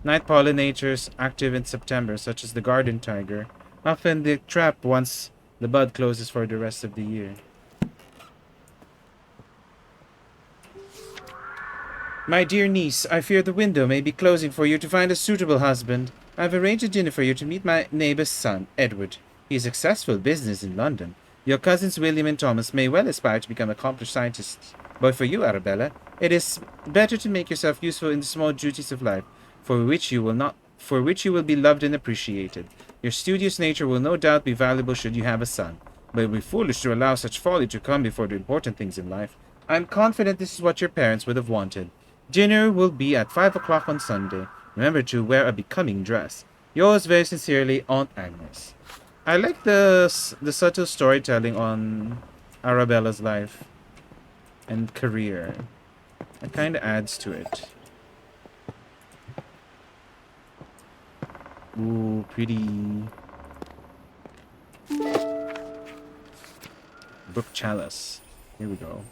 Night pollinators active in September, such as the garden tiger, often they trap once the bud closes for the rest of the year. My dear niece, I fear the window may be closing for you to find a suitable husband. I've arranged a dinner for you to meet my neighbor's son, Edward. He is successful business in London. Your cousins William and Thomas may well aspire to become accomplished scientists. But for you, Arabella, it is better to make yourself useful in the small duties of life, for which you will be loved and appreciated. Your studious nature will no doubt be valuable should you have a son, but it would be foolish to allow such folly to come before the important things in life. I'm confident this is what your parents would have wanted. Dinner will be at 5 o'clock on Sunday. Remember to wear a becoming dress. Yours very sincerely, Aunt Agnes. I like the subtle storytelling on Arabella's life and career. It kind of adds to it. Ooh, pretty. Book Chalice. Here we go.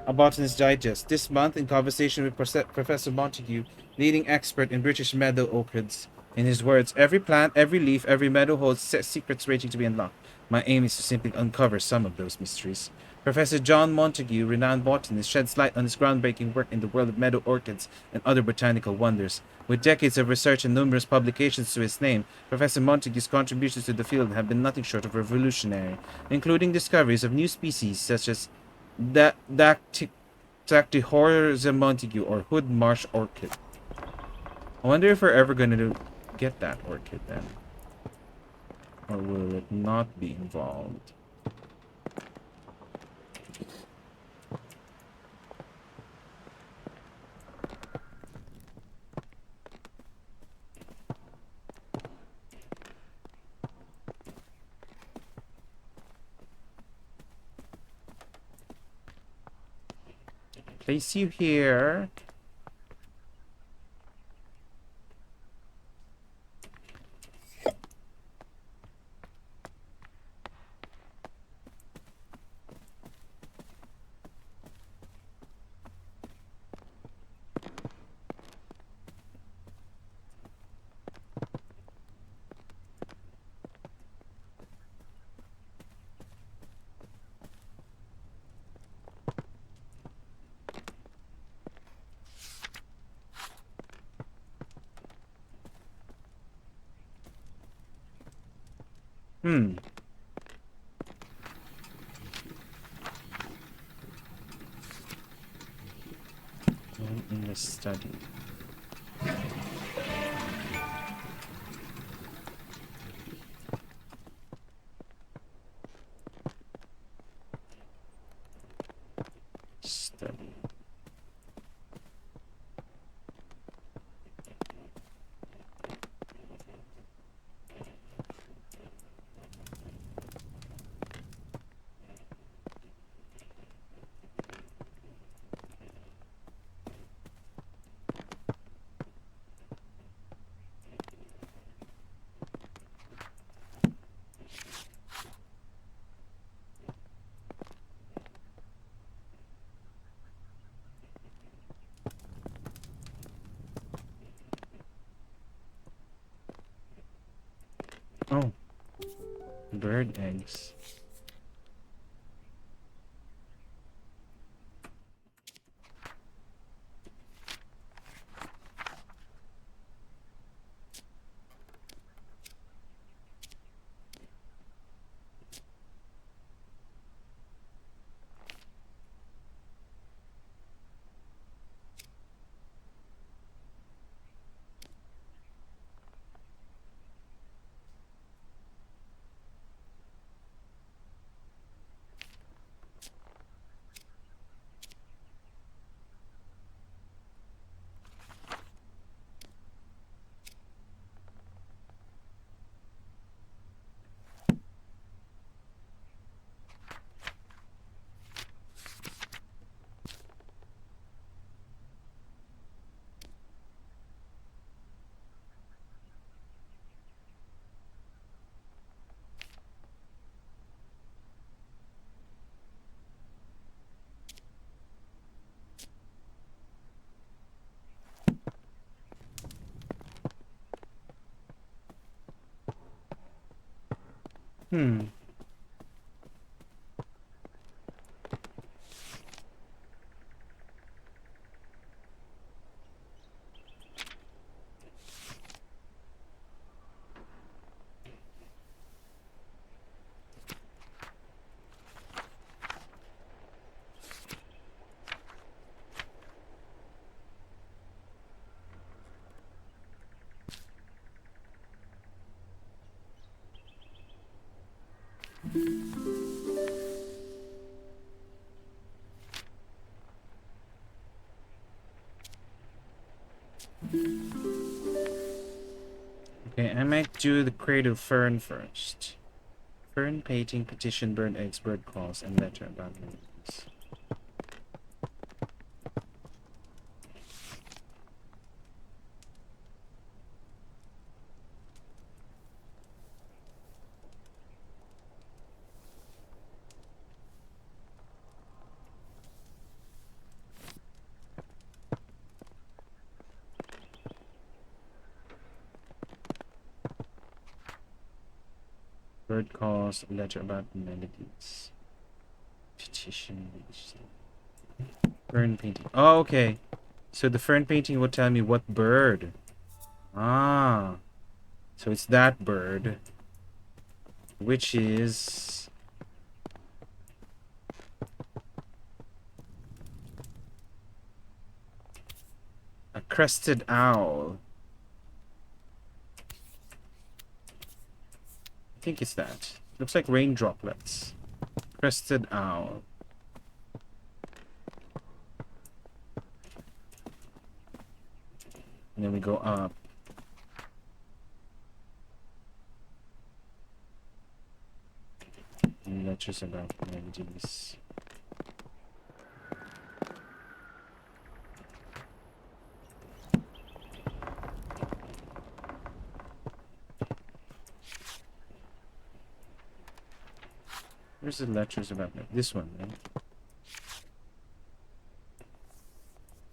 A Botanist Digest. This month, in conversation with Professor Montague, leading expert in British meadow orchids. In his words, every plant, every leaf, every meadow holds secrets waiting to be unlocked. My aim is to simply uncover some of those mysteries. Professor John Montague, renowned botanist, sheds light on his groundbreaking work in the world of meadow orchids and other botanical wonders. With decades of research and numerous publications to his name, Professor Montague's contributions to the field have been nothing short of revolutionary, including discoveries of new species such as Dactyhorza Montague or hood marsh orchid. I wonder if we're ever going to get that orchid then. Or will it not be involved? Place you here. study. Study. Oh, bird eggs. Hmm. Okay, I might do the creative fern first. Fern painting, petition, bird eggs, bird calls, and letter about names. Bird calls, letter about melodies. Petition. Fern painting. Oh, okay. So the fern painting will tell me what bird. Ah. So it's that bird. Which is... a crested owl. I think it's that. Looks like rain droplets. Crested owl. And then we go up. And letters about melodies. Where's the letters about melodies? This one, right?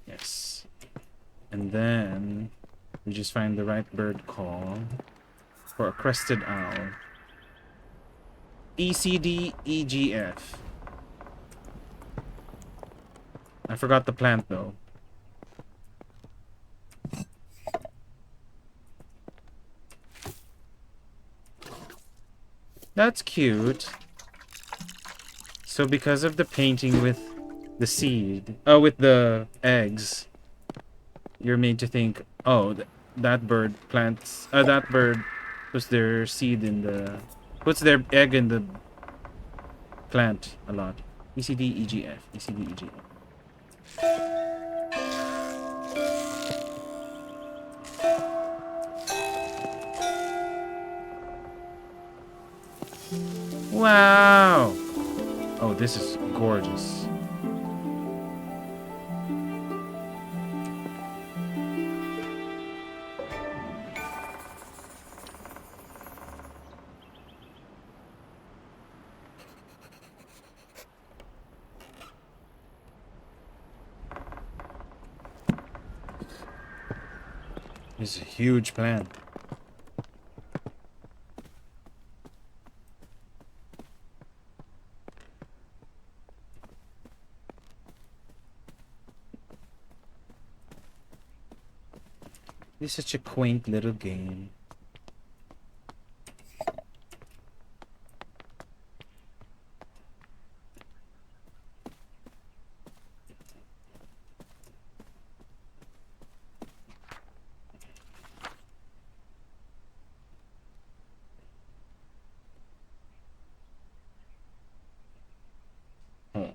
Yes. And then we just find the right bird call for a crested owl. ECDEGF. I forgot the plant though. That's cute. So because of the painting with the seed, with the eggs, you're made to think, oh, that bird plants, that bird puts their seed in the, puts their egg in the plant a lot. E C D E G F. E C D E G F. Wow! Oh, this is gorgeous. This is a huge plant. This is such a quaint little game. Oh.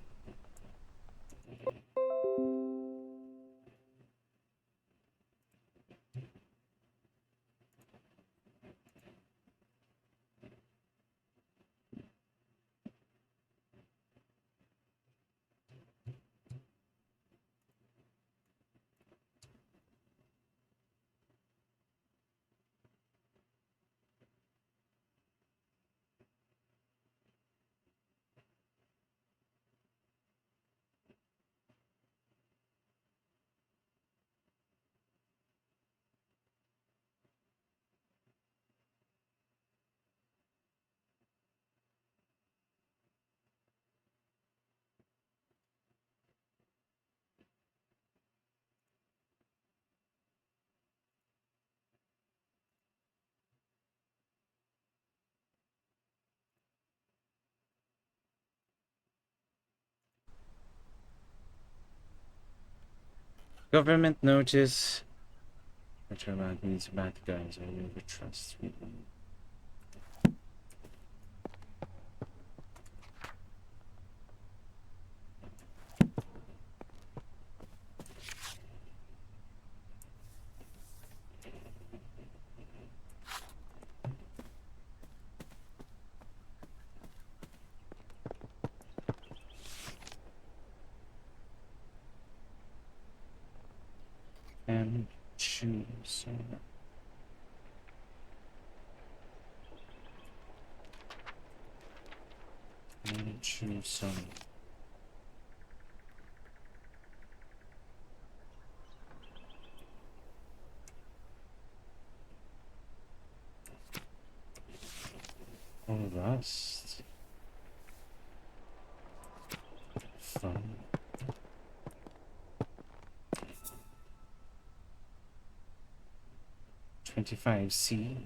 Government notice. Return needs bad guys. I never trust people. And choose. And choose some. Oh, rust. Fun. 25C.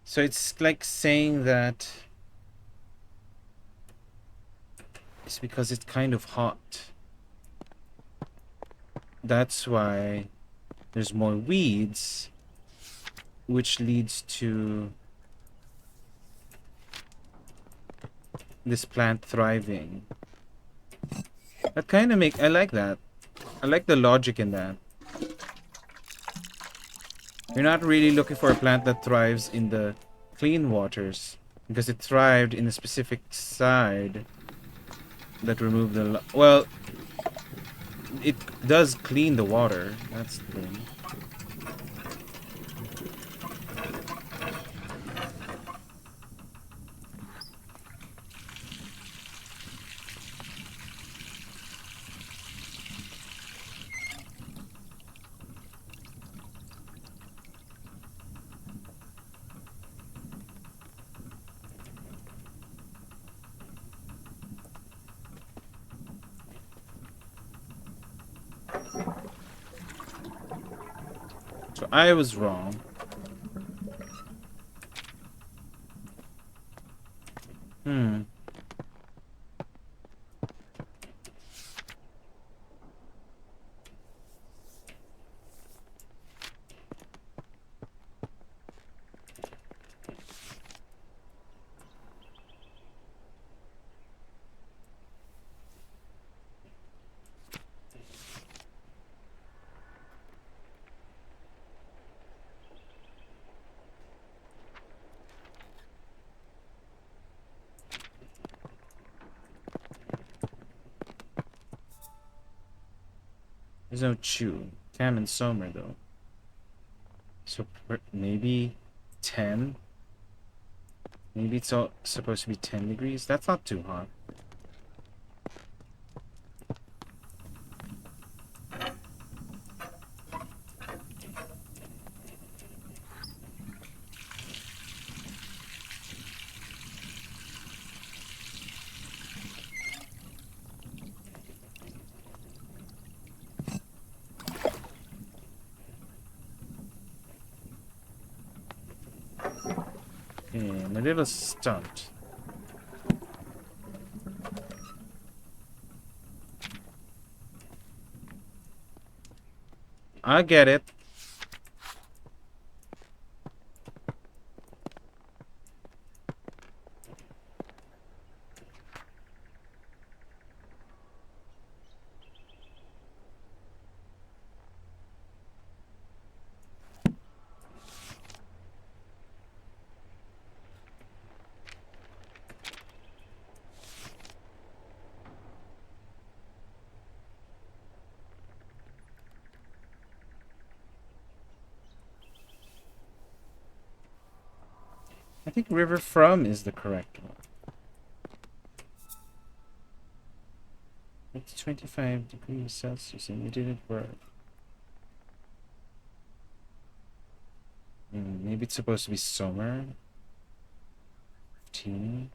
So it's like saying that it's because it's kind of hot. That's why there's more weeds, which leads to this plant thriving. That kind of I like that. I like the logic in that. You're not really looking for a plant that thrives in the clean waters, because it thrived in a specific side that removed the... Well, it does clean the water. That's the thing. So I was wrong. There's no Chew. Cam and Somer, though. So maybe 10? Maybe it's all supposed to be 10 degrees? That's not too hot. And a little stunt. I get it. I think river from is the correct one. It's 25 degrees Celsius and it didn't work. Maybe it's supposed to be summer. 15.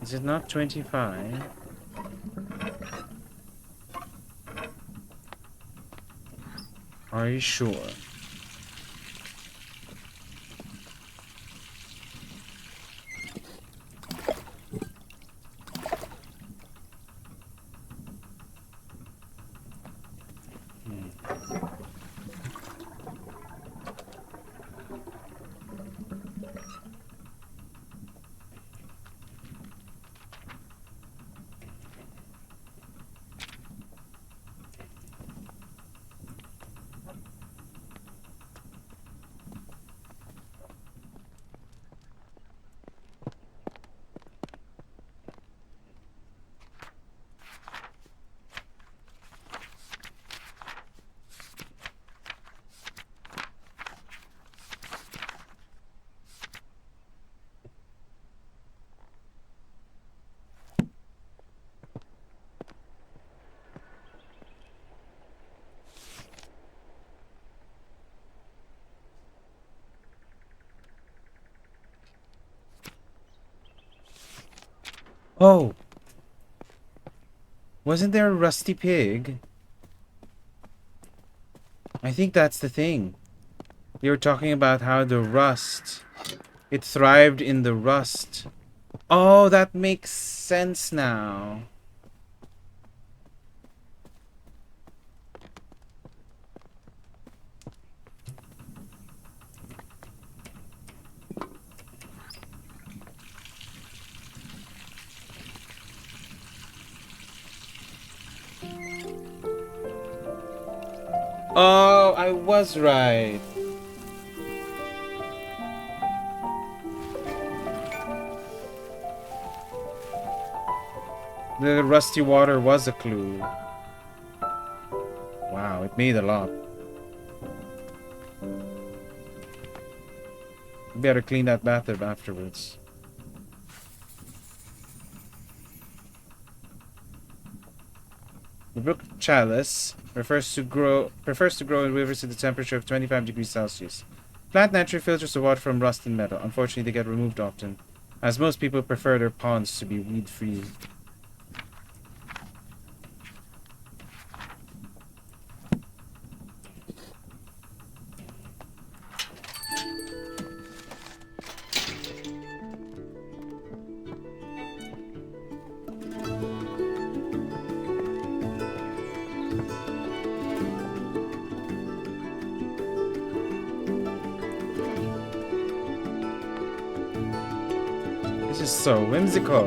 Is it not 25? Are you sure? Oh! Wasn't there a rusty pig? I think that's the thing. They were talking about how the rust, it thrived in the rust. Oh, that makes sense now. Oh, I was right. The rusty water was a clue. Wow, it made a lot. Better clean that bathtub afterwards. The brook chalice prefers to grow in rivers at a temperature of 25 degrees Celsius. Plant naturally filters the water from rust and metal. Unfortunately, they get removed often, as most people prefer their ponds to be weed-free. This is so whimsical.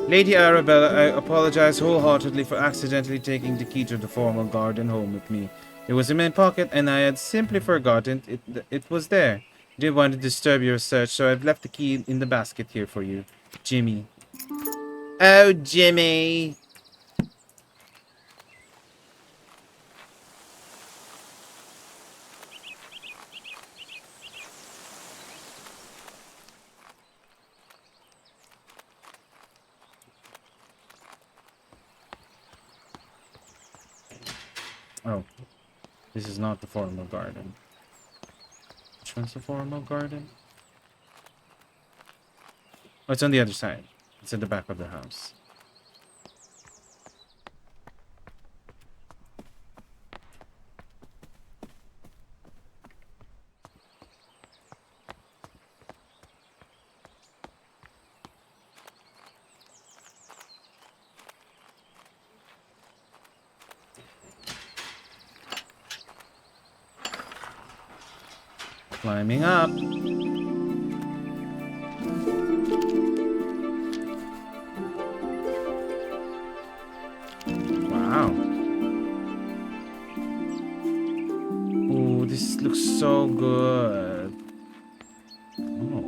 Lady Arabella, I apologize wholeheartedly for accidentally taking the key to the formal garden home with me. It was in my pocket and I had simply forgotten it was there. Didn't want to disturb your search, so I've left the key in the basket here for you. Jimmy. Oh, Jimmy! Oh, this is not the formal garden. Which one's the formal garden? Oh, it's on the other side. It's at the back of the house. Climbing up. Wow. Ooh, this looks so good. Oh.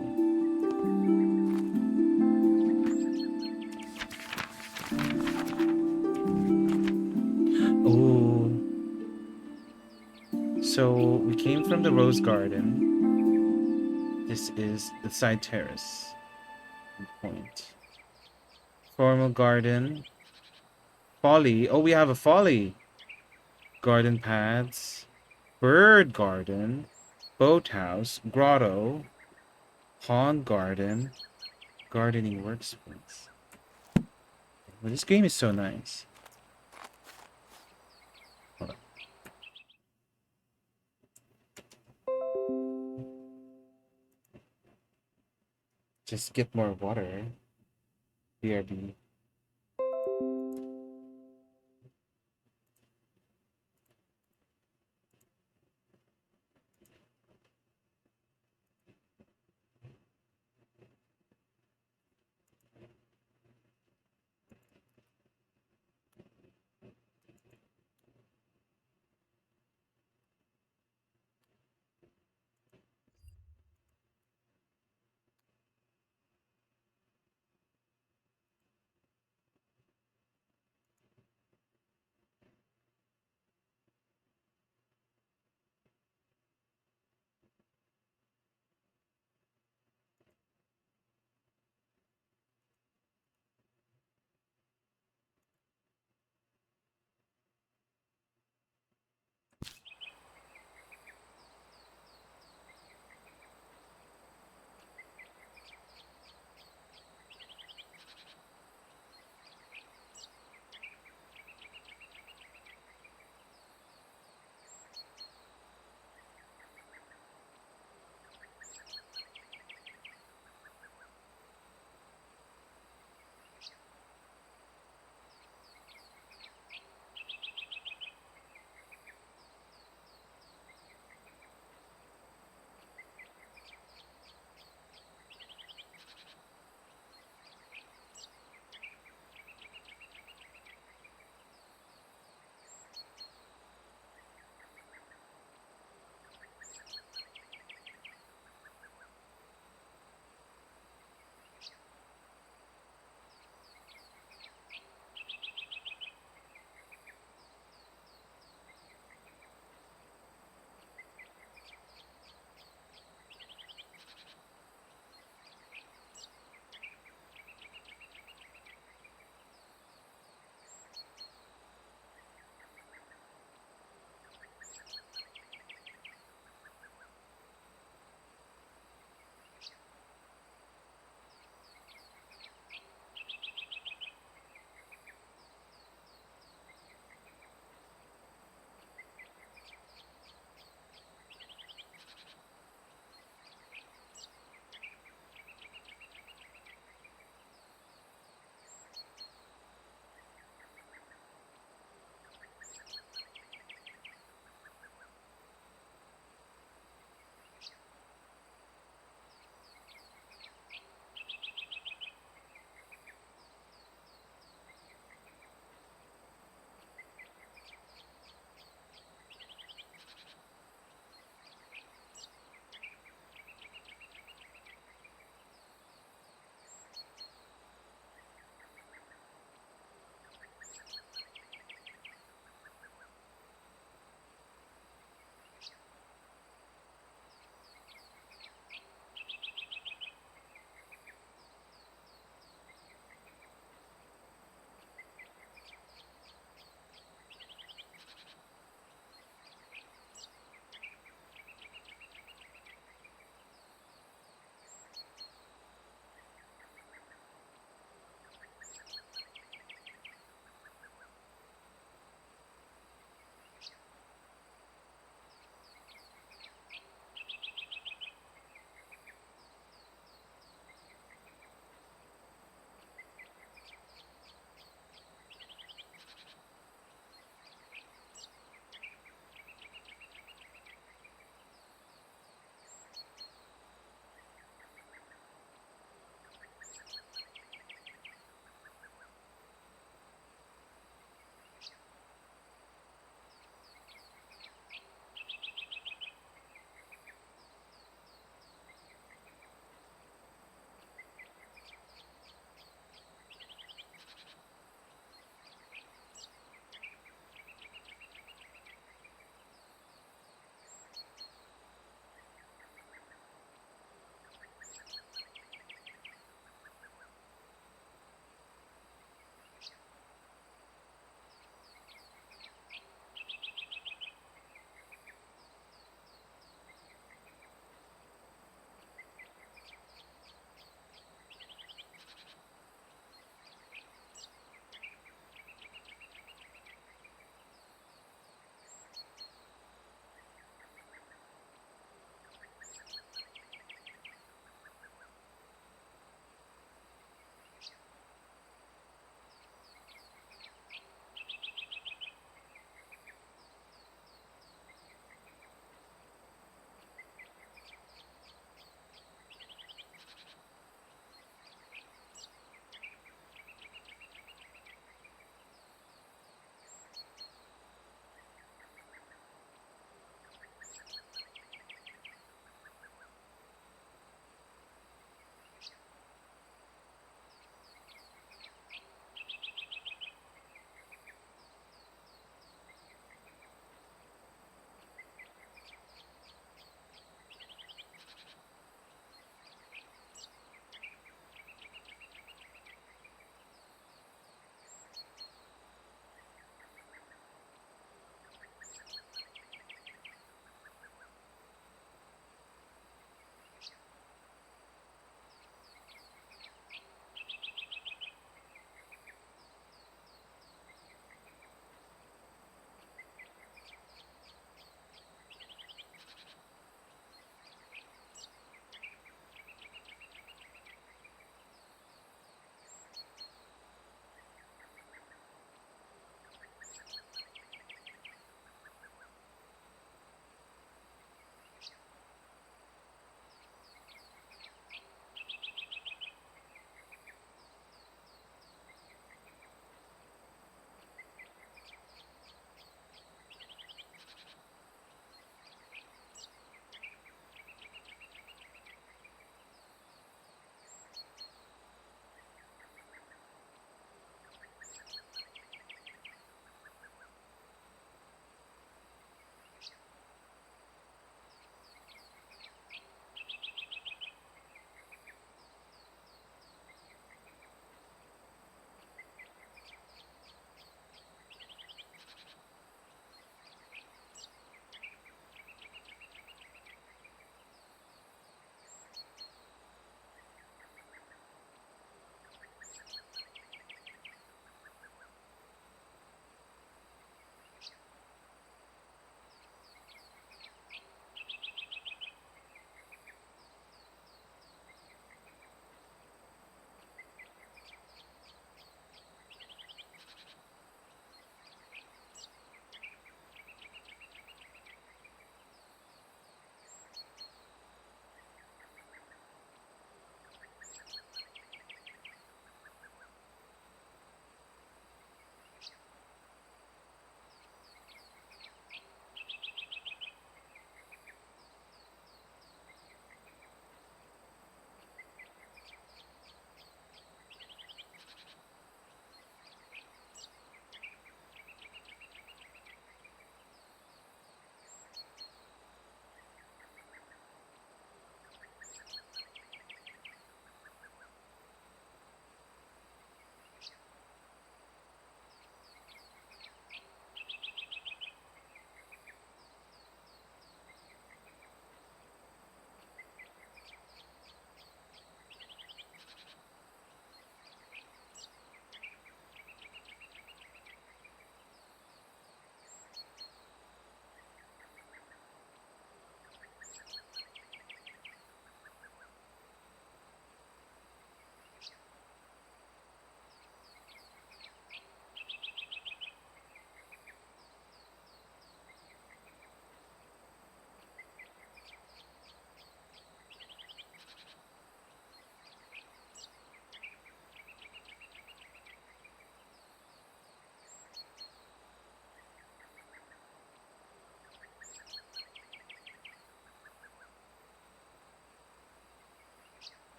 Ooh. So we came from the rose garden. This is the side terrace. Point. Formal garden. Folly. Oh, we have a folly. Garden paths. Bird garden. Boathouse. Grotto. Pond garden. Gardening workspace. Well, this game is so nice. Hold on. Just get more water. BRB.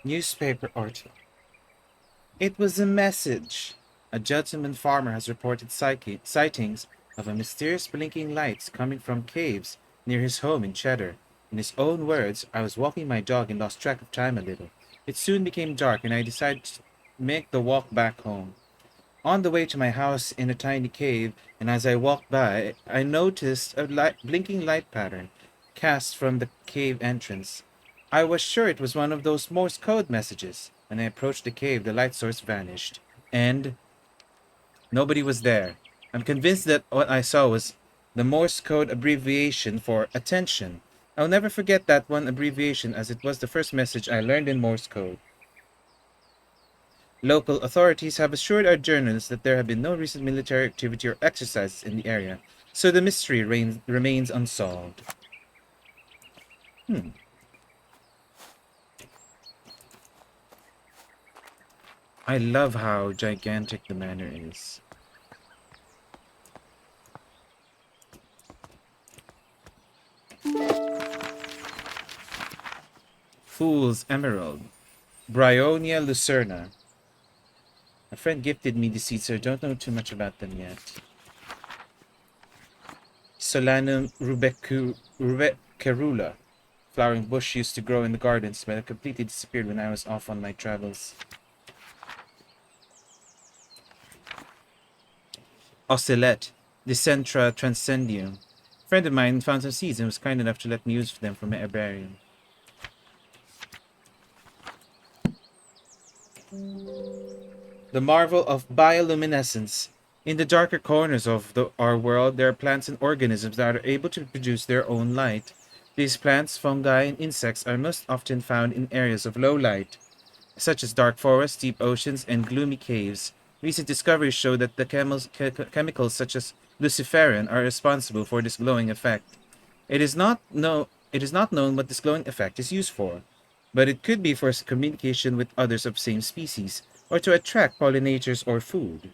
Newspaper article. It was a message. A gentleman farmer has reported sightings of a mysterious blinking lights coming from caves near his home in Cheddar. In his own words, I was walking my dog and lost track of time a little. It soon became dark and I decided to make the walk back home. On the way to my house in a tiny cave, and as I walked by, I noticed a blinking light pattern cast from the cave entrance. I was sure it was one of those Morse code messages. When I approached the cave, the light source vanished, and nobody was there. I'm convinced that what I saw was the Morse code abbreviation for attention. I'll never forget that one abbreviation as it was the first message I learned in Morse code. Local authorities have assured our journalists that there have been no recent military activity or exercises in the area, so the mystery remains unsolved. Hmm. I love how gigantic the manor is. Fool's Emerald. Bryonia lucerna. A friend gifted me the seeds, so I don't know too much about them yet. Solanum rubecarula. Flowering bush used to grow in the gardens, but it completely disappeared when I was off on my travels. Ocelette. Dicentra transcendium. A friend of mine found some seeds and was kind enough to let me use them for my herbarium. The marvel of bioluminescence. In the darker corners of our world, there are plants and organisms that are able to produce their own light. These plants, fungi, and insects are most often found in areas of low light, such as dark forests, deep oceans, and gloomy caves. Recent discoveries show that the chemicals such as luciferin are responsible for this glowing effect. It is not known what this glowing effect is used for, but it could be for communication with others of same species, or to attract pollinators or food.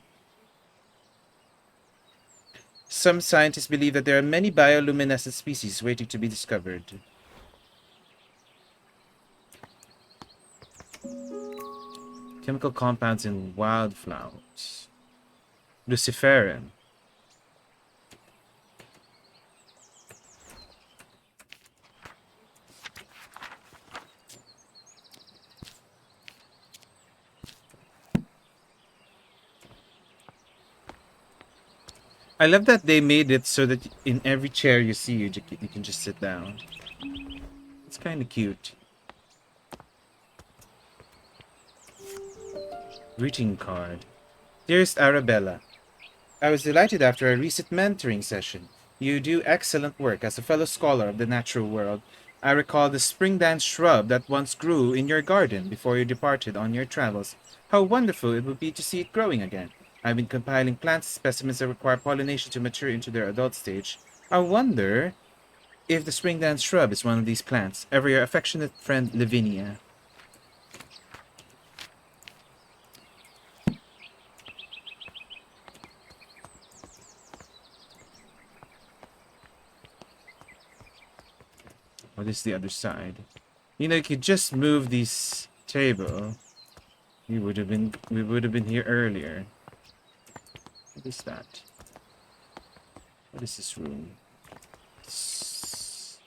Some scientists believe that there are many bioluminescent species waiting to be discovered. Chemical compounds in wildflowers. Luciferin. I love that they made it so that in every chair you see, you can just sit down. It's kind of cute. Greeting card. Dearest Arabella, I was delighted after our recent mentoring session. You do excellent work as a fellow scholar of the natural world. I recall the spring dance shrub that once grew in your garden before you departed on your travels. How wonderful it would be to see it growing again. I've been compiling plant specimens that require pollination to mature into their adult stage. I wonder if the spring dance shrub is one of these plants. Ever your affectionate friend Lavinia. What is the other side? You know, you could just move this table. We would have been here earlier. What is that? What is this room? Is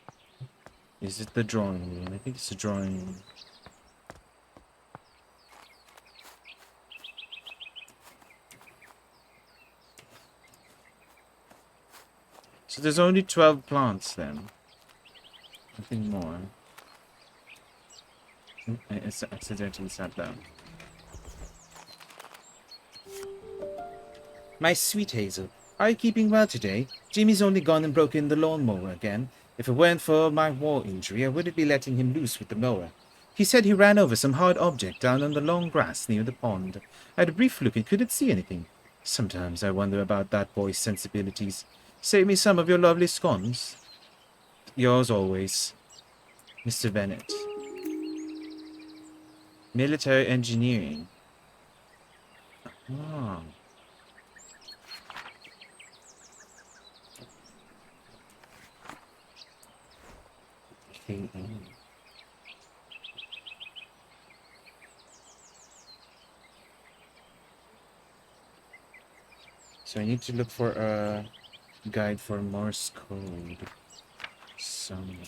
it the drawing room? I think it's the drawing room. So there's only 12 plants then. Nothing more. I accidentally sat down. My sweet Hazel, are you keeping well today? Jimmy's only gone and broken the lawnmower again. If it weren't for my war injury, I wouldn't be letting him loose with the mower. He said he ran over some hard object down on the long grass near the pond. I had a brief look and couldn't see anything. Sometimes I wonder about that boy's sensibilities. Save me some of your lovely scones. Yours always, Mr. Bennett. Military engineering. Ah. KN. So I need to look for a guide for Morse code. Some.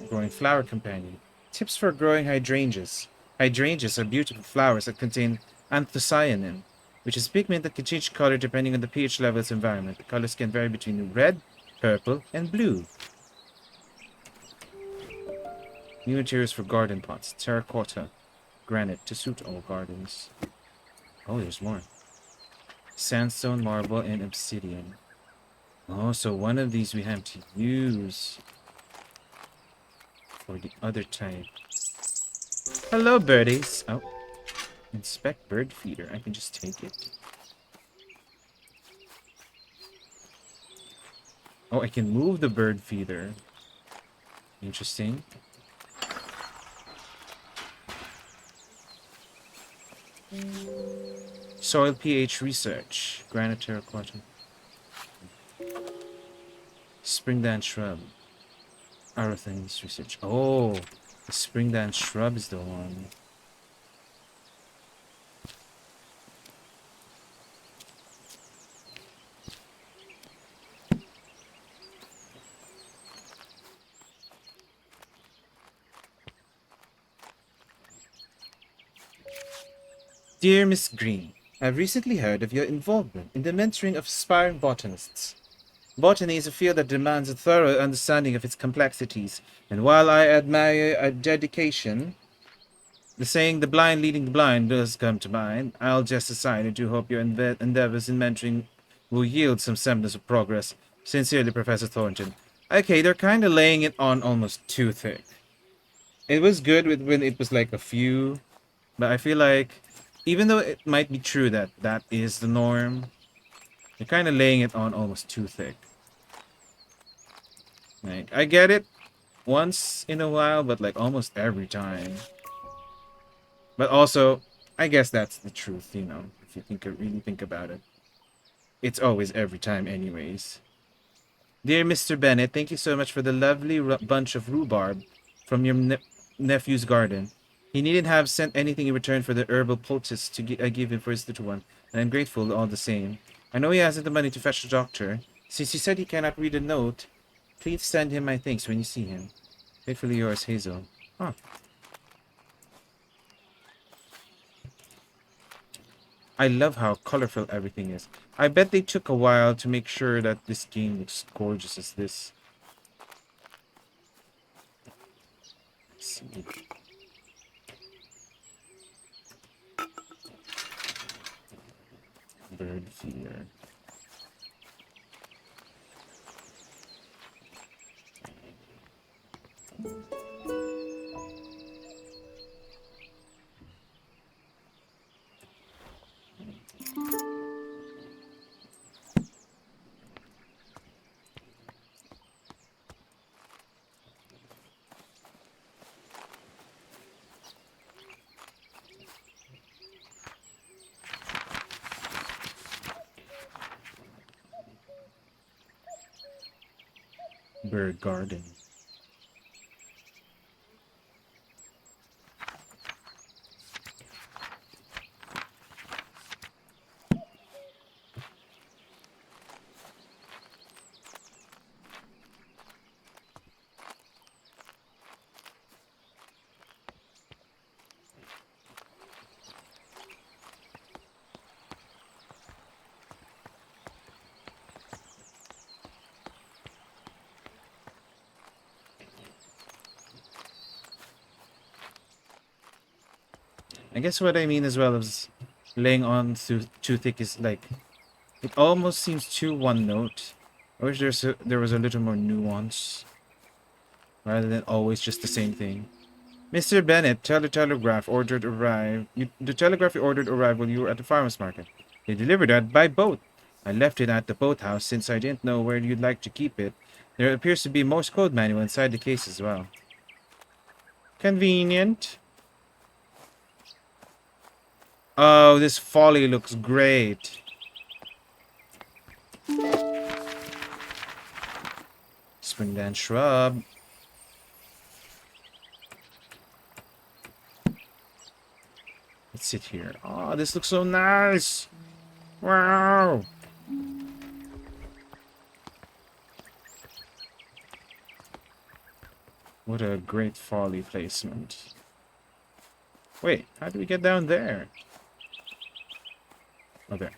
Growing flower companion. Tips for growing hydrangeas. Hydrangeas are beautiful flowers that contain anthocyanin, which is pigment that can change color depending on the pH levels environment. The colors can vary between red, purple, and blue. New materials for garden pots. Terracotta, granite to suit all gardens. Oh, there's more. Sandstone, marble, and obsidian. Oh, so one of these we have to use for the other type. Hello, birdies. Oh, inspect bird feeder. I can just take it. Oh, I can move the bird feeder. Interesting. Soil pH research. Granite terracotta. Spring dance shrub. Arothines research. Oh, the spring dance shrub is the one. Dear Miss Green, I've recently heard of your involvement in the mentoring of aspiring botanists. Botany is a field that demands a thorough understanding of its complexities, and while I admire your dedication, the saying "the blind leading the blind" does come to mind. I'll just aside. I do hope your endeavors in mentoring will yield some semblance of progress. Sincerely, Professor Thornton. Okay, they're kind of laying it on almost too thick. It was good when it was like a few, but I feel like even though it might be true that that is the norm, they're kind of laying it on almost too thick. Like, I get it once in a while, but like almost every time. But also, I guess that's the truth, you know, if you really think about it. It's always every time anyways. Dear Mr. Bennett, thank you so much for the lovely bunch of rhubarb from your nephew's garden. He needn't have sent anything in return for the herbal poultice to give him for his little one, and I'm grateful all the same. I know he hasn't the money to fetch a doctor. Since he said he cannot read a note, please send him my thanks when you see him. Faithfully yours, Hazel. Huh. I love how colorful everything is. I bet they took a while to make sure that this game looks gorgeous as this. Let's see. Bird feeder. Bird garden. I guess what I mean as well is laying on too thick is like it almost seems too one note. I wish there was a little more nuance rather than always just the same thing. Mr. Bennett, telegraph ordered arrived. The telegraph you ordered arrived while you were at the farmer's market. They delivered it by boat. I left it at the boathouse since I didn't know where you'd like to keep it. There appears to be a Morse code manual inside the case as well. Convenient. Oh, this folly looks great. Spring dance shrub. Let's sit here. Oh, this looks so nice. Wow. What a great folly placement. Wait, how do we get down there? Oh, there.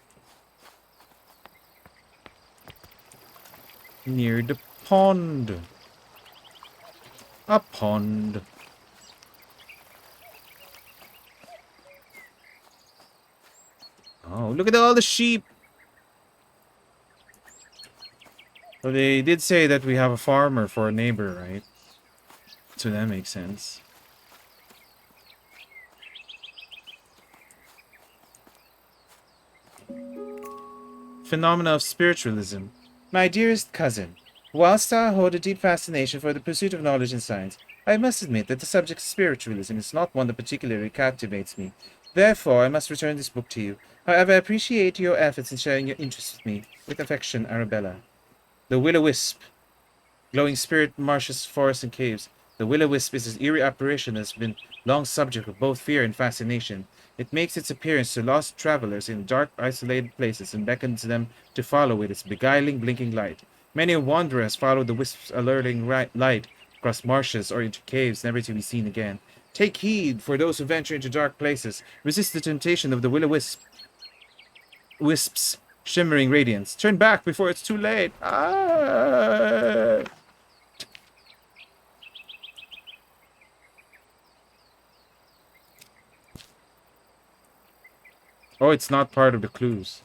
Near the pond. A pond. Oh, look at all the sheep. Well, they did say that we have a farmer for a neighbor, right? So that makes sense. Phenomena of spiritualism. My dearest cousin, whilst I hold a deep fascination for the pursuit of knowledge and science, I must admit that the subject of spiritualism is not one that particularly captivates me. Therefore, I must return this book to you. However, I appreciate your efforts in sharing your interest with me. With affection, Arabella. The Will-O-Wisp. Glowing spirit marshes, forests, and caves. The will-o-wisp is an eerie apparition that has been long subject of both fear and fascination. It makes its appearance to lost travelers in dark, isolated places and beckons them to follow with its beguiling, blinking light. Many a wanderer has followed the wisp's alluring light across marshes or into caves never to be seen again. Take heed, for those who venture into dark places. Resist the temptation of the will-o-wisp's shimmering radiance. Turn back before it's too late. Ah! Oh, it's not part of the clues.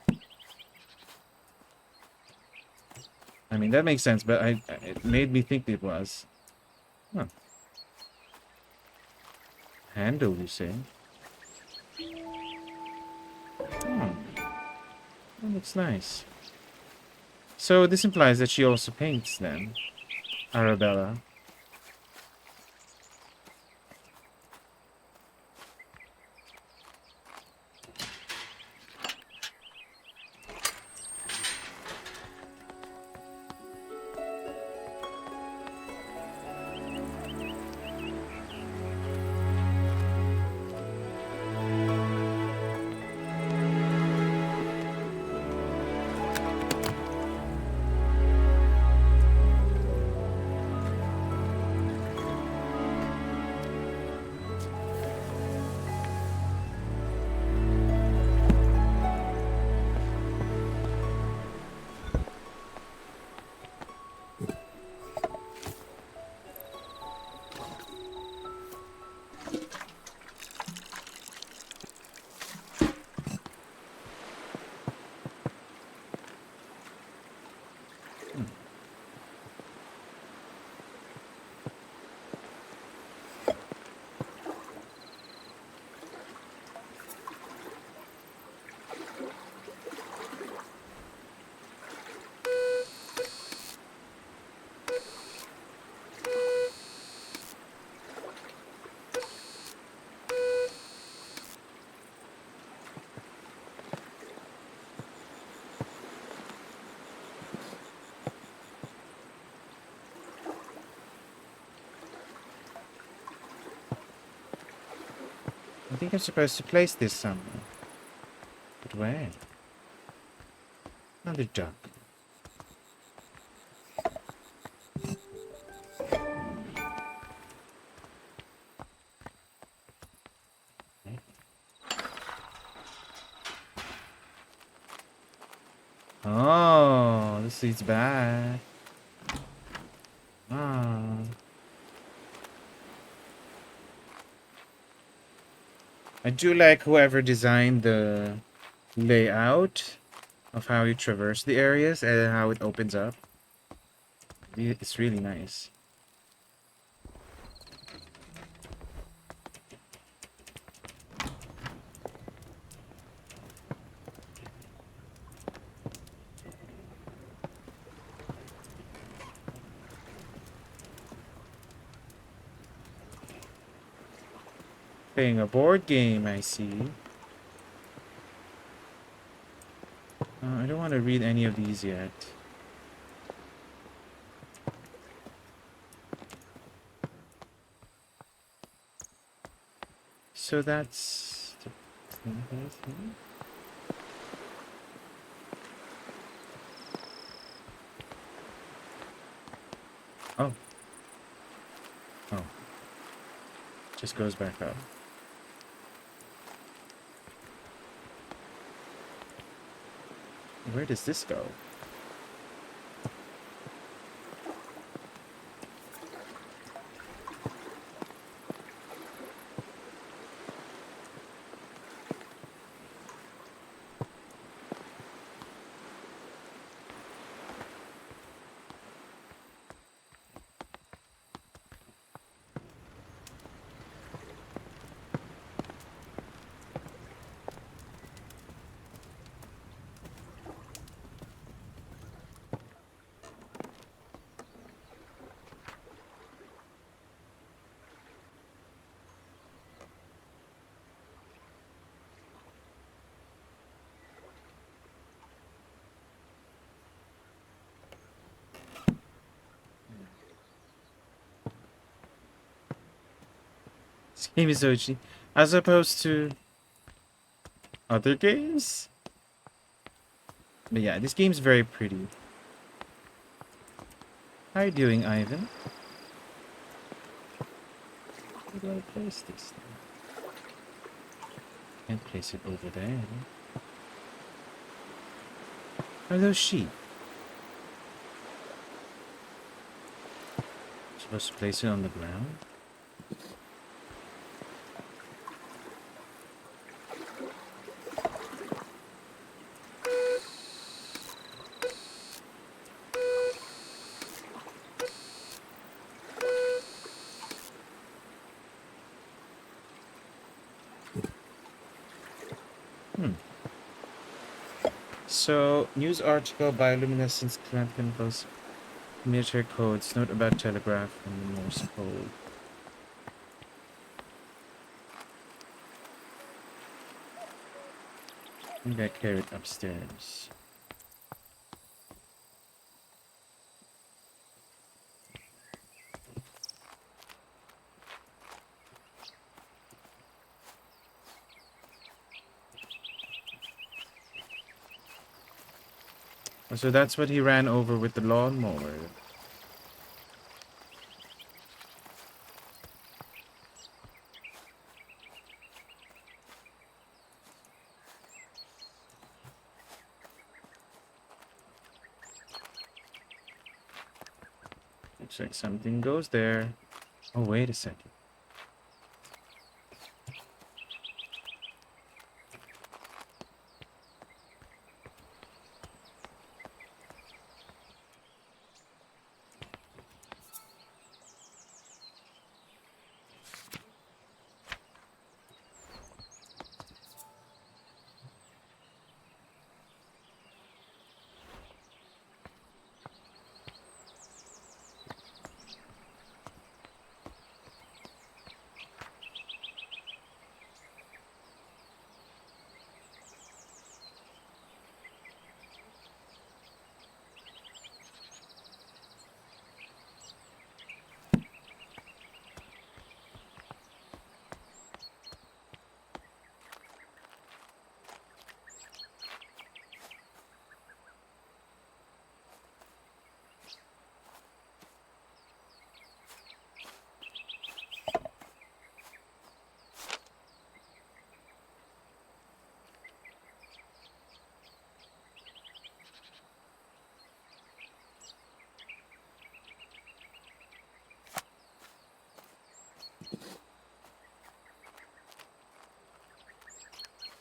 I mean, that makes sense, but it made me think it was. Huh. Handle, you say? Hmm. That looks nice. So this implies that she also paints, then. Arabella. I think I'm supposed to place this somewhere. But where? Another duck. Oh, this leads back. Ah. I do like whoever designed the layout of how you traverse the areas and how it opens up. It's really nice. Playing a board game, I see. I don't want to read any of these yet. So that's... Oh. Oh. Just goes back up. Where does this go? This game is so cheap. As opposed to other games? But yeah, this game's very pretty. How are you doing, Ivan? Where do I place this thing? Can't place it over there. Are those sheep? Supposed to place it on the ground? So, news article, bioluminescence plant chemicals, military codes, note about telegraph and Morse code. We got carried upstairs. So that's what he ran over with the lawnmower. Looks like something goes there. Oh, wait a second.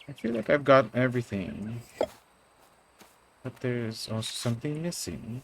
I feel like I've got everything. But there's also something missing.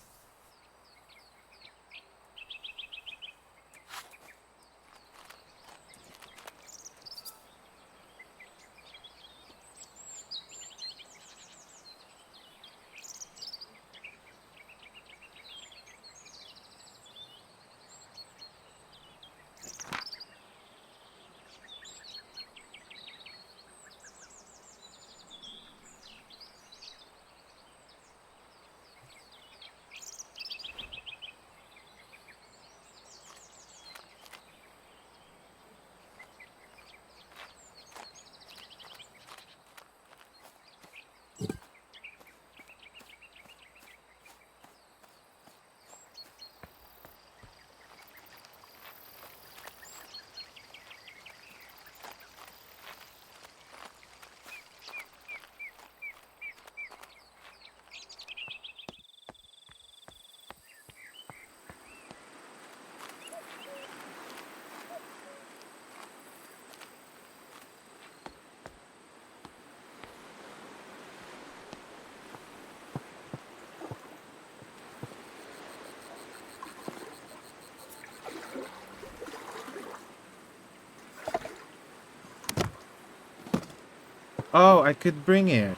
Oh, I could bring it.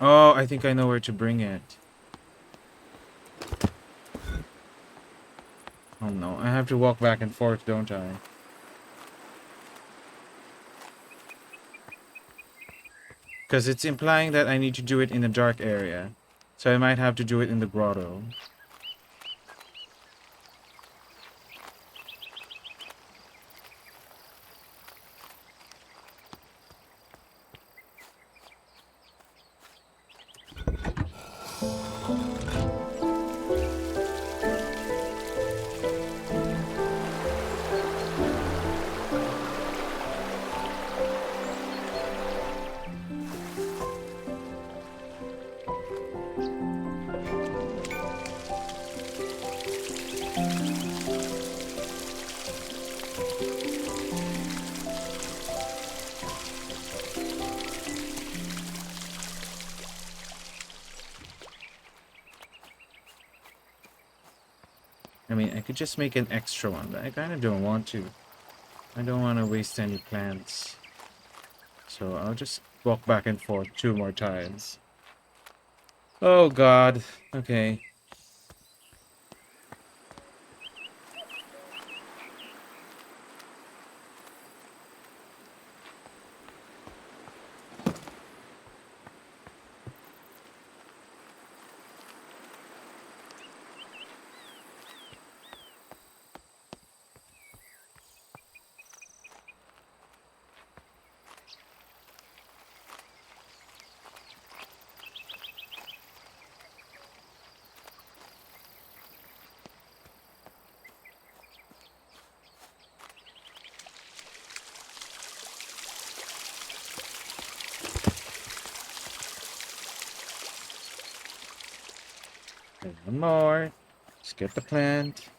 Oh, I think I know where to bring it. Oh no, I have to walk back and forth, don't I? Because it's implying that I need to do it in a dark area. So I might have to do it in the grotto. I mean, I could just make an extra one, but I kind of don't want to. I don't want to waste any plants. So I'll just walk back and forth 2 more times. Oh god. Okay. There's one more. Just get the plant.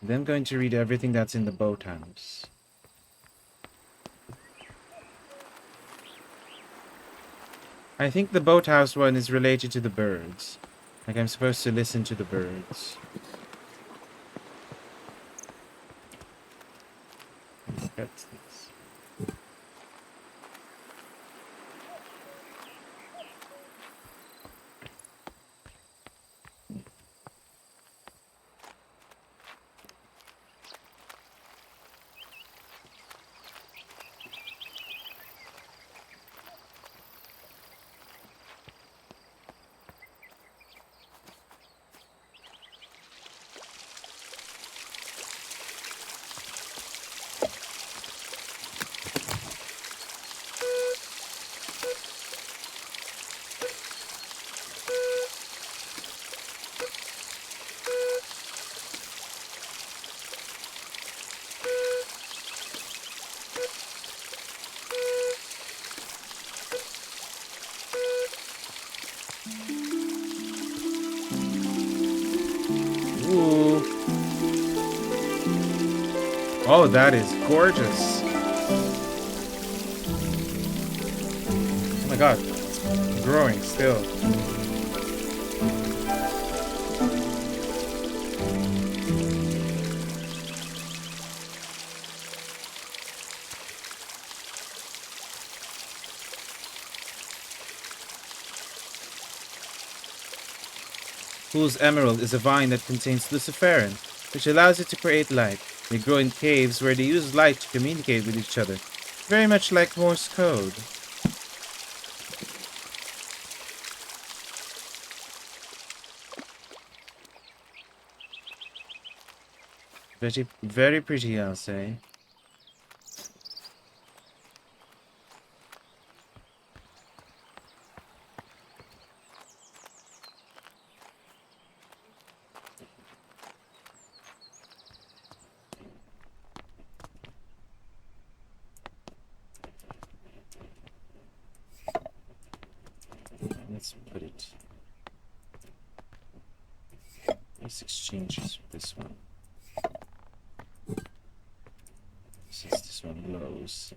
Then I'm going to read everything that's in the boathouse. I think the boathouse one is related to the birds. Like I'm supposed to listen to the birds. That's this. Ooh. Oh, that is gorgeous. Oh my god. It's growing still. Fool's Emerald is a vine that contains luciferin, which allows it to create light. They grow in caves where they use light to communicate with each other. Very much like Morse code. Very pretty, I'll say. Let's put it. Let's exchange this one. Since this one glows.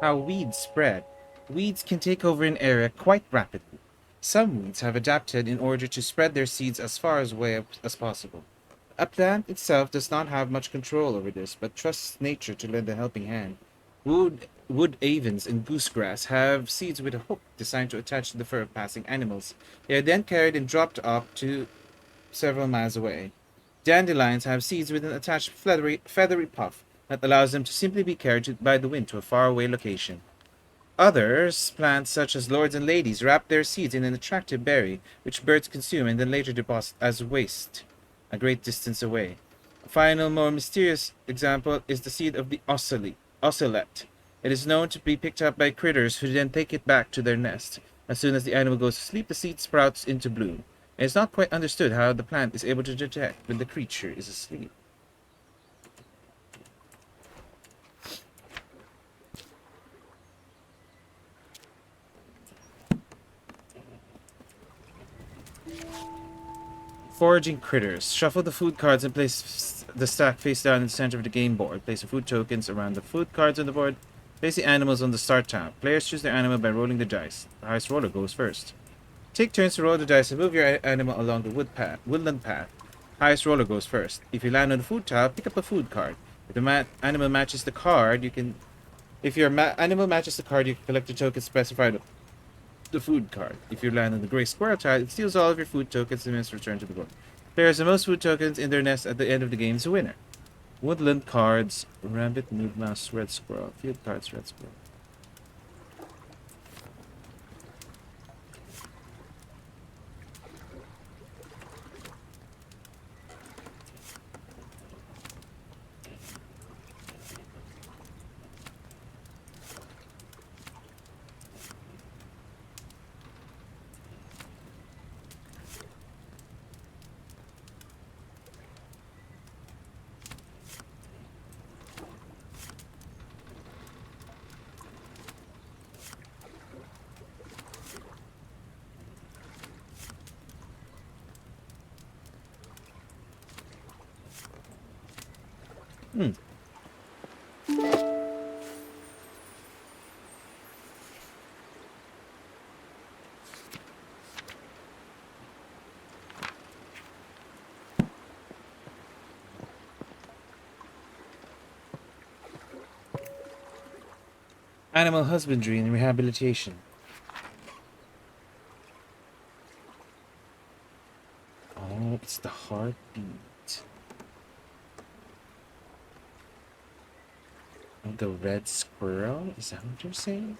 How weeds spread. Weeds can take over an area quite rapidly. Some weeds have adapted in order to spread their seeds as far away as possible. A plant itself does not have much control over this, but trusts nature to lend a helping hand. Wood avens and goosegrass have seeds with a hook designed to attach to the fur of passing animals. They are then carried and dropped up to several miles away. Dandelions have seeds with an attached feathery puff that allows them to simply be carried by the wind to a faraway location. Others, plants such as lords and ladies, wrap their seeds in an attractive berry, which birds consume and then later deposit as waste a great distance away. A final, more mysterious example is the seed of the ocelot. It is known to be picked up by critters who then take it back to their nest. As soon as the animal goes to sleep, the seed sprouts into bloom. It is not quite understood how the plant is able to detect when the creature is asleep. Foraging critters. Shuffle the food cards and place the stack face down in the center of the game board. Place the food tokens around the food cards on the board. Place the animals on the start tab. Players choose their animal by rolling the dice. The highest roller goes first. Take turns to roll the dice and move your animal along the woodland path. Highest roller goes first. If you land on the food tile, pick up a food card. If the animal matches the card, you can. If your animal matches the card, you can collect the tokens specified on the food card. If you land on the gray squirrel tile, it steals all of your food tokens and must return to the board. Players with most food tokens in their nest at the end of the game is a winner. Woodland cards: rabbit, nude mouse, red squirrel. Field cards: red squirrel. Hmm. Animal husbandry and rehabilitation. Oh, it's the heartbeat of the red squirrel? Is that what you're saying?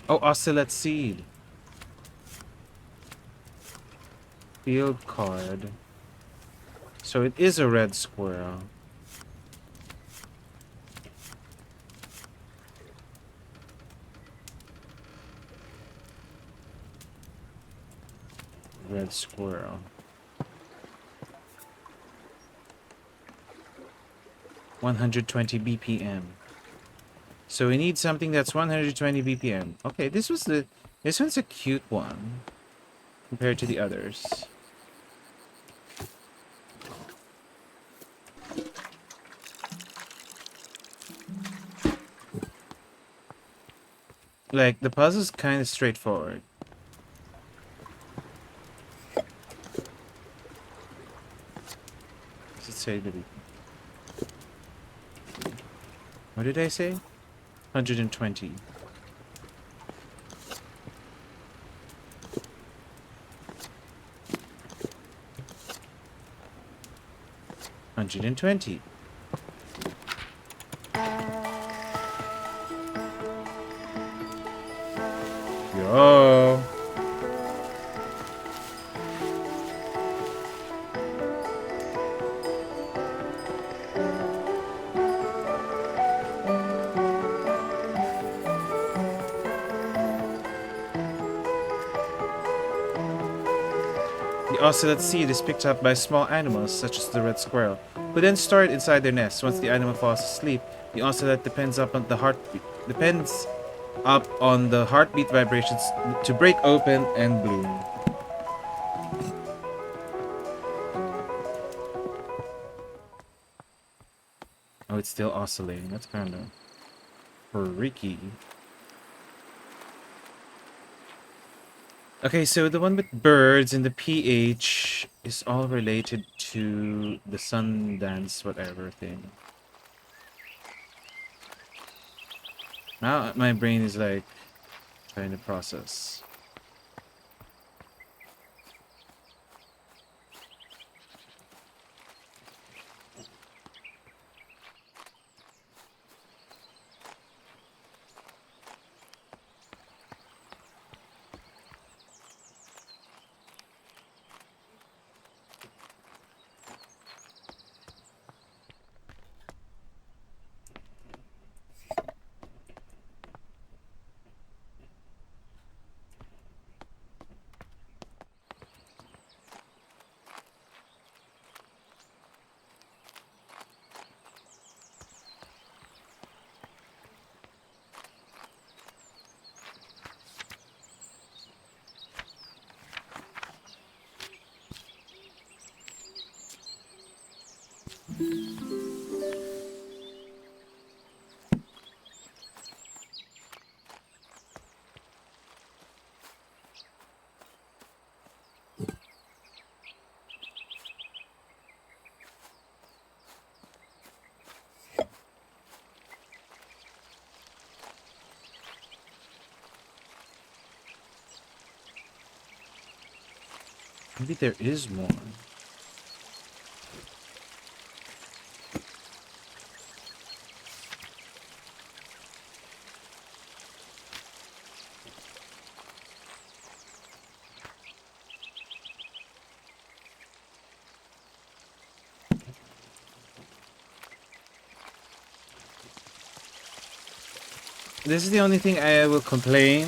Oh, ocelot seed. Field card. So it is a red squirrel. Red squirrel. 120 BPM. So we need something that's 120 BPM. Okay, this one's a cute one compared to the others. Like, the puzzle's kind of straightforward. Does it say that What did I say? 120. $120. Yo. The ocelot seed is picked up by small animals such as the red squirrel, who then store it inside their nest. Once the animal falls asleep, the ocelot depends up on the heartbeat vibrations to break open and bloom. Oh, it's still oscillating. That's kind of freaky. Okay, so the one with birds and the pH is all related to the Sundance whatever thing. Now my brain is like trying to process. Maybe there is more. This is the only thing I will complain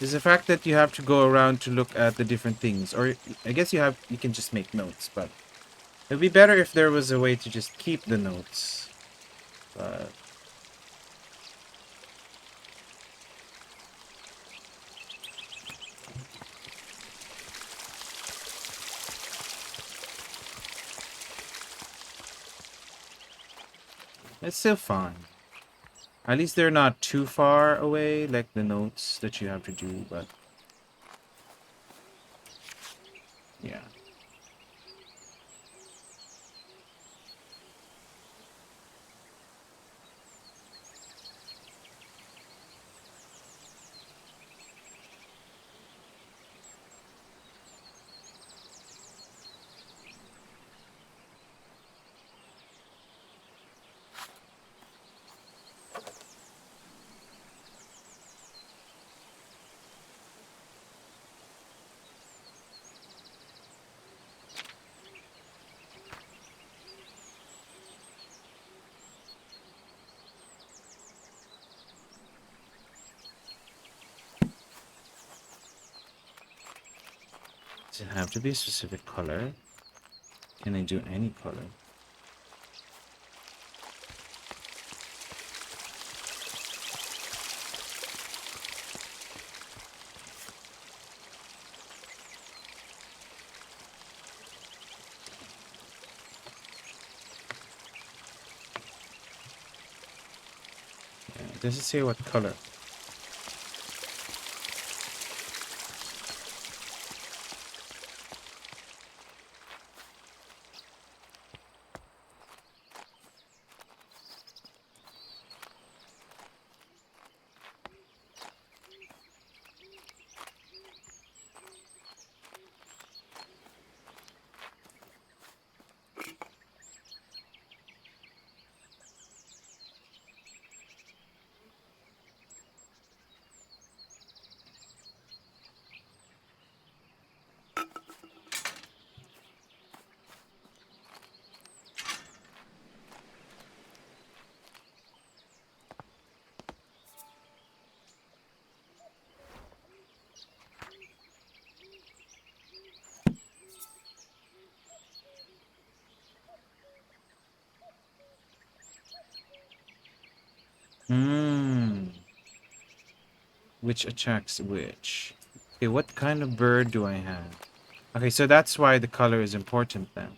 is the fact that you have to go around to look at the different things. Or I guess you can just make notes, but it'd be better if there was a way to just keep the notes. But it's still fine. At least they're not too far away, like the notes that you have to do, but yeah. Does it have to be a specific color? Can I do any color? Yeah, does it say what color? Hmm. Which attracts which? Okay, what kind of bird do I have? Okay, so that's why the color is important then.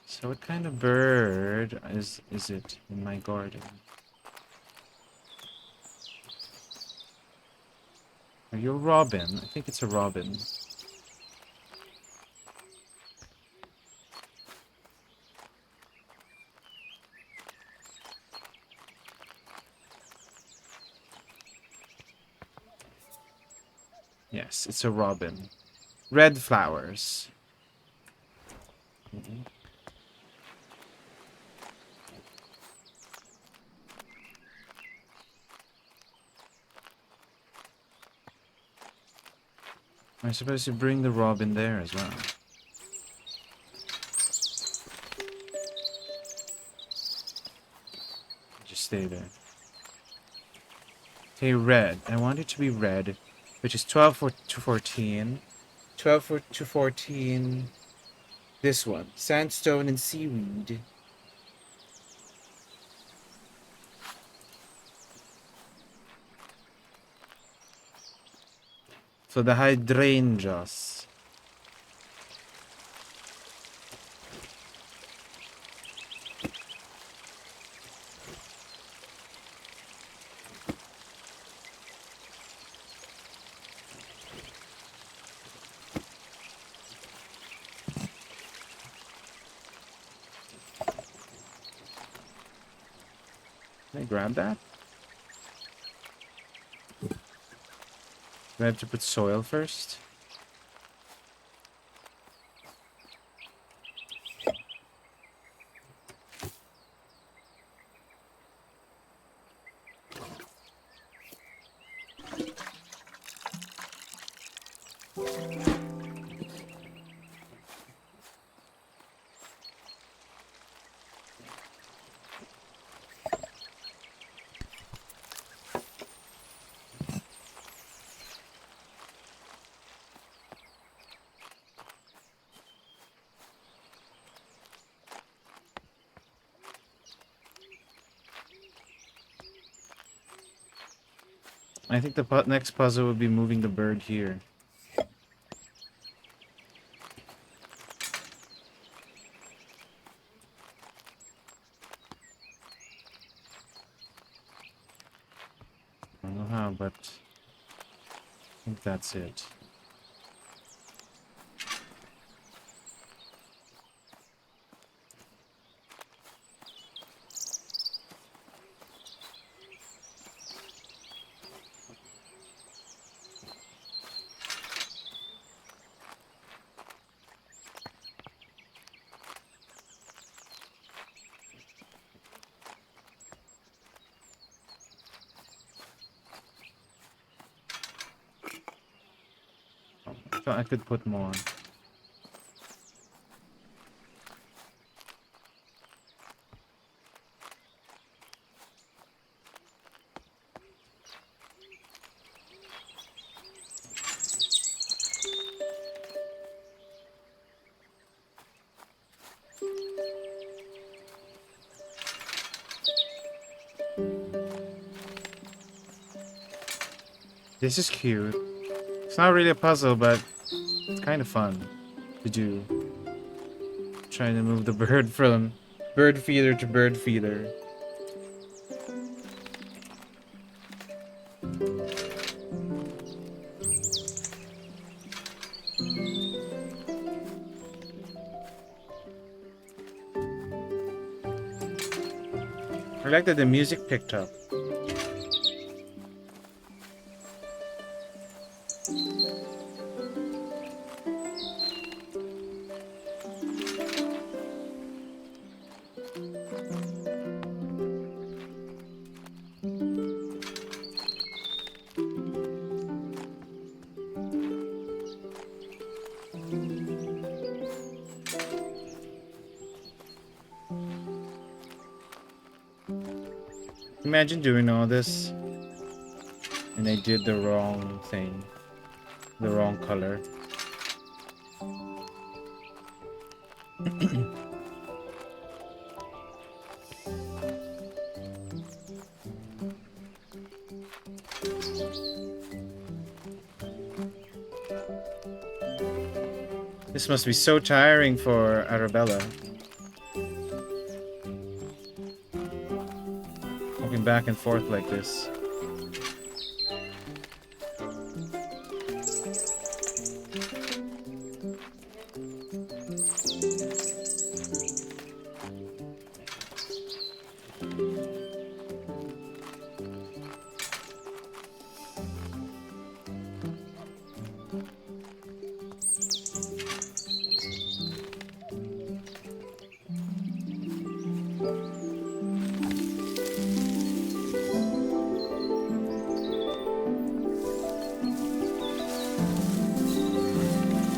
So what kind of bird is it in my garden? Are you a robin? I think it's a robin. Yes, it's a robin. Red flowers. Mhm. I'm supposed to bring the robin there as well. Just stay there. Okay, red. I want it to be red, which is 12 to 14. 12 to 14. This one. Sandstone and seaweed. So the hydrangeas. Can I grab that? Do I have to put soil first? I think the next puzzle will be moving the bird here. I don't know how, but I think that's it. I thought I could put more. This is cute. It's not really a puzzle, but it's kind of fun to do. Trying to move the bird from bird feeder to bird feeder. I like that the music picked up. Imagine doing all this and I did the wrong thing, the wrong color. This must be so tiring for Arabella. Walking back and forth like this.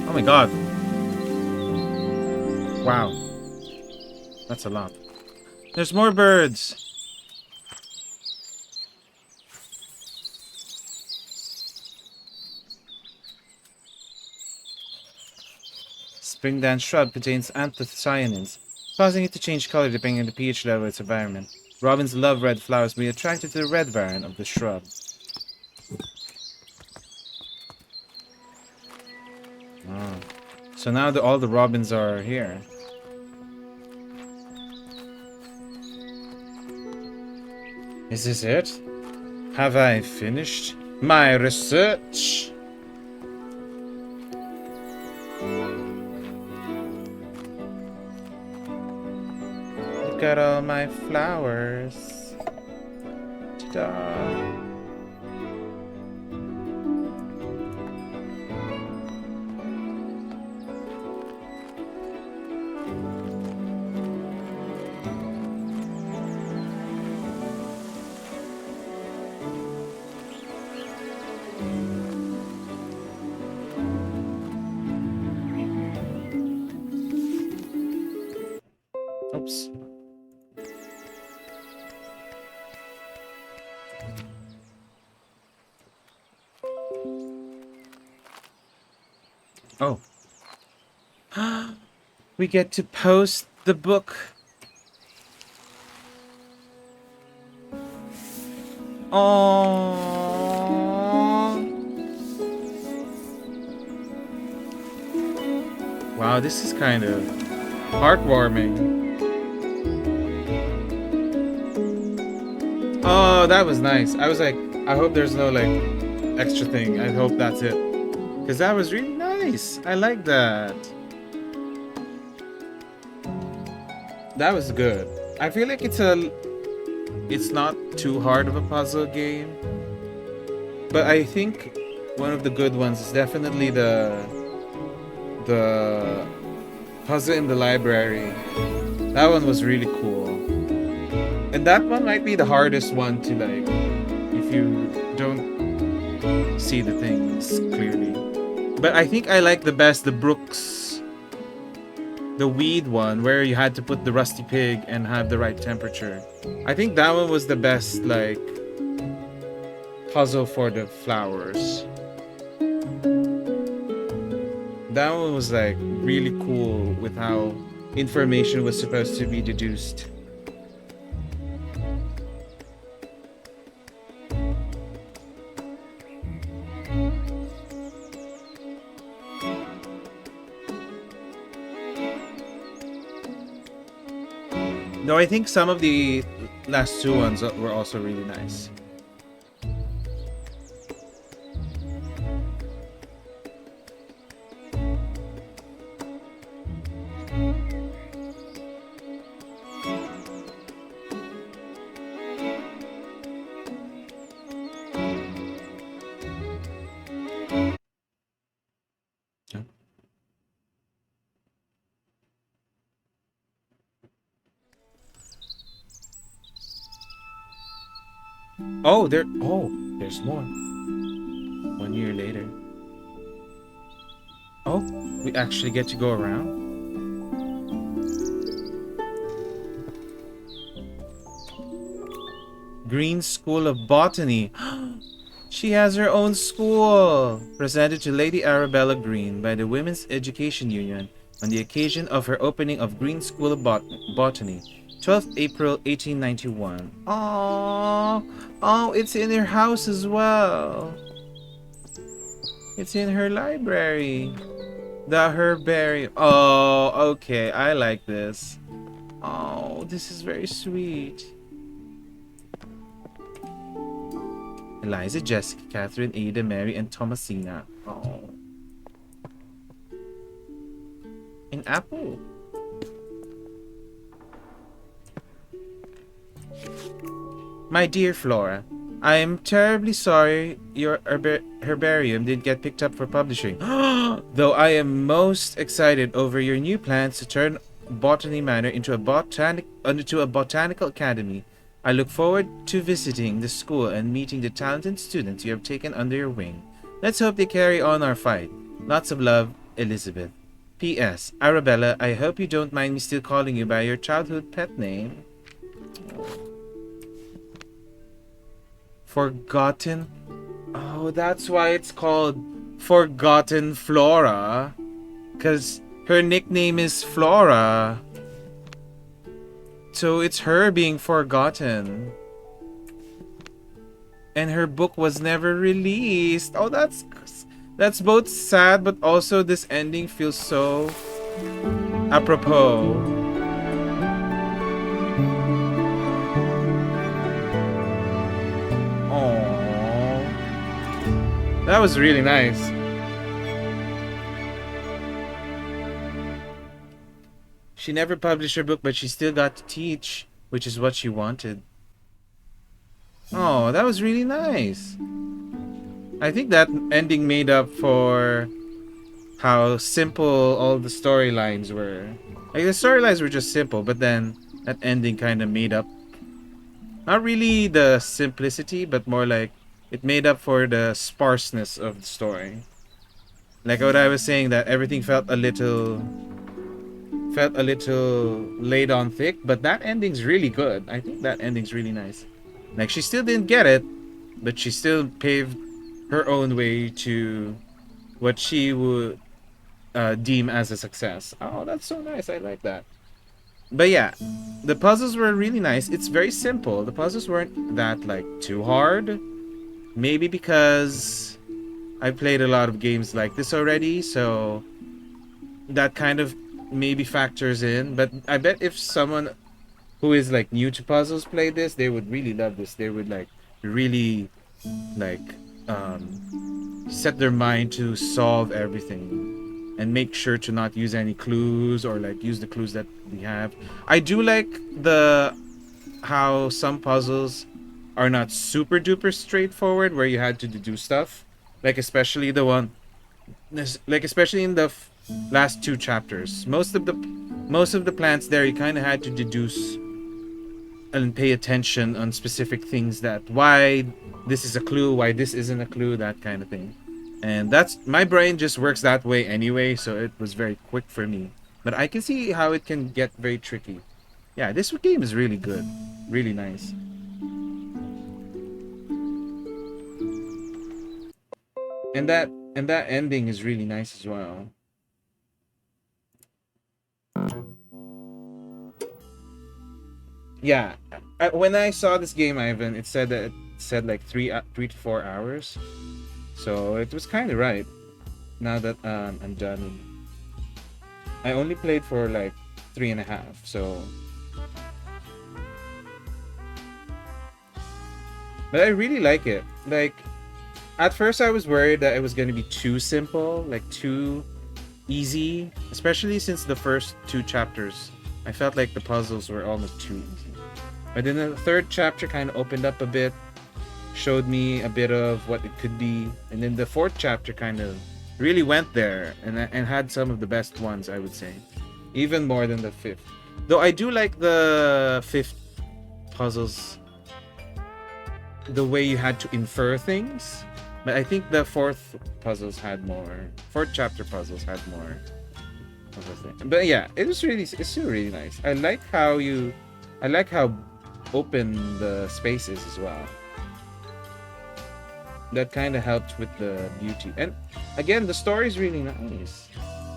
Oh my god. Wow. That's a lot. There's more birds. Spring dance shrub contains anthocyanins, causing it to change color depending on the pH level of its environment. Robins love red flowers, being attracted to the red variant of the shrub. Oh. So now all the robins are here. Is this it? Have I finished my research? Look at all my flowers. Ta-da. Oops. Oh. We get to post the book. Oh. Wow, this is kind of heartwarming. Oh, that was nice. I was like, I hope there's no like extra thing. I hope that's it. Because that was really nice. I like that. That was good. I feel like it's not too hard of a puzzle game. But I think one of the good ones is definitely the puzzle in the library. That one was really cool. And that one might be the hardest one to like if you don't see the things clearly. But I think I like the best the Brooks, the weed one where you had to put the rusty pig and have the right temperature. I think that one was the best like puzzle for the flowers. That one was like really cool with how information was supposed to be deduced. No, I think some of the last two ones were also really nice. Oh, there's more. 1 year later. Oh, we actually get to go around? Green School of Botany. She has her own school. Presented to Lady Arabella Green by the Women's Education Union on the occasion of her opening of Green School of Botany. 12th April 1891. Oh, oh, it's in her house as well. It's in her library. The herbarium. Oh, okay. I like this. Oh, this is very sweet. Eliza, Jessica, Catherine, Ada, Mary, and Thomasina. Oh. An apple. My dear Flora, I am terribly sorry your herbarium didn't get picked up for publishing. Though I am most excited over your new plans to turn Botany Manor into a botanical academy. I look forward to visiting the school and meeting the talented students you have taken under your wing. Let's hope they carry on our fight. Lots of love, Elizabeth. P.S. Arabella, I hope you don't mind me still calling you by your childhood pet name. Forgotten? Oh, that's why it's called Forgotten Flora. Because her nickname is Flora. So it's her being forgotten. And her book was never released. Oh, that's both sad, but also this ending feels so apropos. Aww. That was really nice. She never published her book, but she still got to teach, which is what she wanted. Oh, that was really nice. I think that ending made up for how simple all the storylines were. Like, the storylines were just simple, but then that ending kind of made up. Not really the simplicity, but more like it made up for the sparseness of the story. Like what I was saying, that everything felt a little laid on thick, but that ending's really good. I think that ending's really nice. Like, she still didn't get it, but she still paved her own way to what she would deem as a success. Oh, that's so nice. I like that. But yeah, the puzzles were really nice. It's very simple. The puzzles weren't that, like, too hard. Maybe because I played a lot of games like this already, so that kind of maybe factors in. But I bet if someone who is, like, new to puzzles played this, they would really love this. They would, like, really, like, set their mind to solve everything and make sure to not use any clues, or like use the clues that we have. I do like how some puzzles are not super duper straightforward, where you had to do stuff, like especially in the last two chapters. Most of the plants there, you kind of had to deduce and pay attention on specific things, that why this is a clue, why this isn't a clue, that kind of thing. And that's, my brain just works that way anyway, so it was very quick for me. But I can see how it can get very tricky. Yeah, this game is really good. Really nice. And that ending is really nice as well. Yeah, when I saw this game, Ivan, it said like 3 to 4 hours. So it was kind of right. Now that I'm done, I only played for like 3.5. So, but I really like it. Like, at first I was worried that it was gonna be too simple, like too easy, especially since the first 2 chapters, I felt like the puzzles were almost too easy. But then the third chapter kind of opened up a bit, showed me a bit of what it could be, and then the fourth chapter kind of really went there and had some of the best ones, I would say, even more than the fifth. Though I do like the fifth puzzles, the way you had to infer things, but I think the fourth chapter puzzles had more of a thing. But yeah, it's still really nice. I like how open the space is as well. That kind of helped with the beauty. And again, the story is really nice.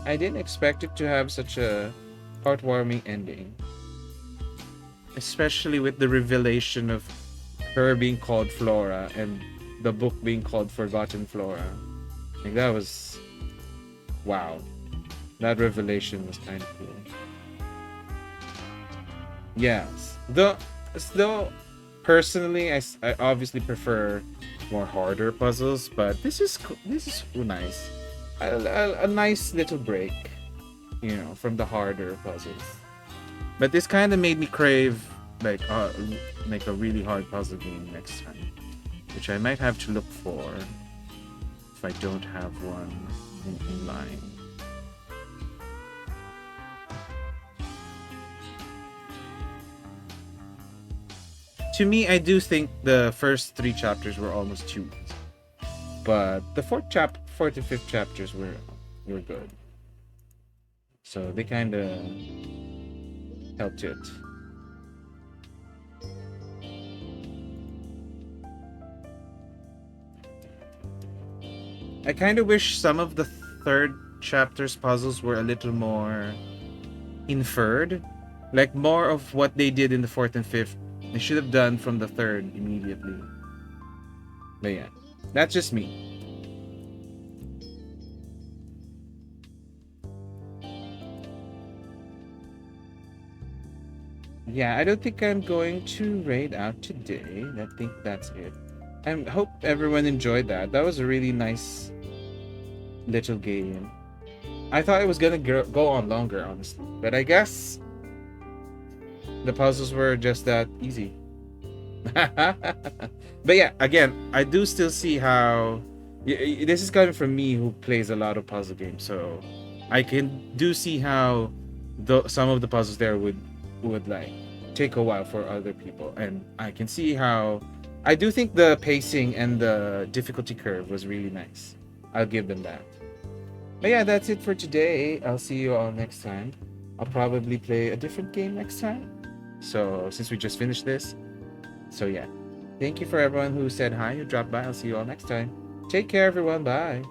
I didn't expect it to have such a heartwarming ending. especially with the revelation of her being called Flora and the book being called Forgotten Flora. Like that was wow. That revelation was kind of cool. Yes. Though personally, I obviously prefer more harder puzzles, but this is nice. A nice little break, from the harder puzzles. But this kind of made me crave like a really hard puzzle game next time, which I might have to look for if I don't have one in line. To me, I do think the first three chapters were almost too easy, but the fourth and fifth chapters were good. So they kind of helped it. I kind of wish some of the third chapter's puzzles were a little more inferred, like more of what they did in the fourth and fifth. They should have done from the third immediately. But yeah, that's just me. Yeah, I don't think I'm going to raid out today. I think that's it. I hope everyone enjoyed that. That was a really nice little game. I thought it was gonna go on longer, honestly, but I guess the puzzles were just that easy. But yeah, again, I do still see how this is coming from me who plays a lot of puzzle games, so I can do see how some of the puzzles there would like take a while for other people, and I can see how I do think the pacing and the difficulty curve was really nice. I'll give them that. But yeah, that's it for today. I'll see you all next time. I'll probably play a different game next time. So since we just finished this, so yeah. Thank you for everyone who said hi, who dropped by. I'll see you all next time. Take care, everyone. Bye.